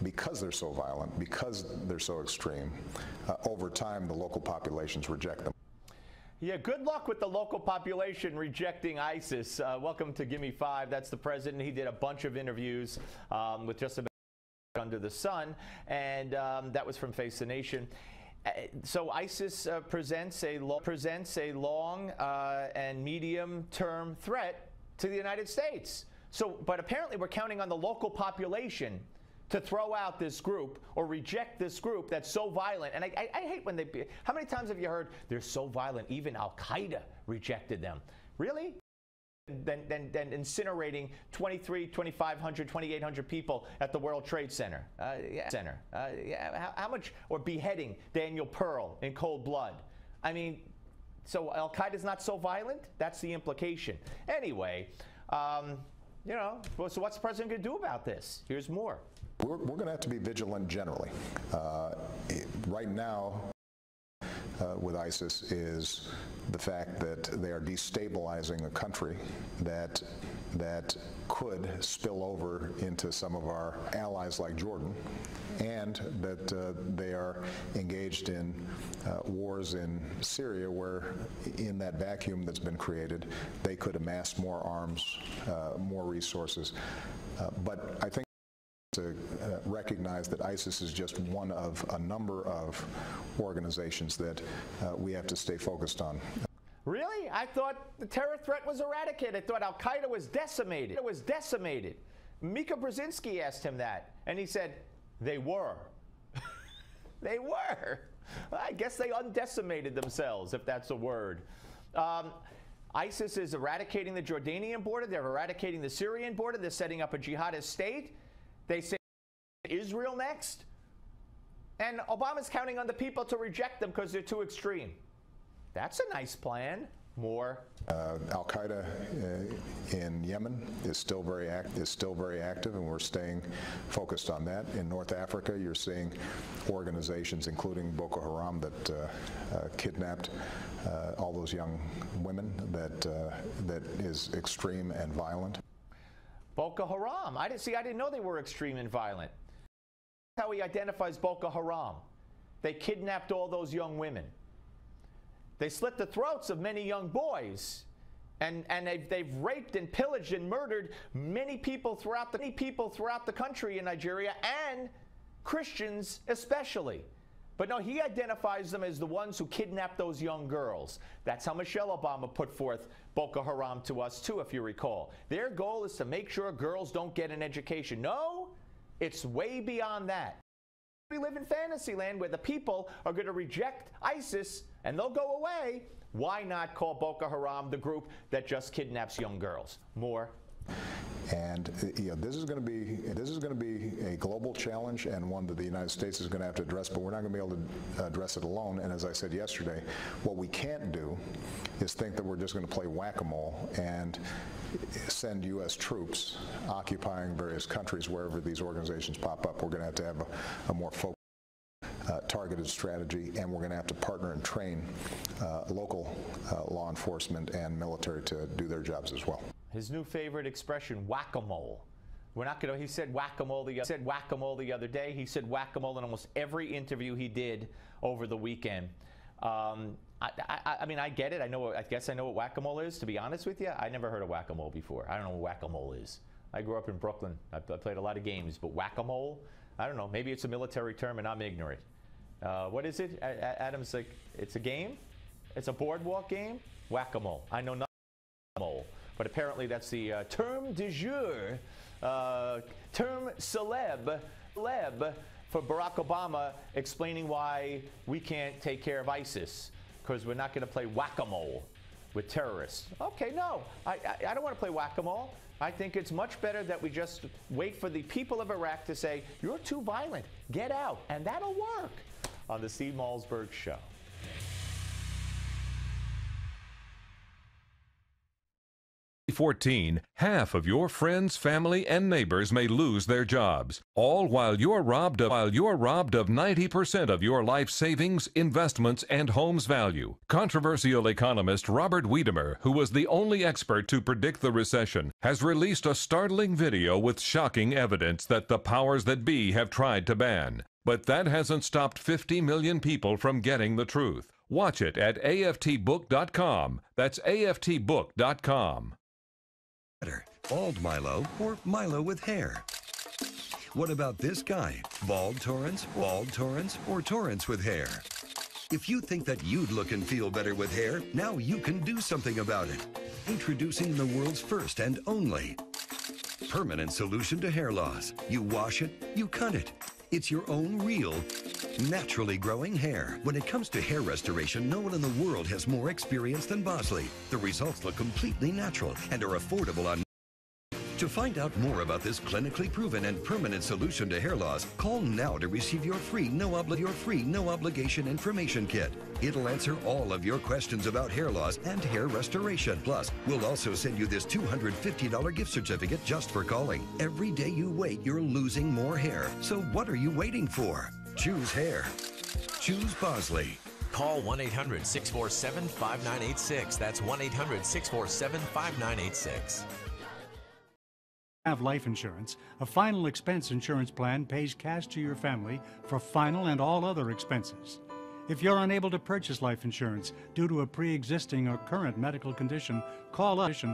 because they're so violent, because they're so extreme, over time the local populations reject them. Yeah, good luck with the local population rejecting ISIS. Welcome to Gimme 5. That's the president. He did a bunch of interviews with just about under the sun, and that was from Face the Nation. So ISIS presents a long and medium-term threat to the United States. But apparently we're counting on the local population to throw out this group or reject this group that's so violent. And I hate when how many times have you heard they're so violent, even Al-Qaeda rejected them? Really? Than incinerating 2,500, 2,800 people at the World Trade Center. How much, or beheading Daniel Pearl in cold blood? I mean, so Al-Qaeda's not so violent? That's the implication. Anyway, you know, so what's the president going to do about this? Here's more. We're going to have to be vigilant generally. Right now, with ISIS is the fact that they are destabilizing a country that could spill over into some of our allies like Jordan, and that they are engaged in wars in Syria, where in that vacuum that's been created, they could amass more arms, more resources. But I think to recognize that ISIS is just one of a number of organizations that we have to stay focused on. Really? I thought the terror threat was eradicated. I thought Al-Qaeda was decimated. It was decimated. Mika Brzezinski asked him that, and he said, they were. They were. I guess they undecimated themselves, if that's a word. ISIS is eradicating the Jordanian border. They're eradicating the Syrian border. They're setting up a jihadist state. They say Israel next. And Obama's counting on the people to reject them because they're too extreme. That's a nice plan. More. Al-Qaeda in Yemen is still very active, and we're staying focused on that. In North Africa, you're seeing organizations, including Boko Haram, that kidnapped all those young women. That is extreme and violent. Boko Haram. I didn't know they were extreme and violent. That's how he identifies Boko Haram. They kidnapped all those young women. They slit the throats of many young boys, and they've raped and pillaged and murdered many people throughout the country in Nigeria, and Christians especially. But no, he identifies them as the ones who kidnapped those young girls. That's how Michelle Obama put forth Boko Haram to us too, if you recall. Their goal is to make sure girls don't get an education. No, it's way beyond that. We live in fantasy land where the people are going to reject ISIS and they'll go away. Why not call Boko Haram the group that just kidnaps young girls? More. And this is going to be a global challenge, and one that the United States is going to have to address, but we're not going to be able to address it alone. And as I said yesterday, what we can't do is think that we're just going to play whack-a-mole and send U.S. troops occupying various countries wherever these organizations pop up. We're going to have a more focused, targeted strategy, and we're going to have to partner and train local law enforcement and military to do their jobs as well. His new favorite expression, whack-a-mole. We're not going to. He said whack-a-mole the other day. He said whack-a-mole in almost every interview he did over the weekend. I mean, I get it. I guess I know what whack-a-mole is. To be honest with you, I never heard of whack-a-mole before. I don't know what whack-a-mole is. I grew up in Brooklyn. I played a lot of games, but whack-a-mole, I don't know. Maybe it's a military term, and I'm ignorant. What is it? Adam's like, it's a game. It's a boardwalk game. Whack-a-mole. I know nothing about whack-a-mole. But apparently that's the term du jour, term célèbre for Barack Obama explaining why we can't take care of ISIS, because we're not going to play whack-a-mole with terrorists. Okay, no, I don't want to play whack-a-mole. I think it's much better that we just wait for the people of Iraq to say, you're too violent, get out, and that'll work on the Steve Malzberg Show. 2014, half of your friends, family, and neighbors may lose their jobs, all while you're robbed of 90% of your life savings, investments, and home's value. Controversial economist Robert Wiedemer, who was the only expert to predict the recession, has released a startling video with shocking evidence that the powers that be have tried to ban. But that hasn't stopped 50 million people from getting the truth. Watch it at aftbook.com. That's aftbook.com. Bald Milo or Milo with hair? What about this guy? Bald Torrance, or Torrance with hair? If you think that you'd look and feel better with hair, now you can do something about it. Introducing the world's first and only permanent solution to hair loss. You wash it, you cut it. It's your own real, naturally growing hair. When it comes to hair restoration, no one in the world has more experience than Bosley. The results look completely natural and are affordable on. To find out more about this clinically proven and permanent solution to hair loss, call now to receive your free no obligation information kit. It'll answer all of your questions about hair loss and hair restoration. Plus, we'll also send you this $250 gift certificate just for calling. Every day you wait, you're losing more hair. So what are you waiting for? Choose hair. Choose Bosley. Call 1-800-647-5986. That's 1-800-647-5986. Have life insurance, a final expense insurance plan pays cash to your family for final and all other expenses. If you're unable to purchase life insurance due to a pre-existing or current medical condition, call us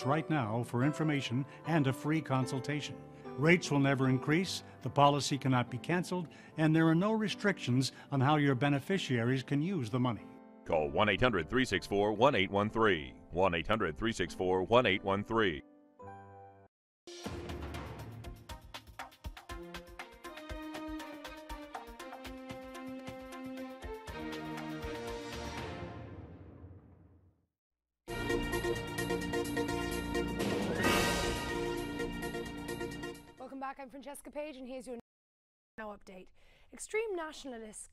right now for information and a free consultation. Rates will never increase, the policy cannot be canceled, and there are no restrictions on how your beneficiaries can use the money. Call 1-800-364-1813. 1-800-364-1813. Welcome back. I'm Francesca Page, and here's your now update. Extreme nationalists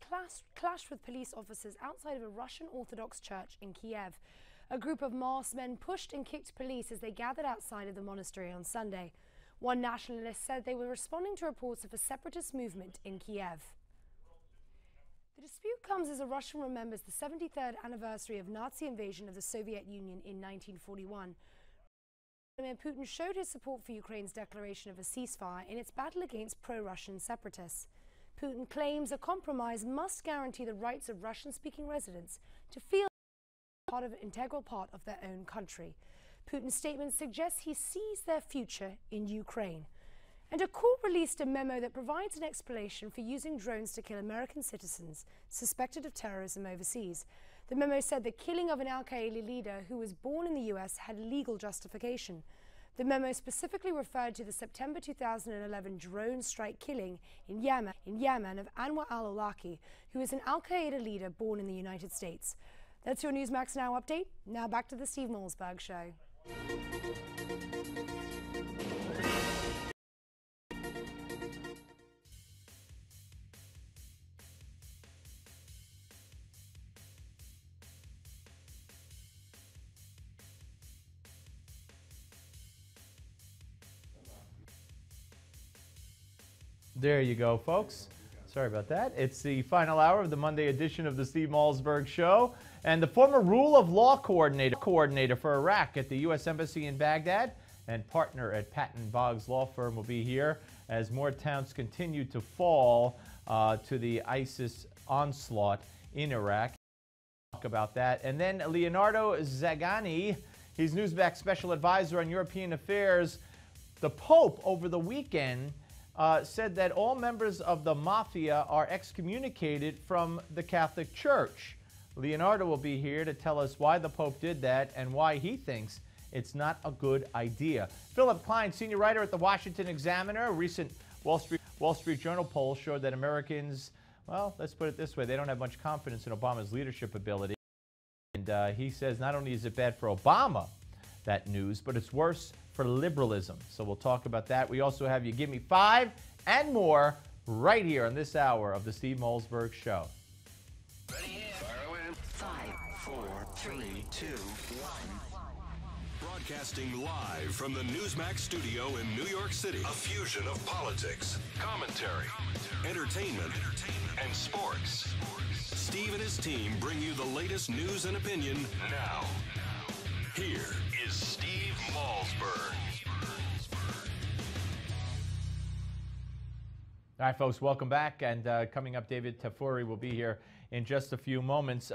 clashed with police officers outside of a Russian Orthodox church in Kiev. A group of masked men pushed and kicked police as they gathered outside of the monastery on Sunday. One nationalist said they were responding to reports of a separatist movement in Kiev. The dispute comes as Russia remembers the 73rd anniversary of Nazi invasion of the Soviet Union in 1941. Vladimir Putin showed his support for Ukraine's declaration of a ceasefire in its battle against pro-Russian separatists. Putin claims a compromise must guarantee the rights of Russian-speaking residents to feel an integral part of their own country. Putin's statement suggests he sees their future in Ukraine. And a court released a memo that provides an explanation for using drones to kill American citizens suspected of terrorism overseas. The memo said the killing of an Al-Qaeda leader who was born in the U.S. had legal justification. The memo specifically referred to the September 2011 drone strike killing in Yemen of Anwar al-Awlaki, who is an Al-Qaeda leader born in the United States. That's your Newsmax Now update. Now back to the Steve Malzberg Show. There you go, folks. Sorry about that. It's the final hour of the Monday edition of the Steve Malzberg Show. And the former rule of law coordinator for Iraq at the U.S. Embassy in Baghdad and partner at Patton Boggs Law Firm will be here as more towns continue to fall to the ISIS onslaught in Iraq. Talk about that. And then Leonardo Zagani, he's Newsmax Special Advisor on European Affairs. The Pope over the weekend said that all members of the mafia are excommunicated from the Catholic Church. Leonardo will be here to tell us why the Pope did that and why he thinks it's not a good idea. Philip Klein, senior writer at the Washington Examiner, a recent Wall Street Journal poll showed that Americans, well, let's put it this way, they don't have much confidence in Obama's leadership ability. And he says not only is it bad for Obama, that news, but it's worse for liberalism. So we'll talk about that. We also have You Give Me Five and more right here on this hour of the Steve Malzberg Show. Ready? Fire away. 5, 4, 3, 2, 1. Broadcasting live from the Newsmax studio in New York City. A fusion of politics, commentary, entertainment, and sports. Steve and his team bring you the latest news and opinion now. Here is Steve Malzberg. All right, folks, welcome back. And coming up, David Tafuri will be here in just a few moments.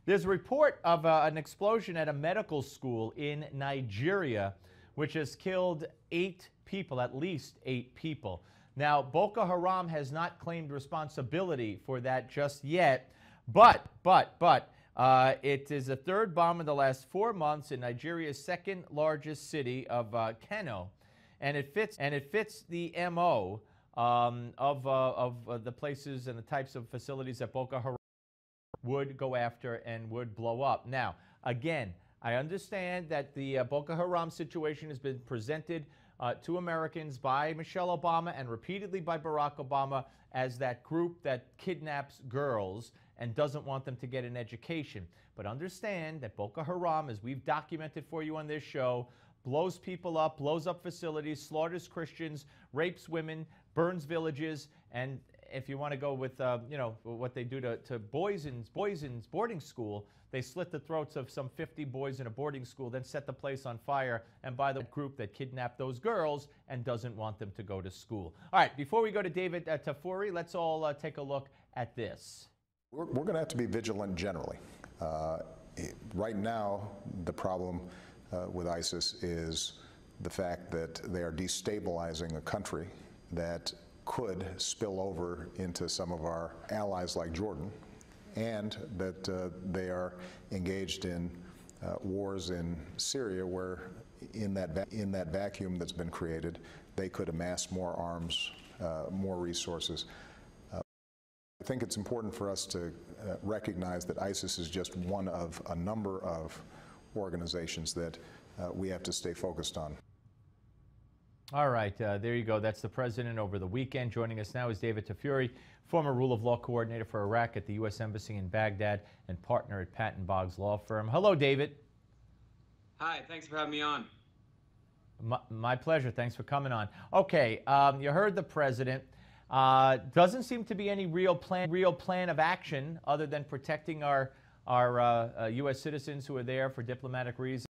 There's a report of an explosion at a medical school in Nigeria, which has killed 8 people, at least 8 people. Now, Boko Haram has not claimed responsibility for that just yet, but it is the 3rd bomb in the last 4 months in Nigeria's 2nd largest city of Kano, and it fits the MO of the places and the types of facilities that Boko Haram would go after and would blow up. Now, again, I understand that the Boko Haram situation has been presented to Americans by Michelle Obama and repeatedly by Barack Obama as that group that kidnaps girls and doesn't want them to get an education. But understand that Boko Haram, as we've documented for you on this show, blows people up, blows up facilities, slaughters Christians, rapes women, burns villages, and if you want to go with, you know, what they do to boys in boarding school, they slit the throats of some 50 boys in a boarding school, then set the place on fire, and by the group that kidnapped those girls and doesn't want them to go to school. All right, before we go to David Tafuri, let's all take a look at this. We're going to have to be vigilant generally. Right now, the problem with ISIS is the fact that they are destabilizing a country that could spill over into some of our allies like Jordan, and that they are engaged in wars in Syria, where in that vacuum that's been created, they could amass more arms, more resources. I think it's important for us to recognize that ISIS is just one of a number of organizations that we have to stay focused on. All right, there you go. That's the president over the weekend. Joining us now is David Tafuri, former rule of law coordinator for Iraq at the U.S. Embassy in Baghdad and partner at Patton Boggs Law Firm. Hello, David. Hi, thanks for having me on. My pleasure. Thanks for coming on. Okay, you heard the president. Doesn't seem to be any real plan of action other than protecting our U.S. citizens who are there for diplomatic reasons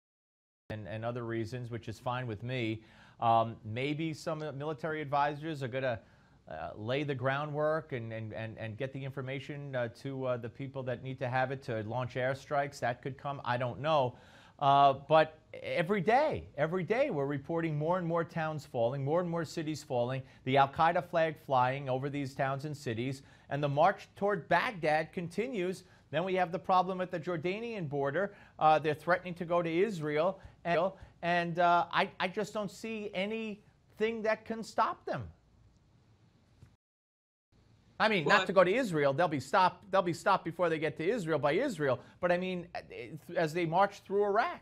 and other reasons, which is fine with me. Maybe some military advisors are going to lay the groundwork and get the information to the people that need to have it to launch airstrikes. That could come. I don't know. But every day we're reporting more and more towns falling, more and more cities falling, the Al-Qaeda flag flying over these towns and cities, and the march toward Baghdad continues. Then we have the problem at the Jordanian border. They're threatening to go to Israel, and I just don't see anything that can stop them. I mean, not to go to Israel. They'll be stopped before they get to Israel by Israel. But I mean, as they march through Iraq.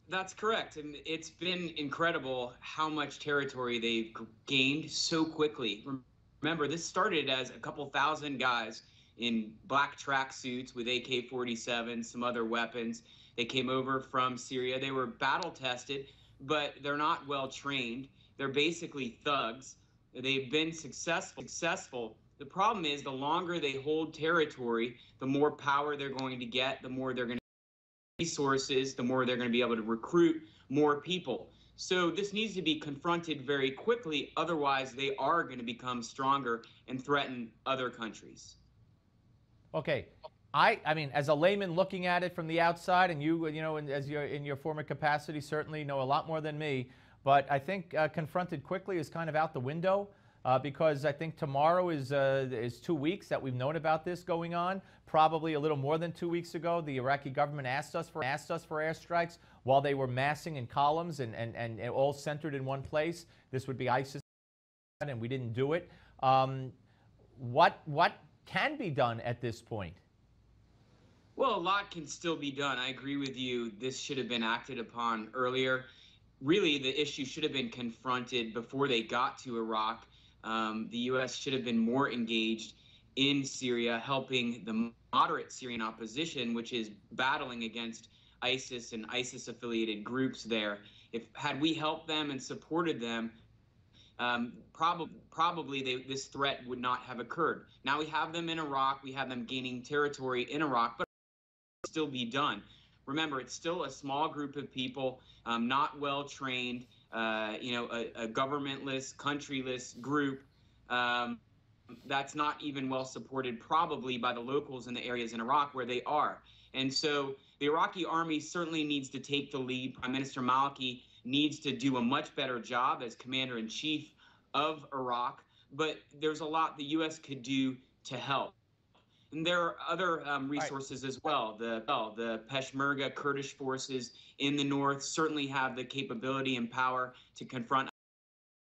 That's correct. And it's been incredible how much territory they've gained so quickly. Remember, this started as a couple thousand guys in black tracksuits with AK-47, some other weapons. They came over from Syria. They were battle tested, but they're not well trained. They're basically thugs. They've been successful. The problem is the longer they hold territory, the more power they're going to get, the more they're going to get resources, the more they're going to be able to recruit more people. So this needs to be confronted very quickly. Otherwise, they are going to become stronger and threaten other countries. Okay. I mean, as a layman looking at it from the outside, and you know, as you're in your former capacity, certainly know a lot more than me. But I think confronted quickly is kind of out the window because I think tomorrow is 2 weeks that we've known about this going on. Probably a little more than 2 weeks ago, the Iraqi government asked us for airstrikes while they were massing in columns and all centered in one place. This would be ISIS, and we didn't do it. What can be done at this point? Well, a lot can still be done. I agree with you. This should have been acted upon earlier. Really, the issue should have been confronted before they got to Iraq. The U.S. should have been more engaged in Syria, helping the moderate Syrian opposition, which is battling against ISIS and ISIS-affiliated groups there. Had we helped them and supported them, probably this threat would not have occurred. Now we have them in Iraq. We have them gaining territory in Iraq, but it can still be done. Remember, it's still a small group of people, not well trained, a governmentless, countryless group that's not even well supported probably by the locals in the areas in Iraq where they are. And so the Iraqi army certainly needs to take the lead. Prime Minister Maliki needs to do a much better job as commander-in-chief of Iraq. But there's a lot the U.S. could do to help. And there are other resources as well. The Peshmerga Kurdish forces in the north certainly have the capability and power to confront,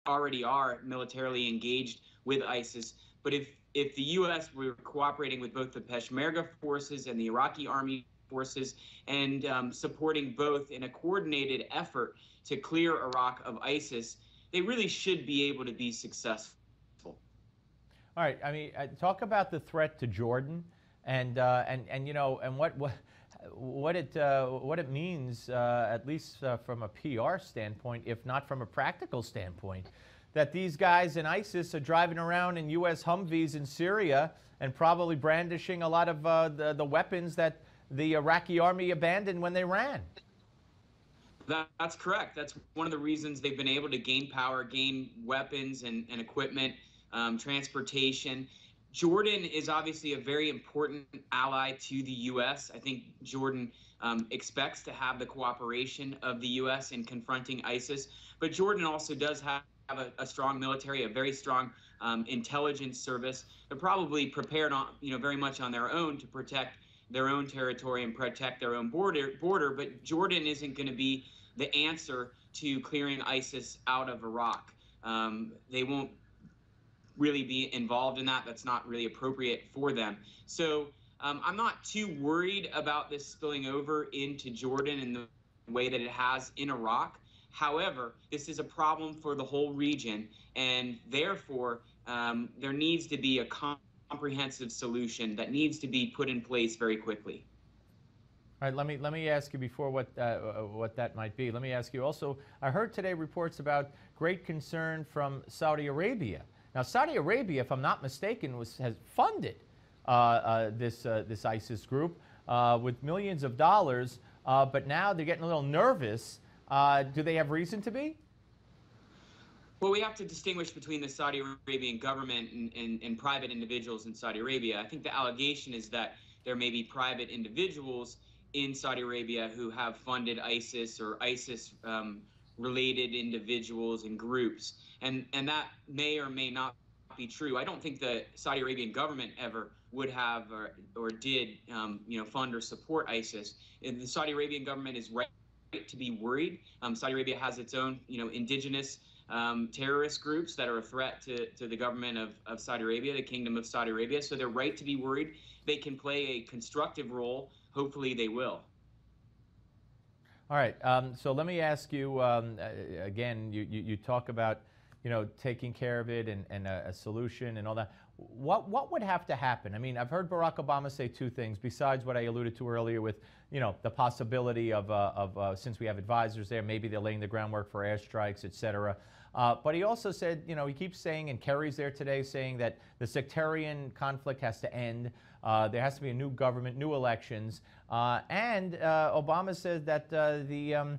already are militarily engaged with ISIS. But if the U.S. were cooperating with both the Peshmerga forces and the Iraqi army forces and supporting both in a coordinated effort to clear Iraq of ISIS, they really should be able to be successful. All right. I mean, talk about the threat to Jordan, and you know, and what it means, at least from a PR standpoint, if not from a practical standpoint, that these guys in ISIS are driving around in U.S. Humvees in Syria and probably brandishing a lot of the weapons that the Iraqi army abandoned when they ran. That's correct. That's one of the reasons they've been able to gain power, gain weapons and equipment. Transportation. Jordan is obviously a very important ally to the U.S. I think Jordan expects to have the cooperation of the U.S. in confronting ISIS, but Jordan also does have a strong military, a very strong intelligence service. They're probably prepared on, very much on their own to protect their own territory and protect their own border. But Jordan isn't going to be the answer to clearing ISIS out of Iraq. They won't really be involved in that. That's not really appropriate for them. So I'm not too worried about this spilling over into Jordan in the way that it has in Iraq. However, this is a problem for the whole region, and therefore there needs to be a comprehensive solution that needs to be put in place very quickly. All right, let me ask you before what that might be. Let me ask you also, I heard today reports about great concern from Saudi Arabia. Now, Saudi Arabia, if I'm not mistaken, has funded this ISIS group with millions of dollars, but now they're getting a little nervous. Do they have reason to be? Well, we have to distinguish between the Saudi Arabian government and private individuals in Saudi Arabia. I think the allegation is that there may be private individuals in Saudi Arabia who have funded ISIS or ISIS-related individuals and groups, and that may or may not be true. I don't think the Saudi Arabian government ever would have or did, fund or support ISIS. And the Saudi Arabian government is right to be worried. Saudi Arabia has its own, indigenous terrorist groups that are a threat to the government of Saudi Arabia, the Kingdom of Saudi Arabia. So they're right to be worried. They can play a constructive role. Hopefully they will. All right. So let me ask you again. You talk about taking care of it and a solution and all that. What would have to happen? I mean, I've heard Barack Obama say two things besides what I alluded to earlier with the possibility of since we have advisors there, maybe they're laying the groundwork for airstrikes, et cetera. But he also said, he keeps saying, and Kerry's there today saying that the sectarian conflict has to end. There has to be a new government, new elections, and Obama says that the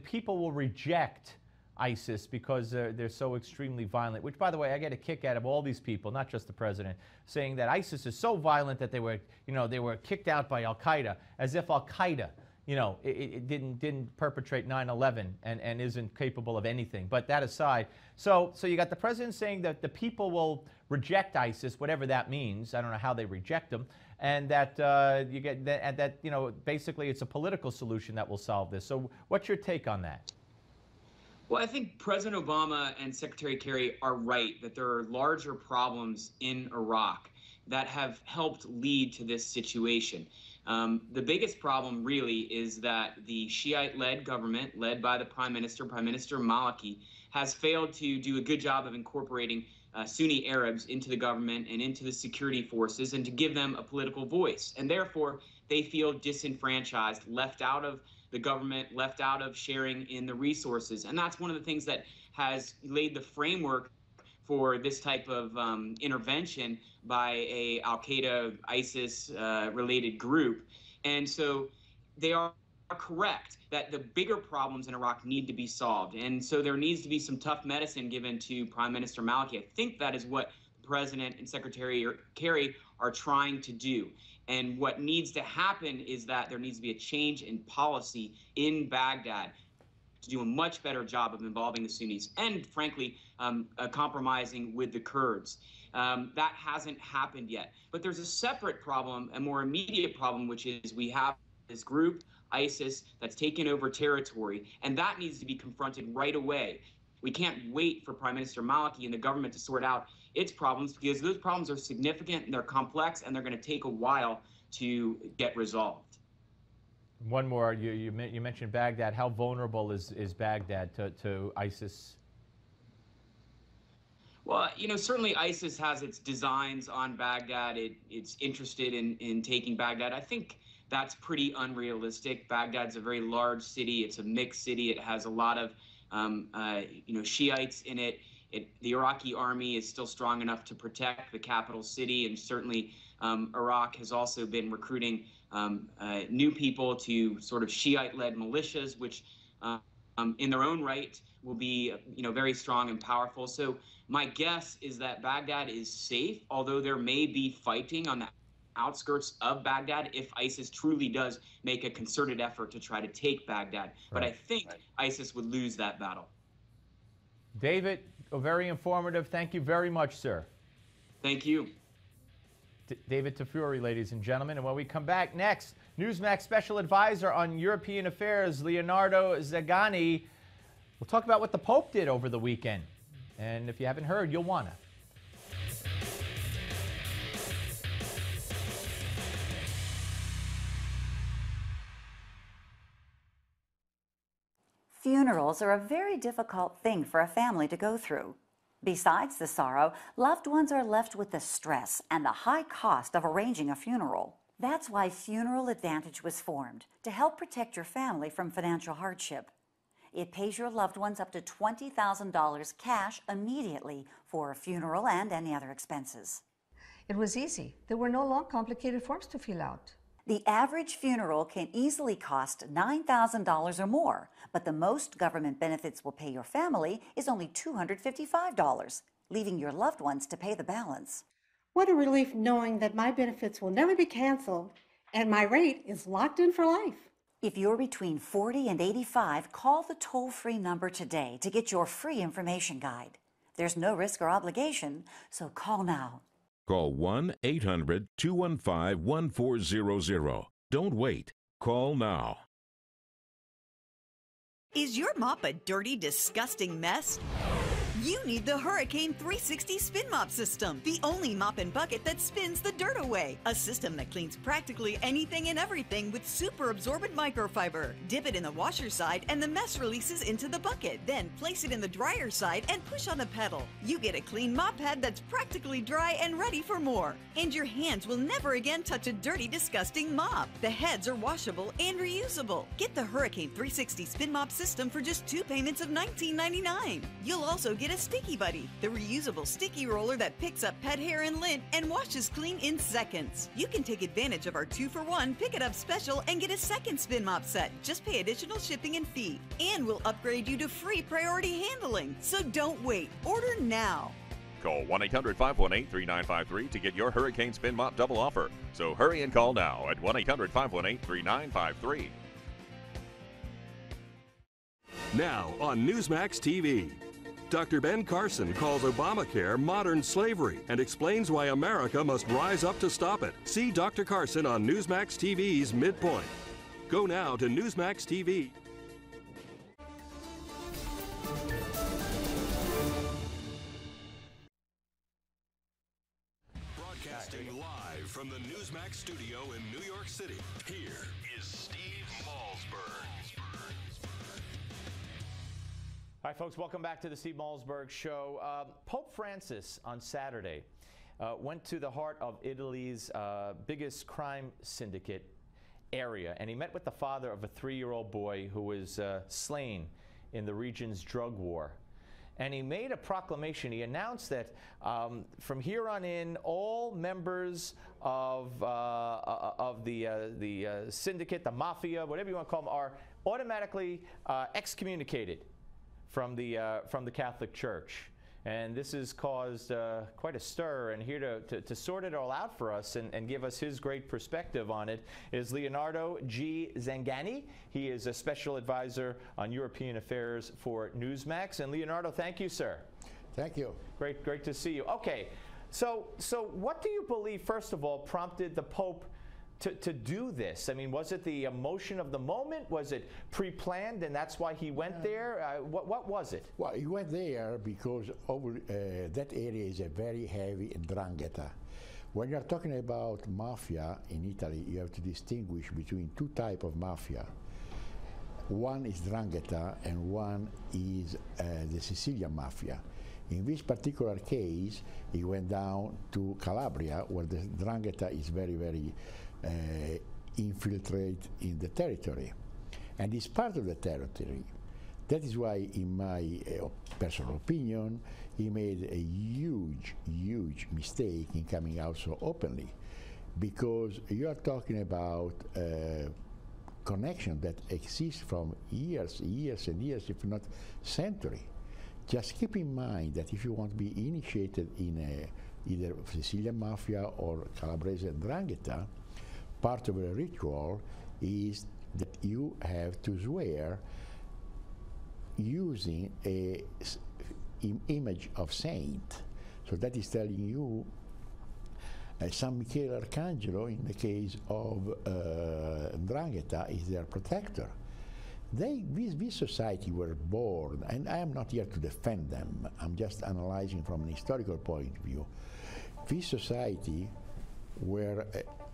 people will reject ISIS because they're so extremely violent. Which, by the way, I get a kick out of all these people, not just the president, saying that ISIS is so violent that they were kicked out by Al Qaeda, as if Al Qaeda it didn't perpetrate 9/11 and isn't capable of anything. But that aside, so you got the president saying that the people will reject ISIS, whatever that means. I don't know how they reject them, and that basically it's a political solution that will solve this. So what's your take on that? Well, I think President Obama and Secretary Kerry are right that there are larger problems in Iraq that have helped lead to this situation. The biggest problem really is that the Shiite-led government, led by the Prime Minister Maliki, has failed to do a good job of incorporating Sunni Arabs into the government and into the security forces and to give them a political voice. And therefore, they feel disenfranchised, left out of the government, left out of sharing in the resources. And that's one of the things that has laid the framework for this type of intervention by a Al-Qaeda, ISIS related group. And so they are correct that the bigger problems in Iraq need to be solved. And so there needs to be some tough medicine given to Prime Minister Maliki. I think that is what the President and Secretary Kerry are trying to do. And what needs to happen is that there needs to be a change in policy in Baghdad to do a much better job of involving the Sunnis and, frankly, compromising with the Kurds. That hasn't happened yet. But there's a separate problem, a more immediate problem, which is we have this group, ISIS, that's taken over territory, and that needs to be confronted right away. We can't wait for Prime Minister Maliki and the government to sort out its problems because those problems are significant and they're complex and they're going to take a while to get resolved. One more. You mentioned Baghdad. How vulnerable is Baghdad to ISIS? Well, certainly ISIS has its designs on Baghdad. It's interested in taking Baghdad. I think that's pretty unrealistic. Baghdad's a very large city. It's a mixed city. It has a lot of Shiites in it. The Iraqi army is still strong enough to protect the capital city, and certainly Iraq has also been recruiting new people to sort of Shiite-led militias, which in their own right will be, very strong and powerful. So my guess is that Baghdad is safe, although there may be fighting on the outskirts of Baghdad if ISIS truly does make a concerted effort to try to take Baghdad. But I think ISIS would lose that battle. David, very informative. Thank you very much, sir. Thank you. David Tafuri, ladies and gentlemen. And when we come back next, Newsmax Special Advisor on European Affairs, Leonardo Zagani, we'll talk about what the Pope did over the weekend. And if you haven't heard, you'll want to. Funerals are a very difficult thing for a family to go through. Besides the sorrow, loved ones are left with the stress and the high cost of arranging a funeral. That's why Funeral Advantage was formed, to help protect your family from financial hardship. It pays your loved ones up to $20,000 cash immediately for a funeral and any other expenses. It was easy. There were no long, complicated forms to fill out. The average funeral can easily cost $9,000 or more, but the most government benefits will pay your family is only $255, leaving your loved ones to pay the balance. What a relief knowing that my benefits will never be canceled and my rate is locked in for life. If you're between 40 and 85, call the toll-free number today to get your free information guide. There's no risk or obligation, so call now. Call 1-800-215-1400. Don't wait. Call now. Is your mop a dirty, disgusting mess? You need the Hurricane 360 Spin Mop System, the only mop and bucket that spins the dirt away. A system that cleans practically anything and everything with super absorbent microfiber. Dip it in the washer side and the mess releases into the bucket. Then place it in the dryer side and push on the pedal. You get a clean mop head that's practically dry and ready for more. And your hands will never again touch a dirty, disgusting mop. The heads are washable and reusable. Get the Hurricane 360 Spin Mop System for just 2 payments of $19.99. You'll also get a Sticky Buddy, the reusable sticky roller that picks up pet hair and lint and washes clean in seconds. You can take advantage of our 2-for-1 Pick It Up special and get a second spin mop set. Just pay additional shipping and fee. And we'll upgrade you to free priority handling. So don't wait. Order now. Call 1-800-518-3953 to get your Hurricane Spin Mop double offer. So hurry and call now at 1-800-518-3953. Now on Newsmax TV. Dr. Ben Carson calls Obamacare modern slavery and explains why America must rise up to stop it. See Dr. Carson on Newsmax TV's Midpoint. Go now to Newsmax TV. Broadcasting live from the Newsmax studio in New York City, here is Steve Malzberg. All right, folks, welcome back to the Steve Malzberg Show. Pope Francis on Saturday went to the heart of Italy's biggest crime syndicate area, and he met with the father of a 3-year-old boy who was slain in the region's drug war. And he made a proclamation. He announced that from here on in, all members of the syndicate, the mafia, whatever you want to call them, are automatically excommunicated from the Catholic Church. And this has caused quite a stir. And here to sort it all out for us and give us his great perspective on it is Leonardo G. Zangani. He is a special advisor on European affairs for Newsmax. And Leonardo, thank you, sir. Thank you. Great to see you. Okay, so what do you believe, first of all, prompted the Pope to do this? I mean, was it the emotion of the moment? Was it pre-planned and that's why he went there? What was it? Well, he went there because over that area is a very heavy 'ndrangheta. When you're talking about mafia in Italy, you have to distinguish between 2 types of mafia. One is 'ndrangheta and one is the Sicilian mafia. In this particular case, he went down to Calabria, where the 'ndrangheta is very infiltrate in the territory, and it's part of the territory. That is why, in my personal opinion, he made a huge mistake in coming out so openly, because you are talking about connection that exists from years and years, if not century. Just keep in mind that if you want to be initiated in either Sicilian Mafia or Calabrese 'Ndrangheta, part of the ritual is that you have to swear using a image of saint. So that is telling you San Michele Arcangelo, in the case of 'Ndrangheta, is their protector. This society were born, and I am not here to defend them, I'm just analyzing from an historical point of view. This society were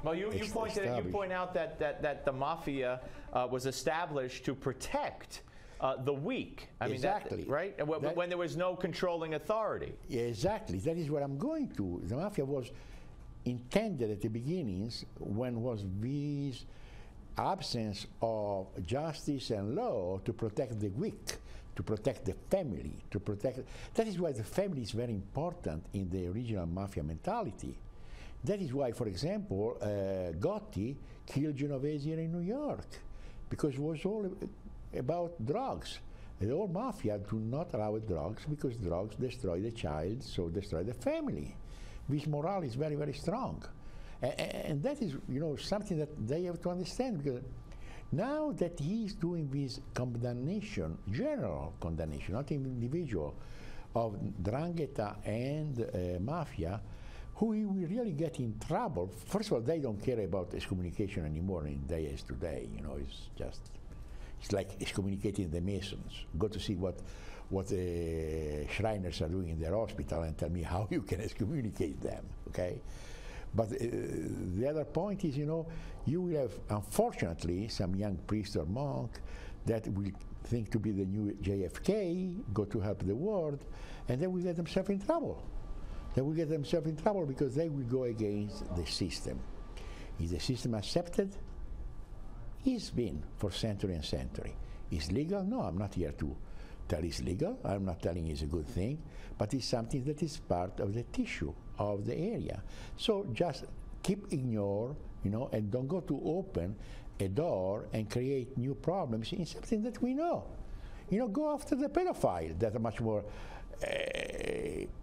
well, you point out that the mafia was established to protect the weak. I mean, exactly. Right? When there was no controlling authority. Exactly. That is what I'm going to. The mafia was intended at the beginnings when was this absence of justice and law to protect the weak, to protect the family, to protect. That is why the family is very important in the original mafia mentality. That is why, for example, Gotti killed Genovese here in New York, because it was all about drugs. The whole mafia do not allow drugs because drugs destroy the child, so destroy the family. This morale is very, very strong. And that is, something that they have to understand, because now that he's doing this condemnation, general condemnation, not individual, of 'Ndrangheta and mafia, who he will really get in trouble. First of all, they don't care about excommunication anymore in days today. It's like excommunicating the Masons. Go to see what the Shriners are doing in their hospital and tell me how you can excommunicate them, okay? But the other point is, you will have, unfortunately, some young priest or monk that will think to be the new JFK, go to help the world, and they will get themselves in trouble. They will get themselves in trouble because they will go against the system. Is the system accepted? It's been for century and century. Is legal? No, I'm not here to tell it's legal. I'm not telling it's a good thing, but it's something that is part of the tissue of the area. So just keep ignore, and don't go to open a door and create new problems in something that we know. Go after the pedophile that are much more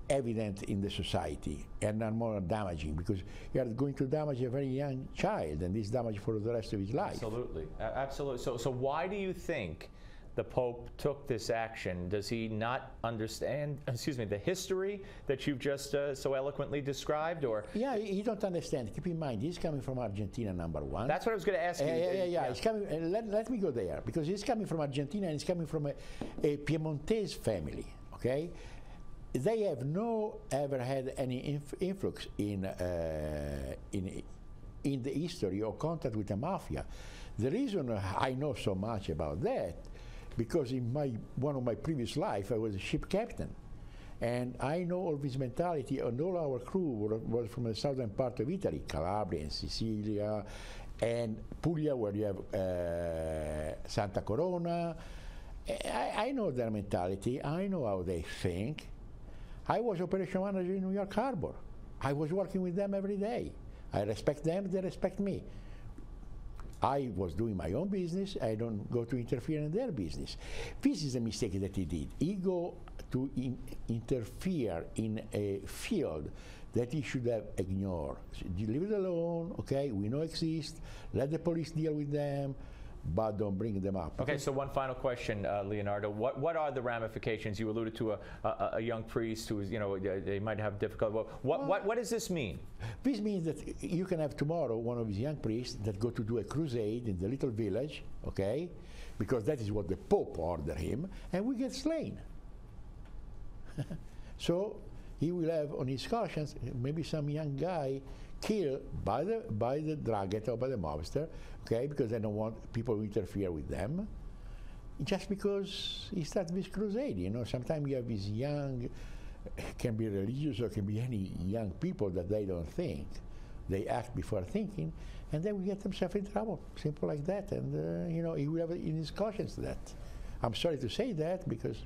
evident in the society and are more damaging, because you are going to damage a very young child, and this damage for the rest of his life. Absolutely, absolutely. So why do you think the Pope took this action? Does he not understand, the history that you've just so eloquently described, or? Yeah, he don't understand. Keep in mind, he's coming from Argentina, number one. That's what I was going to ask you. Yeah. He's coming. Let me go there, because he's coming from Argentina and he's coming from a Piemontese family. Okay, they have ever had any influx in the history or contact with the mafia. The reason I know so much about that, because in one of my previous life I was a ship captain, and I know all this mentality, and all our crew was from the southern part of Italy, Calabria and Sicilia, and Puglia, where you have Santa Corona. I know their mentality. I know how they think. I was operation manager in New York Harbor. I was working with them every day. I respect them, they respect me. I was doing my own business. I don't go to interfere in their business. This is a mistake that he did. He go to interfere in a field that he should have ignored. So leave it alone, okay? We know exist. Let the police deal with them, but don't bring them up. Okay, so one final question, Leonardo. What are the ramifications? You alluded to a young priest who is, they might have difficulty. What does this mean? This means that you can have tomorrow one of these young priests that go to do a crusade in the little village, okay? Because that is what the Pope ordered him, and we get slain. So he will have on his conscience maybe some young guy killed by the 'Ndrangheta or by the mobster, okay, because they don't want people to interfere with them, just because he starts this crusade. Sometimes you have these young, can be religious or can be any young people that they don't think. They act before thinking, and they will get themselves in trouble, simple like that. And he will have in his conscience that. I'm sorry to say that, because,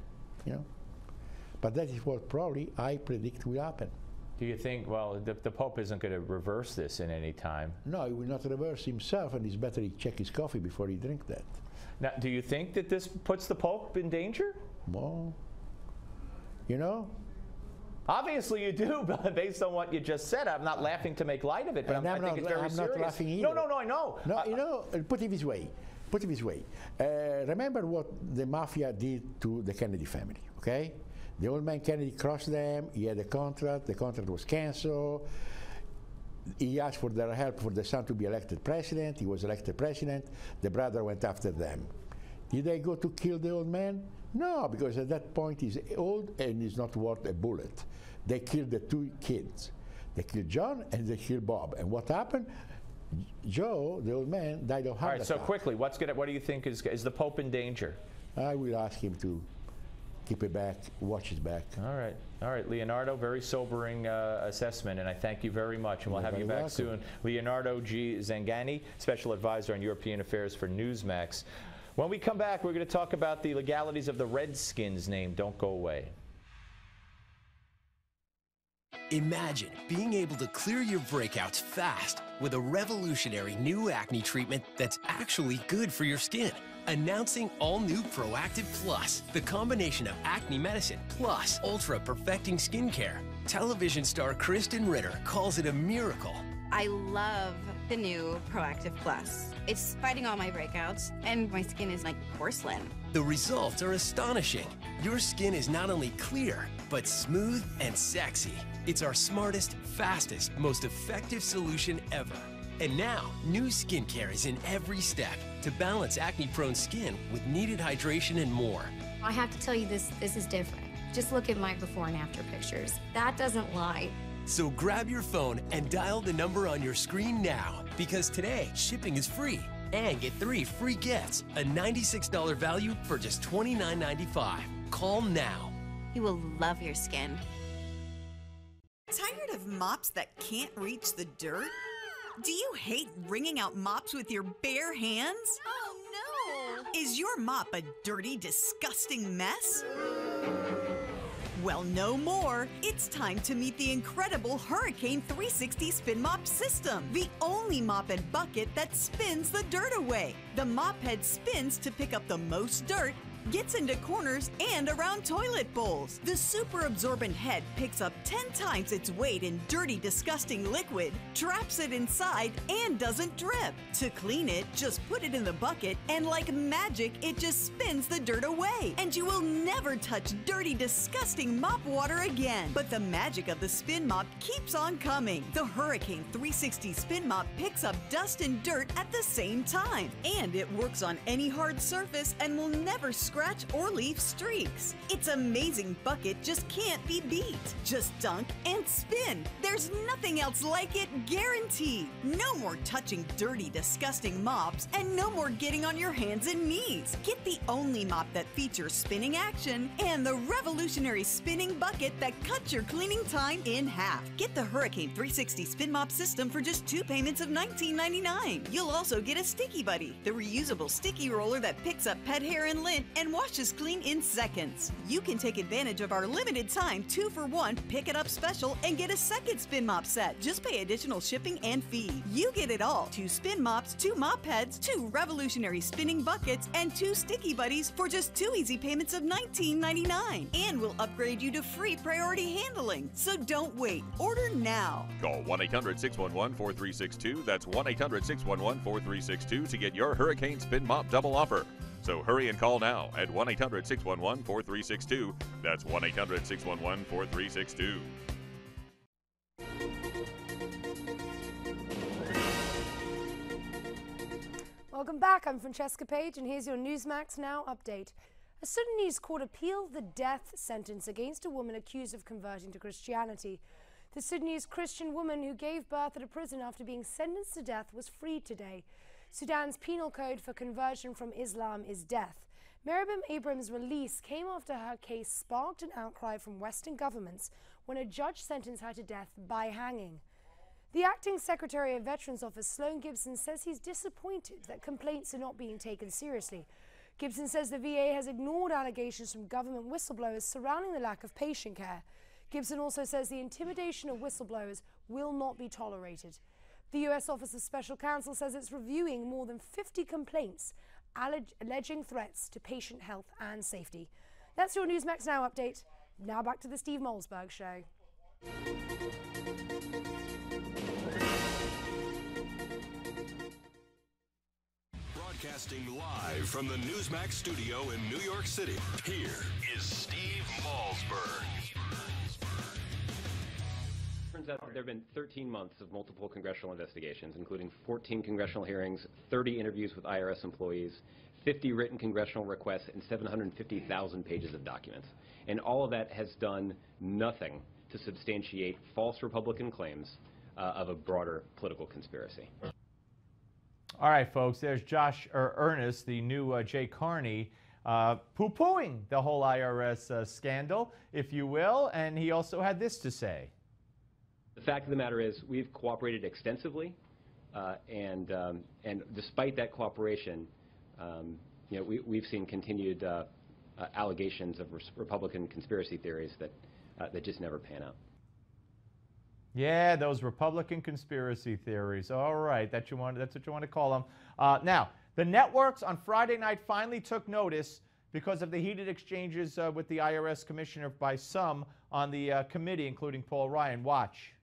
but that is what probably I predict will happen. Do you think, well, the Pope isn't going to reverse this in any time? No, he will not reverse himself, and it's better he check his coffee before he drink that. Now, do you think that this puts the Pope in danger? Well, you know. Obviously you do, but based on what you just said. I'm not laughing to make light of it, but I think it's very serious. I'm not laughing either. No, I know. No, you know, put it this way. Remember what the mafia did to the Kennedy family, okay? The old man Kennedy crossed them, he had a contract, the contract was canceled. He asked for their help for the son to be elected president, he was elected president, the brother went after them. Did they go to kill the old man? No, because at that point he's old and he's not worth a bullet. They killed the two kids. They killed John and they killed Bob. And what happened? Joe, the old man, died of heart attack. All right, so quickly, what do you think is the Pope in danger? I will ask him to keep it back, watch his back. All right, Leonardo, very sobering assessment, and I thank you very much, and we'll have you back soon. Leonardo G. Zangani, Special Advisor on European Affairs for Newsmax. When we come back, we're going to talk about the legalities of the Redskins name. Don't go away. Imagine being able to clear your breakouts fast with a revolutionary new acne treatment that's actually good for your skin. Announcing all-new Proactive Plus, the combination of acne medicine plus ultra-perfecting skincare. Television star Kristen Ritter calls it a miracle. I love the new Proactive Plus. It's fighting all my breakouts, and my skin is like porcelain. The results are astonishing. Your skin is not only clear, but smooth and sexy. It's our smartest, fastest, most effective solution ever. And now, new skincare is in every step to balance acne-prone skin with needed hydration and more. I have to tell you this is different. Just look at my before and after pictures. That doesn't lie. So grab your phone and dial the number on your screen now, because today, shipping is free. And get 3 free gifts, a $96 value for just $29.95. Call now. You will love your skin. Tired of mops that can't reach the dirt? Do you hate wringing out mops with your bare hands? Oh, no! Is your mop a dirty, disgusting mess? Well, no more. It's time to meet the incredible Hurricane 360 Spin Mop System, the only mop and bucket that spins the dirt away. The mop head spins to pick up the most dirt, gets into corners and around toilet bowls. The super absorbent head picks up 10 times its weight in dirty, disgusting liquid, traps it inside, and doesn't drip. To clean it, just put it in the bucket, and like magic, it just spins the dirt away. And you will never touch dirty, disgusting mop water again. But the magic of the Spin Mop keeps on coming. The Hurricane 360 Spin Mop picks up dust and dirt at the same time. And it works on any hard surface and will never scratch or leave streaks. Its amazing bucket just can't be beat. Just dunk and spin. There's nothing else like it, guaranteed. No more touching dirty, disgusting mops, and no more getting on your hands and knees. Get the only mop that features spinning action and the revolutionary spinning bucket that cuts your cleaning time in half. Get the Hurricane 360 Spin Mop System for just 2 payments of $19.99. You'll also get a Sticky Buddy, the reusable sticky roller that picks up pet hair and lint and washes clean in seconds. You can take advantage of our limited time 2-for-1 pick it up special and get a second Spin Mop set. Just pay additional shipping and fee. You get it all: 2 spin mops, 2 mop heads, 2 revolutionary spinning buckets, and 2 Sticky Buddies for just 2 easy payments of $19.99. And we'll upgrade you to free priority handling. So don't wait. Order now. Call 1-800-611-4362. That's 1-800-611-4362 to get your Hurricane Spin Mop double offer. So hurry and call now at 1-800-611-4362. That's 1-800-611-4362. Welcome back. I'm Francesca Page, and here's your Newsmax Now update. A Sudanese court appealed the death sentence against a woman accused of converting to Christianity. The Sudanese Christian woman who gave birth at a prison after being sentenced to death was freed today. Sudan's penal code for conversion from Islam is death. Meribam Abrams' release came after her case sparked an outcry from Western governments when a judge sentenced her to death by hanging. The acting Secretary of Veterans Office, Sloan Gibson, says he's disappointed that complaints are not being taken seriously. Gibson says the VA has ignored allegations from government whistleblowers surrounding the lack of patient care. Gibson also says the intimidation of whistleblowers will not be tolerated. The U.S. Office of Special Counsel says it's reviewing more than 50 complaints alleging threats to patient health and safety. That's your Newsmax Now update. Now back to the Steve Malzberg Show. Broadcasting live from the Newsmax studio in New York City, here is Steve Malzberg. Turns out that there have been 13 months of multiple congressional investigations, including 14 congressional hearings, 30 interviews with IRS employees, 50 written congressional requests, and 750,000 pages of documents. And all of that has done nothing to substantiate false Republican claims of a broader political conspiracy. All right, folks, there's Ernest, the new Jay Carney, poo-pooing the whole IRS scandal, if you will, and he also had this to say. The fact of the matter is we've cooperated extensively, and despite that cooperation, we've seen continued allegations of Republican conspiracy theories that just never pan out. Yeah, those Republican conspiracy theories. All right, that's what you want to call them. Now, the networks on Friday night finally took notice because of the heated exchanges with the IRS commissioner by some on the committee, including Paul Ryan. Watch.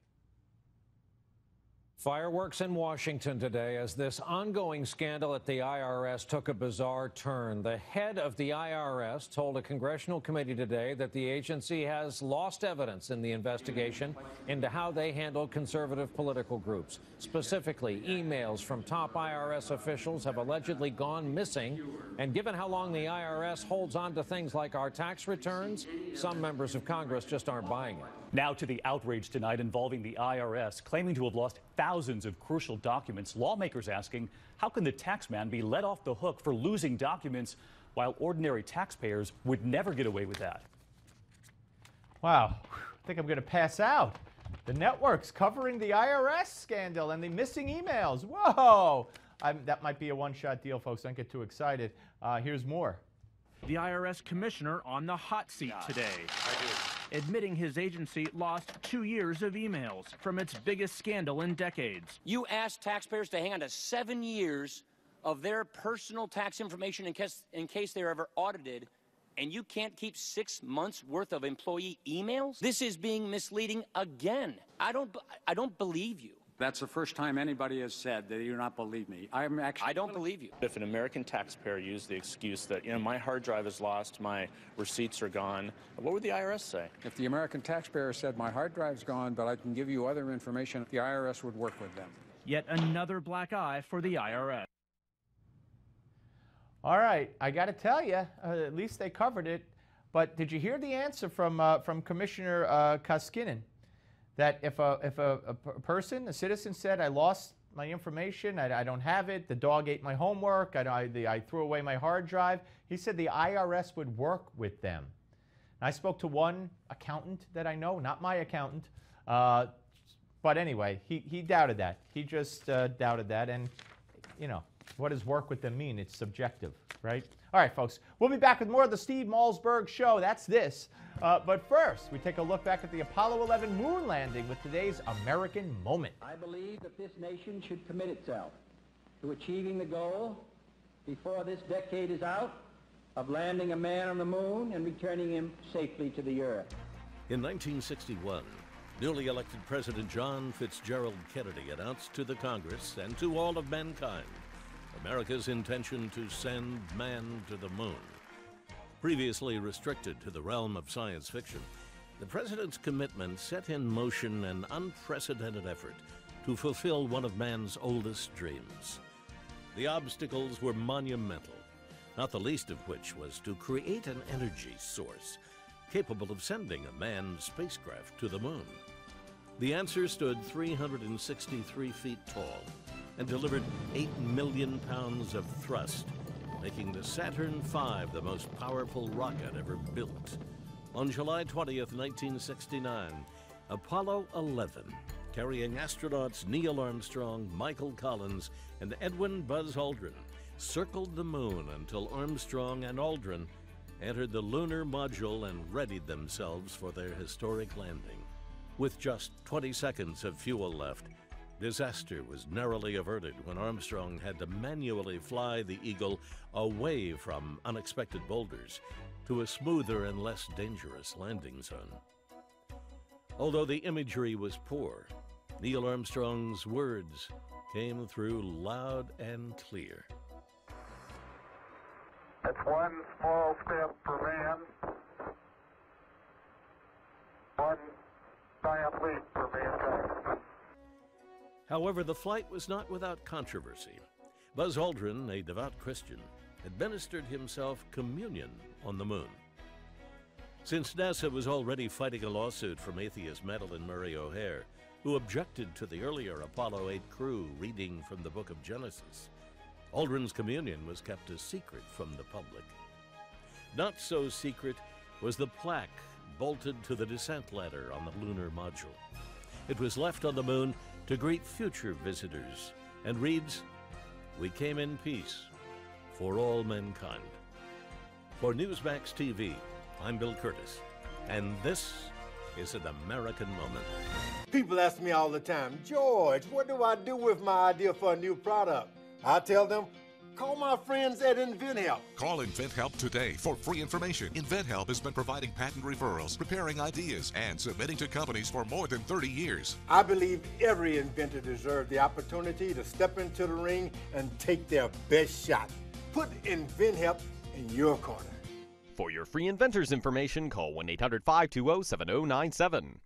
Fireworks in Washington today as this ongoing scandal at the IRS took a bizarre turn. The head of the IRS told a congressional committee today that the agency has lost evidence in the investigation into how they handle conservative political groups. Specifically, emails from top IRS officials have allegedly gone missing. And given how long the IRS holds on to things like our tax returns, some members of Congress just aren't buying it. Now to the outrage tonight involving the IRS, claiming to have lost thousands of crucial documents. Lawmakers asking, how can the taxman be let off the hook for losing documents while ordinary taxpayers would never get away with that? Wow, I think I'm going to pass out. The networks covering the IRS scandal and the missing emails. Whoa! That might be a one-shot deal, folks. Don't get too excited. Here's more. The IRS commissioner on the hot seat today, admitting his agency lost 2 years of emails from its biggest scandal in decades. You asked taxpayers to hang on to 7 years of their personal tax information in case they're ever audited, and you can't keep 6 months worth of employee emails? This is being misleading again. I don't believe you. That's the first time anybody has said that you do not believe me. I don't believe you. If an American taxpayer used the excuse that, my hard drive is lost, my receipts are gone, what would the IRS say? If the American taxpayer said, my hard drive's gone, but I can give you other information, the IRS would work with them. Yet another black eye for the IRS. All right, I got to tell you, at least they covered it. But did you hear the answer from Commissioner Koskinen? That if a person, a citizen said, I lost my information, I don't have it, the dog ate my homework, I threw away my hard drive, he said the IRS would work with them. And I spoke to one accountant that I know, not my accountant, but anyway, he doubted that. He just doubted that, and what does work with them mean? It's subjective, right? All right, folks, we'll be back with more of the Steve Malzberg Show. That's this. But first, we take a look back at the Apollo 11 moon landing with today's American Moment. I believe that this nation should commit itself to achieving the goal, before this decade is out, of landing a man on the moon and returning him safely to the Earth. In 1961, newly elected President John Fitzgerald Kennedy announced to the Congress and to all of mankind America's intention to send man to the moon. Previously restricted to the realm of science fiction, the president's commitment set in motion an unprecedented effort to fulfill one of man's oldest dreams. The obstacles were monumental, not the least of which was to create an energy source capable of sending a manned spacecraft to the moon. The answer stood 363 feet tall and delivered 8 million pounds of thrust, making the Saturn V the most powerful rocket ever built. On July 20th, 1969, Apollo 11, carrying astronauts Neil Armstrong, Michael Collins, and Edwin Buzz Aldrin, circled the moon until Armstrong and Aldrin entered the lunar module and readied themselves for their historic landing. With just 20 seconds of fuel left, disaster was narrowly averted when Armstrong had to manually fly the Eagle away from unexpected boulders to a smoother and less dangerous landing zone. Although the imagery was poor, Neil Armstrong's words came through loud and clear. It's one small step for man, one giant leap for mankind. However, the flight was not without controversy. Buzz Aldrin, a devout Christian, administered himself communion on the moon. Since NASA was already fighting a lawsuit from atheist Madalyn Murray O'Hair, who objected to the earlier Apollo 8 crew reading from the book of Genesis, Aldrin's communion was kept a secret from the public. Not so secret was the plaque bolted to the descent ladder on the lunar module. It was left on the moon to greet future visitors and reads, "We came in peace for all mankind." For Newsmax TV, I'm Bill Curtis, and this is an American Moment. People ask me all the time, George, what do I do with my idea for a new product? I tell them, call my friends at InventHelp. Call InventHelp today for free information. InventHelp has been providing patent referrals, preparing ideas, and submitting to companies for more than 30 years. I believe every inventor deserves the opportunity to step into the ring and take their best shot. Put InventHelp in your corner. For your free inventors information, call 1-800-520-7097.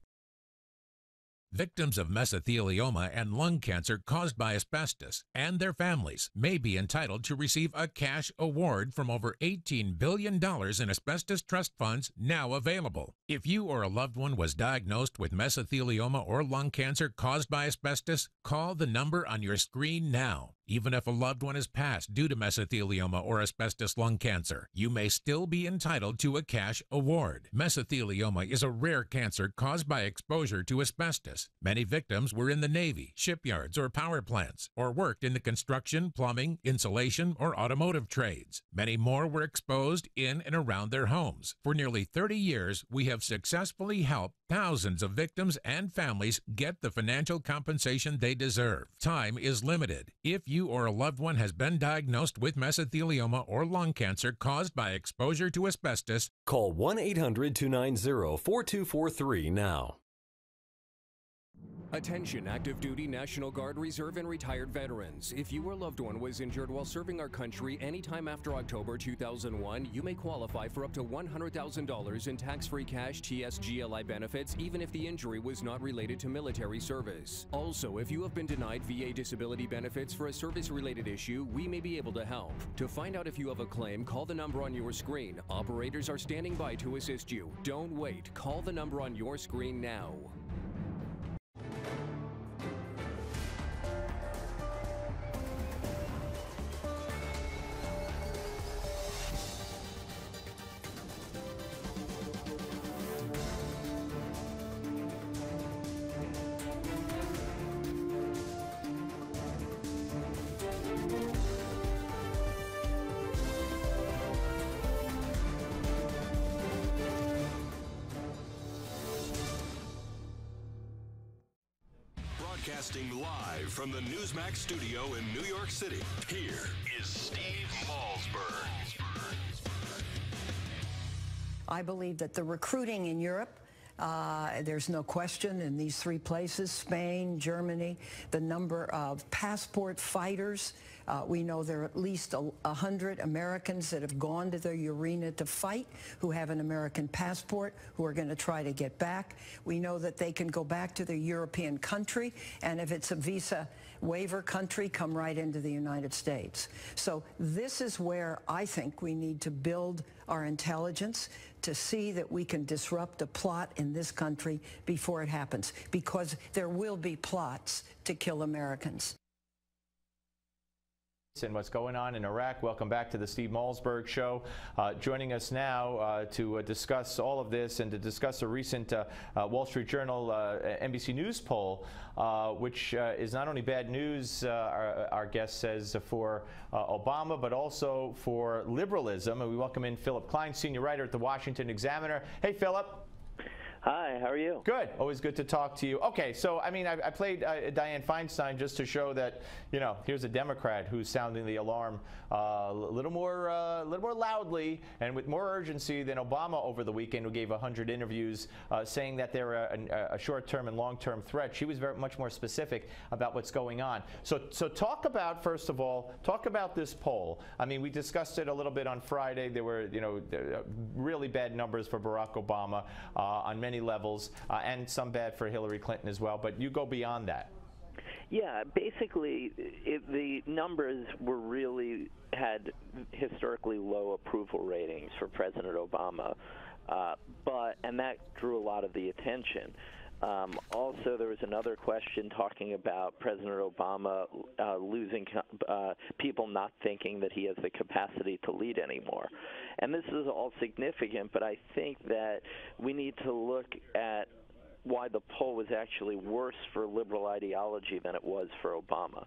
Victims of mesothelioma and lung cancer caused by asbestos and their families may be entitled to receive a cash award from over $18 billion in asbestos trust funds now available. If you or a loved one was diagnosed with mesothelioma or lung cancer caused by asbestos, call the number on your screen now. Even if a loved one has passed due to mesothelioma or asbestos lung cancer, you may still be entitled to a cash award. Mesothelioma is a rare cancer caused by exposure to asbestos. Many victims were in the Navy, shipyards, or power plants, or worked in the construction, plumbing, insulation, or automotive trades. Many more were exposed in and around their homes. For nearly 30 years, we have successfully helped thousands of victims and families get the financial compensation they deserve. Time is limited. If you or a loved one has been diagnosed with mesothelioma or lung cancer caused by exposure to asbestos, call 1-800-290-4243 now. Attention active duty National Guard, Reserve, and retired veterans. If your loved one was injured while serving our country anytime after October 2001, you may qualify for up to $100,000 in tax-free cash TSGLI benefits even if the injury was not related to military service. Also, if you have been denied VA disability benefits for a service-related issue, we may be able to help. To find out if you have a claim, call the number on your screen. Operators are standing by to assist you. Don't wait. Call the number on your screen now. Broadcasting live from the Newsmax studio in New York City, here is Steve Malzberg. I believe that the recruiting in Europe, there's no question in these three places, Spain, Germany, the number of passport fighters. We know there are at least 100 Americans that have gone to the arena to fight who have an American passport, who are going to try to get back. We know that they can go back to their European country, and if it's a visa waiver country, come right into the United States. So this is where I think we need to build our intelligence to see that we can disrupt a plot in this country before it happens, because there will be plots to kill Americans. and what's going on in Iraq. Welcome back to the Steve Malzberg Show. Joining us now to discuss all of this and to discuss a recent Wall Street Journal NBC News poll, which is not only bad news, our guest says, for Obama, but also for liberalism. And we welcome in Philip Klein, senior writer at the Washington Examiner. Hey, Philip. Hi, how are you? Good. Always good to talk to you. Okay, so I mean, I played Dianne Feinstein just to show that, you know, here's a Democrat who's sounding the alarm a little more loudly and with more urgency than Obama over the weekend, who gave 100 interviews saying that they're a short-term and long-term threat. She was much more specific about what's going on. So talk about, first of all, talk about this poll. I mean, we discussed it a little bit on Friday. There were, you know, really bad numbers for Barack Obama on many levels, and some bad for Hillary Clinton as well, but you go beyond that. Yeah, basically, the numbers were really had historically low approval ratings for President Obama, and that drew a lot of the attention. Also, there was another question talking about President Obama losing people not thinking that he has the capacity to lead anymore. And this is all significant, but I think that we need to look at why the poll was actually worse for liberal ideology than it was for Obama.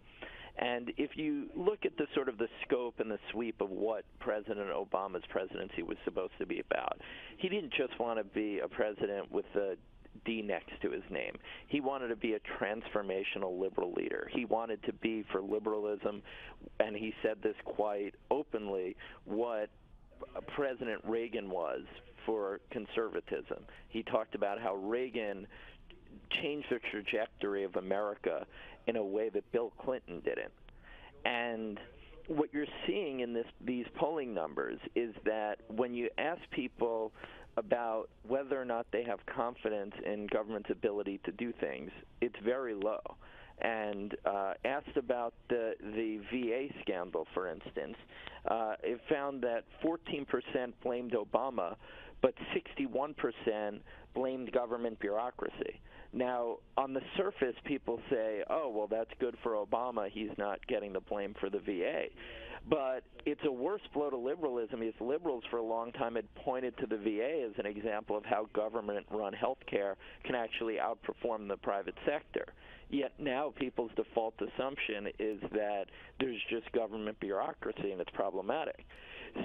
And if you look at the sort of the scope and the sweep of what President Obama's presidency was supposed to be about, he didn't just want to be a president with a D next to his name. He wanted to be a transformational liberal leader. He wanted to be for liberalism, and he said this quite openly, what President Reagan was for conservatism. He talked about how Reagan changed the trajectory of America in a way that Bill Clinton didn't. And what you're seeing in these polling numbers is that when you ask people about whether or not they have confidence in government's ability to do things, it's very low. And asked about the VA scandal, for instance, it found that 14% blamed Obama, but 61% blamed government bureaucracy. Now, on the surface, people say, oh, well, that's good for Obama. He's not getting the blame for the VA. But it's a worse blow to liberalism because liberals for a long time had pointed to the VA as an example of how government-run health care can actually outperform the private sector. Yet now people's default assumption is that there's just government bureaucracy and it's problematic.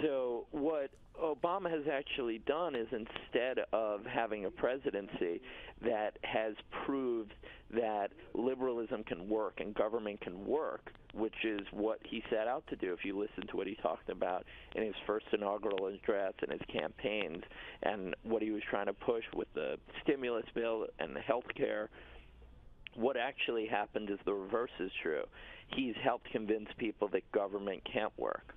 So what Obama has actually done is, instead of having a presidency that has proved that liberalism can work and government can work, which is what he set out to do if you listen to what he talked about in his first inaugural address and his campaigns and what he was trying to push with the stimulus bill and the health care, what actually happened is the reverse is true. He's helped convince people that government can't work.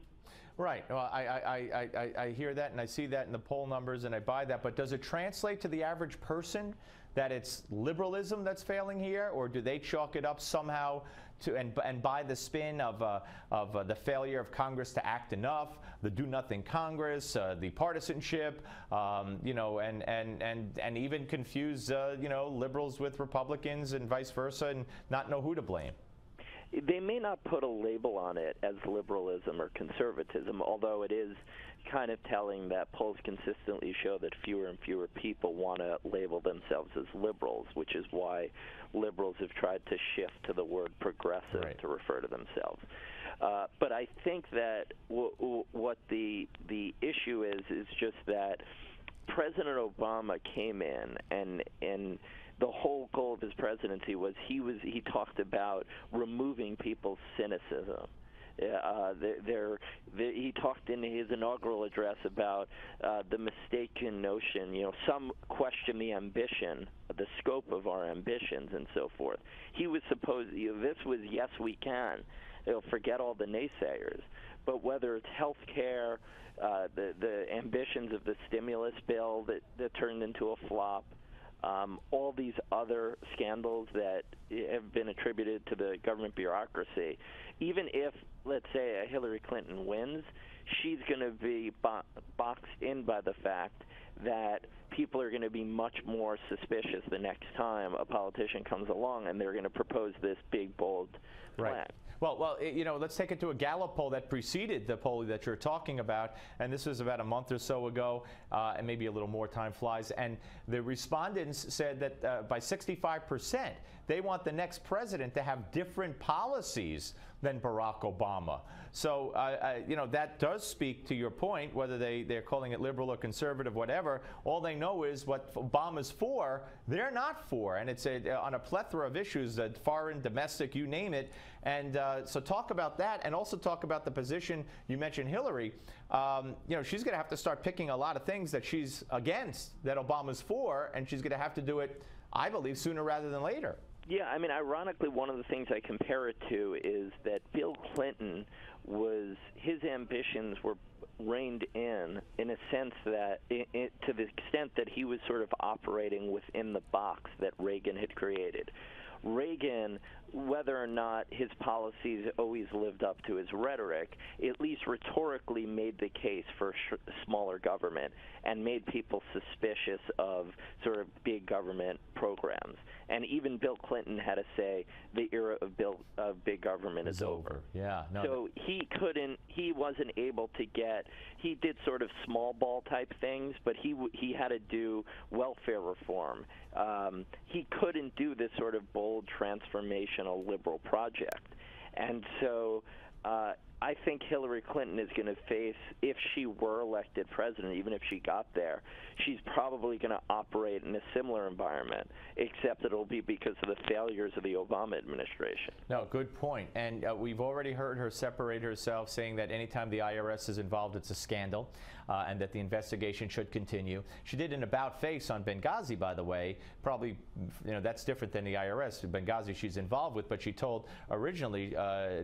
Right. Well, I hear that and I see that in the poll numbers and I buy that. But does it translate to the average person that it's liberalism that's failing here, or do they chalk it up somehow to and buy the spin of the failure of Congress to act enough, the do-nothing Congress, the partisanship, you know, and even confuse you know, liberals with Republicans and vice versa, and not know who to blame? They may not put a label on it as liberalism or conservatism, although it is kind of telling that polls consistently show that fewer and fewer people want to label themselves as liberals, which is why liberals have tried to shift to the word progressive to refer to themselves. But I think that what the issue is just that President Obama came in and the whole goal of his presidency was he talked about removing people's cynicism. He talked in his inaugural address about the mistaken notion, you know, some question the ambition, the scope of our ambitions and so forth. He was supposed, you know, this was yes we can. They'll forget all the naysayers. But whether it's health care, the ambitions of the stimulus bill that turned into a flop, all these other scandals that have been attributed to the government bureaucracy, even if, let's say, Hillary Clinton wins, she's going to be boxed in by the fact that people are going to be much more suspicious the next time a politician comes along and they're going to propose this big, bold plan. Right. Well, you know, let's take it to a Gallup poll that preceded the poll that you're talking about, and this was about a month or so ago, and maybe a little more, time flies, and the respondents said that by 65%, they want the next president to have different policies than Barack Obama. So, you know, that does speak to your point, whether they're calling it liberal or conservative, whatever. All they know is what Obama's for, they're not for. And it's on a plethora of issues, foreign, domestic, you name it. And so talk about that, and also talk about the position you mentioned, Hillary. You know, she's going to have to start picking a lot of things that she's against that Obama's for, and she's going to have to do it, I believe, sooner rather than later. Yeah, I mean, ironically, one of the things I compare it to is that Bill Clinton his ambitions were reined in a sense that, to the extent that he was sort of operating within the box that Reagan had created. Reagan, whether or not his policies always lived up to his rhetoric, at least rhetorically made the case for smaller government and made people suspicious of sort of big government programs. And even Bill Clinton had to say the era of big government is over. Yeah. No, so he wasn't able to he did sort of small ball type things, but he had to do welfare reform. He couldn't do this sort of bold transformational liberal project. And so I think Hillary Clinton is going to face, if she were elected president, even if she got there, she's probably going to operate in a similar environment, except it'll be because of the failures of the Obama administration. No, good point. And we've already heard her separate herself, saying that anytime the IRS is involved, it's a scandal, and that the investigation should continue. She did an about-face on Benghazi, by the way. Probably, you know, that's different than the IRS. Benghazi she's involved with, but she told originally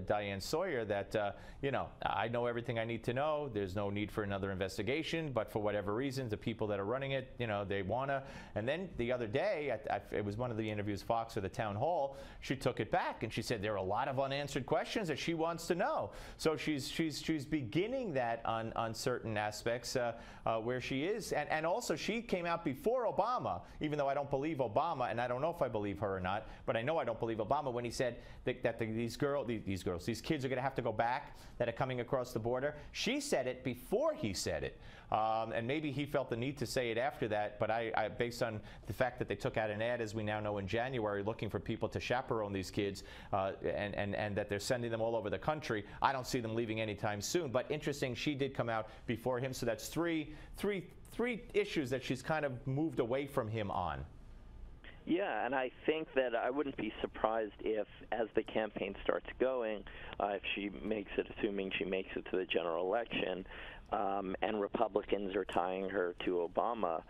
Diane Sawyer that, you know, I know everything I need to know. There's no need for another investigation, but for whatever reason, the people that are running it, you know, they want to. And then the other day, it was one of the interviews, Fox or the town hall, she took it back and she said there are a lot of unanswered questions that she wants to know. So she's beginning that on certain aspects where she is. And also she came out before Obama, even though I don't believe Obama, and I don't know if I believe her or not, but I know I don't believe Obama when he said that these kids are going to have to go back, that are coming across the border. She said it before he said it. And maybe he felt the need to say it after that, but I based on the fact that they took out an ad, as we now know, in January, looking for people to chaperone these kids, and that they're sending them all over the country, I don't see them leaving anytime soon. But interesting, she did come out before him, so that's three issues that she's kind of moved away from him on. Yeah, and I think that I wouldn't be surprised if, as the campaign starts going, if she makes it, assuming she makes it to the general election, and Republicans are tying her to Obama,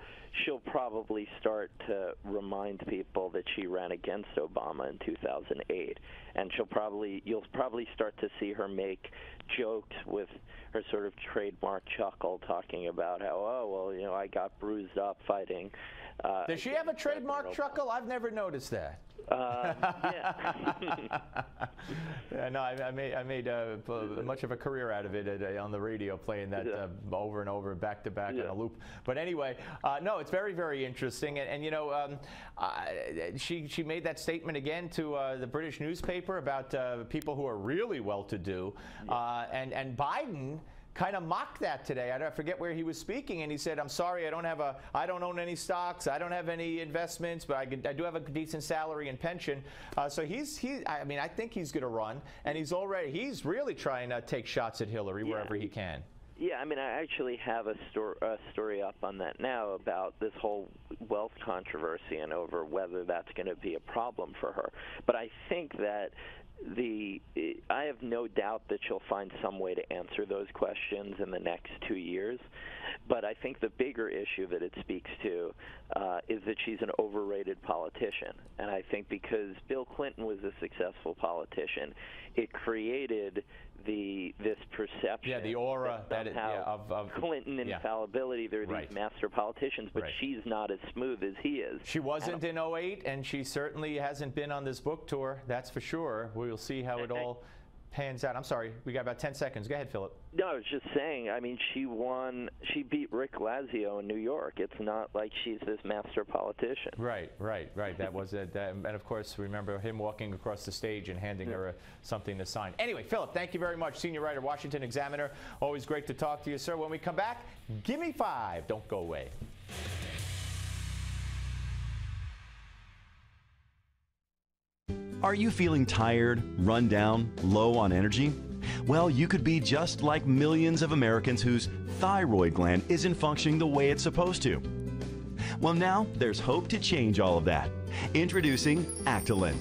she'll probably start to remind people that she ran against Obama in 2008. And you'll probably start to see her make jokes with her sort of trademark chuckle, talking about how, oh, well, you know, I got bruised up fighting. Does she have a trademark chuckle? I've never noticed that. Yeah. Yeah, no, I made much of a career out of it on the radio, playing that over and over, back to back on a loop. But anyway, no, it's very, very interesting. And you know, she made that statement again to the British newspaper about people who are really well-to-do, and Biden kind of mocked that today. I forget where he was speaking, and he said, "I'm sorry, I don't own any stocks, I don't have any investments, but I do have a decent salary and pension." So I mean, I think he's going to run, and he's really trying to take shots at Hillary wherever he can. Yeah, I mean, I actually have a story up on that now about this whole wealth controversy and over whether that's going to be a problem for her. But I think that I have no doubt that she'll find some way to answer those questions in the next 2 years. But I think the bigger issue that it speaks to is that she's an overrated politician. And I think because Bill Clinton was a successful politician, it created this perception. Yeah, the aura of Clinton infallibility. They're these master politicians, but she's not as smooth as he is. She wasn't in 08, and she certainly hasn't been on this book tour. That's for sure. We'll see how it all pans out. I'm sorry, we got about 10 seconds. Go ahead, Philip. No, I was just saying, I mean, she beat Rick Lazio in New York. It's not like she's this master politician. Right. That was it. And of course, remember him walking across the stage and handing her something to sign. Anyway, Philip, thank you very much. Senior writer, Washington Examiner. Always great to talk to you, sir. When we come back, give me 5. Don't go away. Are you feeling tired, run down, low on energy? Well, you could be just like millions of Americans whose thyroid gland isn't functioning the way it's supposed to. Well, now there's hope to change all of that. Introducing Actilin.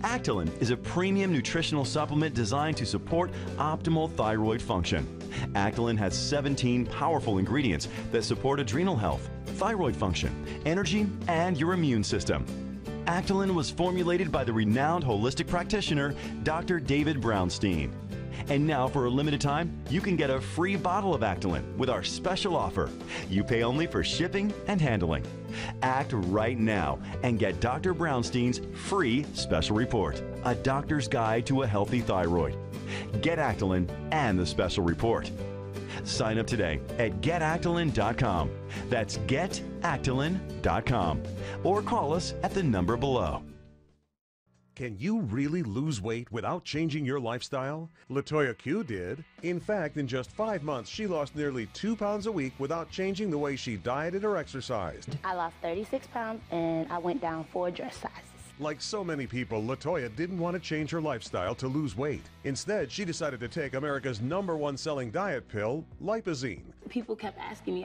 Actilin is a premium nutritional supplement designed to support optimal thyroid function. Actilin has 17 powerful ingredients that support adrenal health, thyroid function, energy, and your immune system. Actilin was formulated by the renowned holistic practitioner, Dr. David Brownstein. And now, for a limited time, you can get a free bottle of Actilin with our special offer. You pay only for shipping and handling. Act right now and get Dr. Brownstein's free special report, A Doctor's Guide to a Healthy Thyroid. Get Actilin and the special report. Sign up today at getactilin.com. That's getactilin.com. Or call us at the number below. Can you really lose weight without changing your lifestyle? LaToya Q did. In fact, in just 5 months, she lost nearly 2 pounds a week without changing the way she dieted or exercised. I lost 36 pounds and I went down 4 dress sizes. Like so many people, LaToya didn't want to change her lifestyle to lose weight. Instead, she decided to take America's #1 selling diet pill, Lipozene. People kept asking me,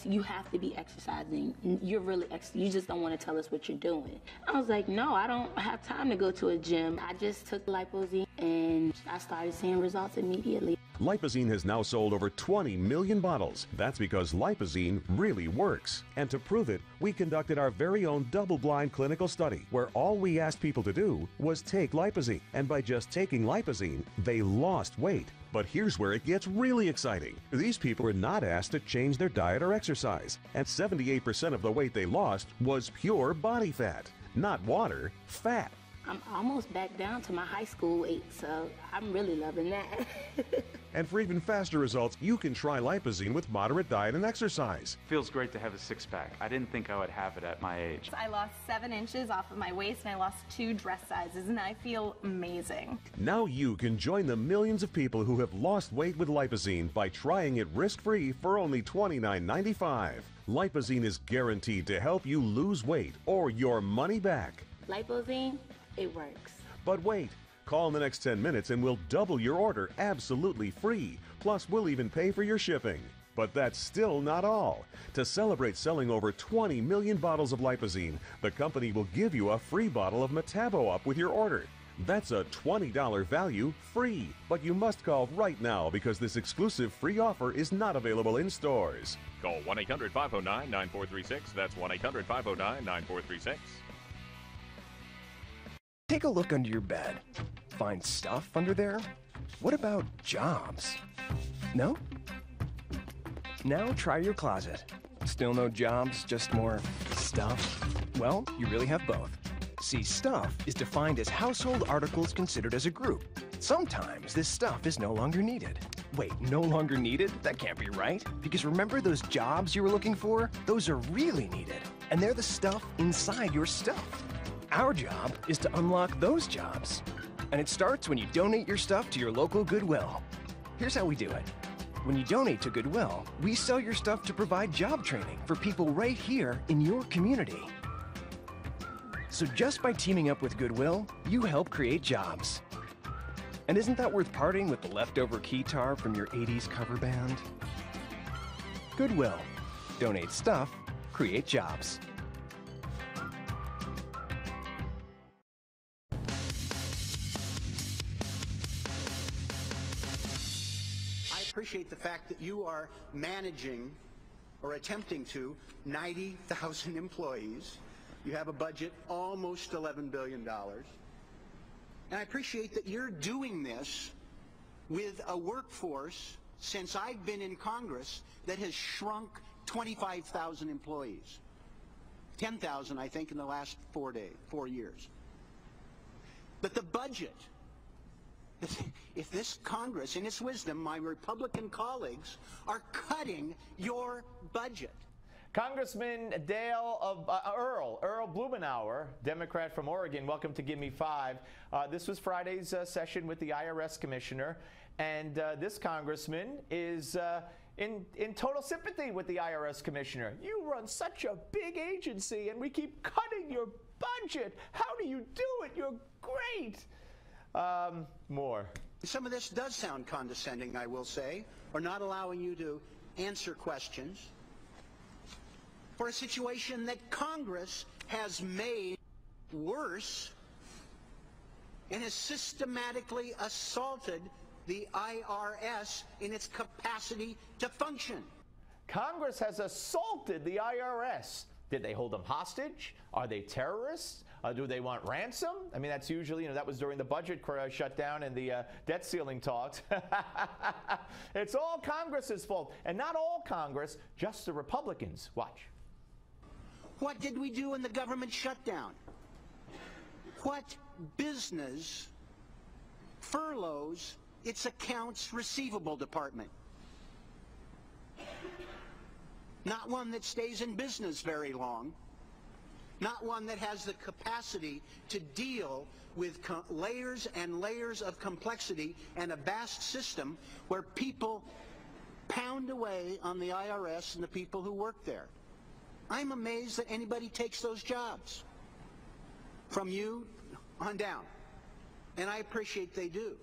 you have to be exercising. You're really you just don't want to tell us what you're doing. I was like, no, I don't have time to go to a gym. I just took Lipozene and I started seeing results immediately. Lipozene has now sold over 20 million bottles. That's because Lipozene really works. And to prove it, we conducted our very own double-blind clinical study where all we asked people to do was take Lipozene. And by just taking Lipozene, they lost weight. But here's where it gets really exciting. These people were not asked to change their diet or exercise. And 78% of the weight they lost was pure body fat. Not water, fat. I'm almost back down to my high school weight, so I'm really loving that. And for even faster results, you can try Lipozene with moderate diet and exercise. Feels great to have a six-pack. I didn't think I would have it at my age. I lost 7 inches off of my waist and I lost 2 dress sizes and I feel amazing. Now you can join the millions of people who have lost weight with Lipozene by trying it risk-free for only $29.95. Lipozene is guaranteed to help you lose weight or your money back. Lipozene, it works. But wait. Call in the next 10 minutes and we'll double your order absolutely free. Plus, we'll even pay for your shipping. But that's still not all. To celebrate selling over 20 million bottles of Lipozene, the company will give you a free bottle of Metabo Up with your order. That's a $20 value free. But you must call right now because this exclusive free offer is not available in stores. Call 1-800-509-9436. That's 1-800-509-9436. Take a look under your bed. Find stuff under there? What about jobs? No? Now try your closet. Still no jobs, just more stuff? Well, you really have both. See, stuff is defined as household articles considered as a group. Sometimes this stuff is no longer needed. Wait, no longer needed? That can't be right. Because remember those jobs you were looking for? Those are really needed. And they're the stuff inside your stuff. Our job is to unlock those jobs. And it starts when you donate your stuff to your local Goodwill. Here's how we do it. When you donate to Goodwill, we sell your stuff to provide job training for people right here in your community. So just by teaming up with Goodwill, you help create jobs. And isn't that worth parting with the leftover keytar from your 80s cover band? Goodwill. Donate stuff, create jobs. I appreciate the fact that you are managing or attempting to 90,000 employees. You have a budget almost $11 billion. And I appreciate that you're doing this with a workforce since I've been in Congress that has shrunk 25,000 employees. 10,000, I think, in the last 4 years. But the budget if this Congress, in its wisdom, my Republican colleagues, are cutting your budget. Congressman Earl Blumenauer, Democrat from Oregon, welcome to Give Me Five. This was Friday's session with the IRS commissioner, and this congressman is in total sympathy with the IRS commissioner. You run such a big agency, and we keep cutting your budget. How do you do it? You're great. More. Some of this does sound condescending, I will say, or not allowing you to answer questions for a situation that Congress has made worse and has systematically assaulted the IRS in its capacity to function. Congress has assaulted the IRS. Did they hold them hostage? Are they terrorists? Do they want ransom? I mean, that's usually, that was during the budget shutdown and the debt ceiling talks. It's all Congress's fault. And not all Congress, just the Republicans. Watch. What did we do in the government shutdown? What business furloughs its accounts receivable department? Not one that stays in business very long. Not one that has the capacity to deal with layers and layers of complexity and a vast system where people pound away on the IRS and the people who work there. I'm amazed that anybody takes those jobs, from you on down, and I appreciate they do.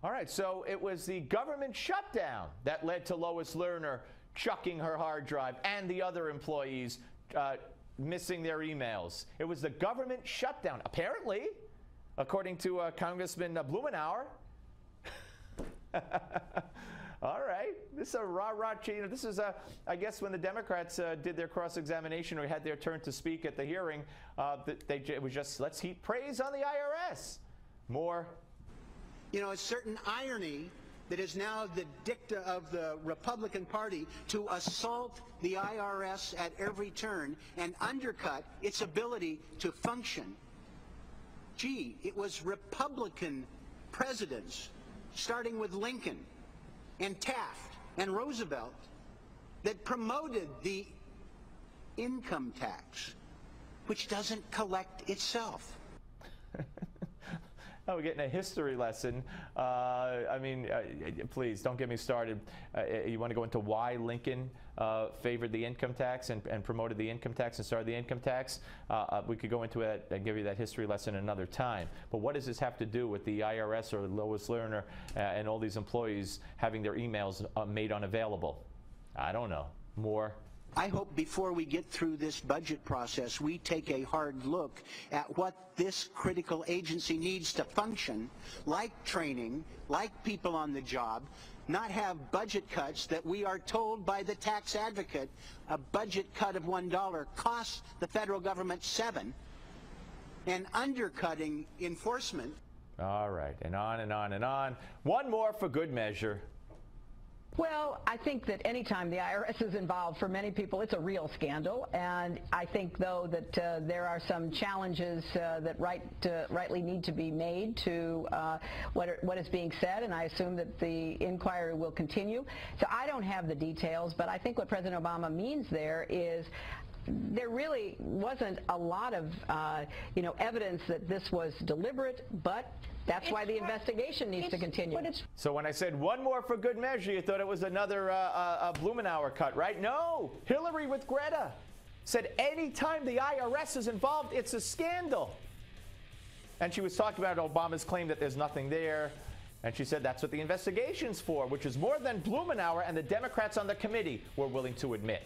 All right, so it was the government shutdown that led to Lois Lerner chucking her hard drive and the other employees missing their emails. It was the government shutdown, apparently, according to Congressman Blumenauer. All right, this is a rah-rah change. This is, I guess, when the Democrats did their cross-examination or had their turn to speak at the hearing, it was just, let's heap praise on the IRS. More. You know, a certain irony that is now the dicta of the Republican Party to assault the IRS at every turn and undercut its ability to function. Gee, it was Republican presidents, starting with Lincoln and Taft and Roosevelt, that promoted the income tax, which doesn't collect itself. Oh, we're getting a history lesson. I mean, please don't get me started. You want to go into why Lincoln favored the income tax and promoted the income tax and started the income tax? We could go into it and give you that history lesson another time. But what does this have to do with the IRS or Lois Lerner and all these employees having their emails made unavailable? I don't know. More. I hope before we get through this budget process, we take a hard look at what this critical agency needs to function, like training, like people on the job, not have budget cuts that we are told by the tax advocate a budget cut of $1 costs the federal government $7, and undercutting enforcement. All right, and on and on and on. One more for good measure. Well, I think that anytime the IRS is involved, for many people, it's a real scandal. And I think, though, that there are some challenges that rightly need to be made to what is being said, and I assume that the inquiry will continue. So I don't have the details, but I think what President Obama means there is there really wasn't a lot of, evidence that this was deliberate, but that's why the investigation needs to continue. So when I said one more for good measure, you thought it was another Blumenauer cut, right? No. Hillary with Greta said anytime the IRS is involved, it's a scandal. And she was talking about Obama's claim that there's nothing there. And she said that's what the investigation's for, which is more than Blumenauer and the Democrats on the committee were willing to admit.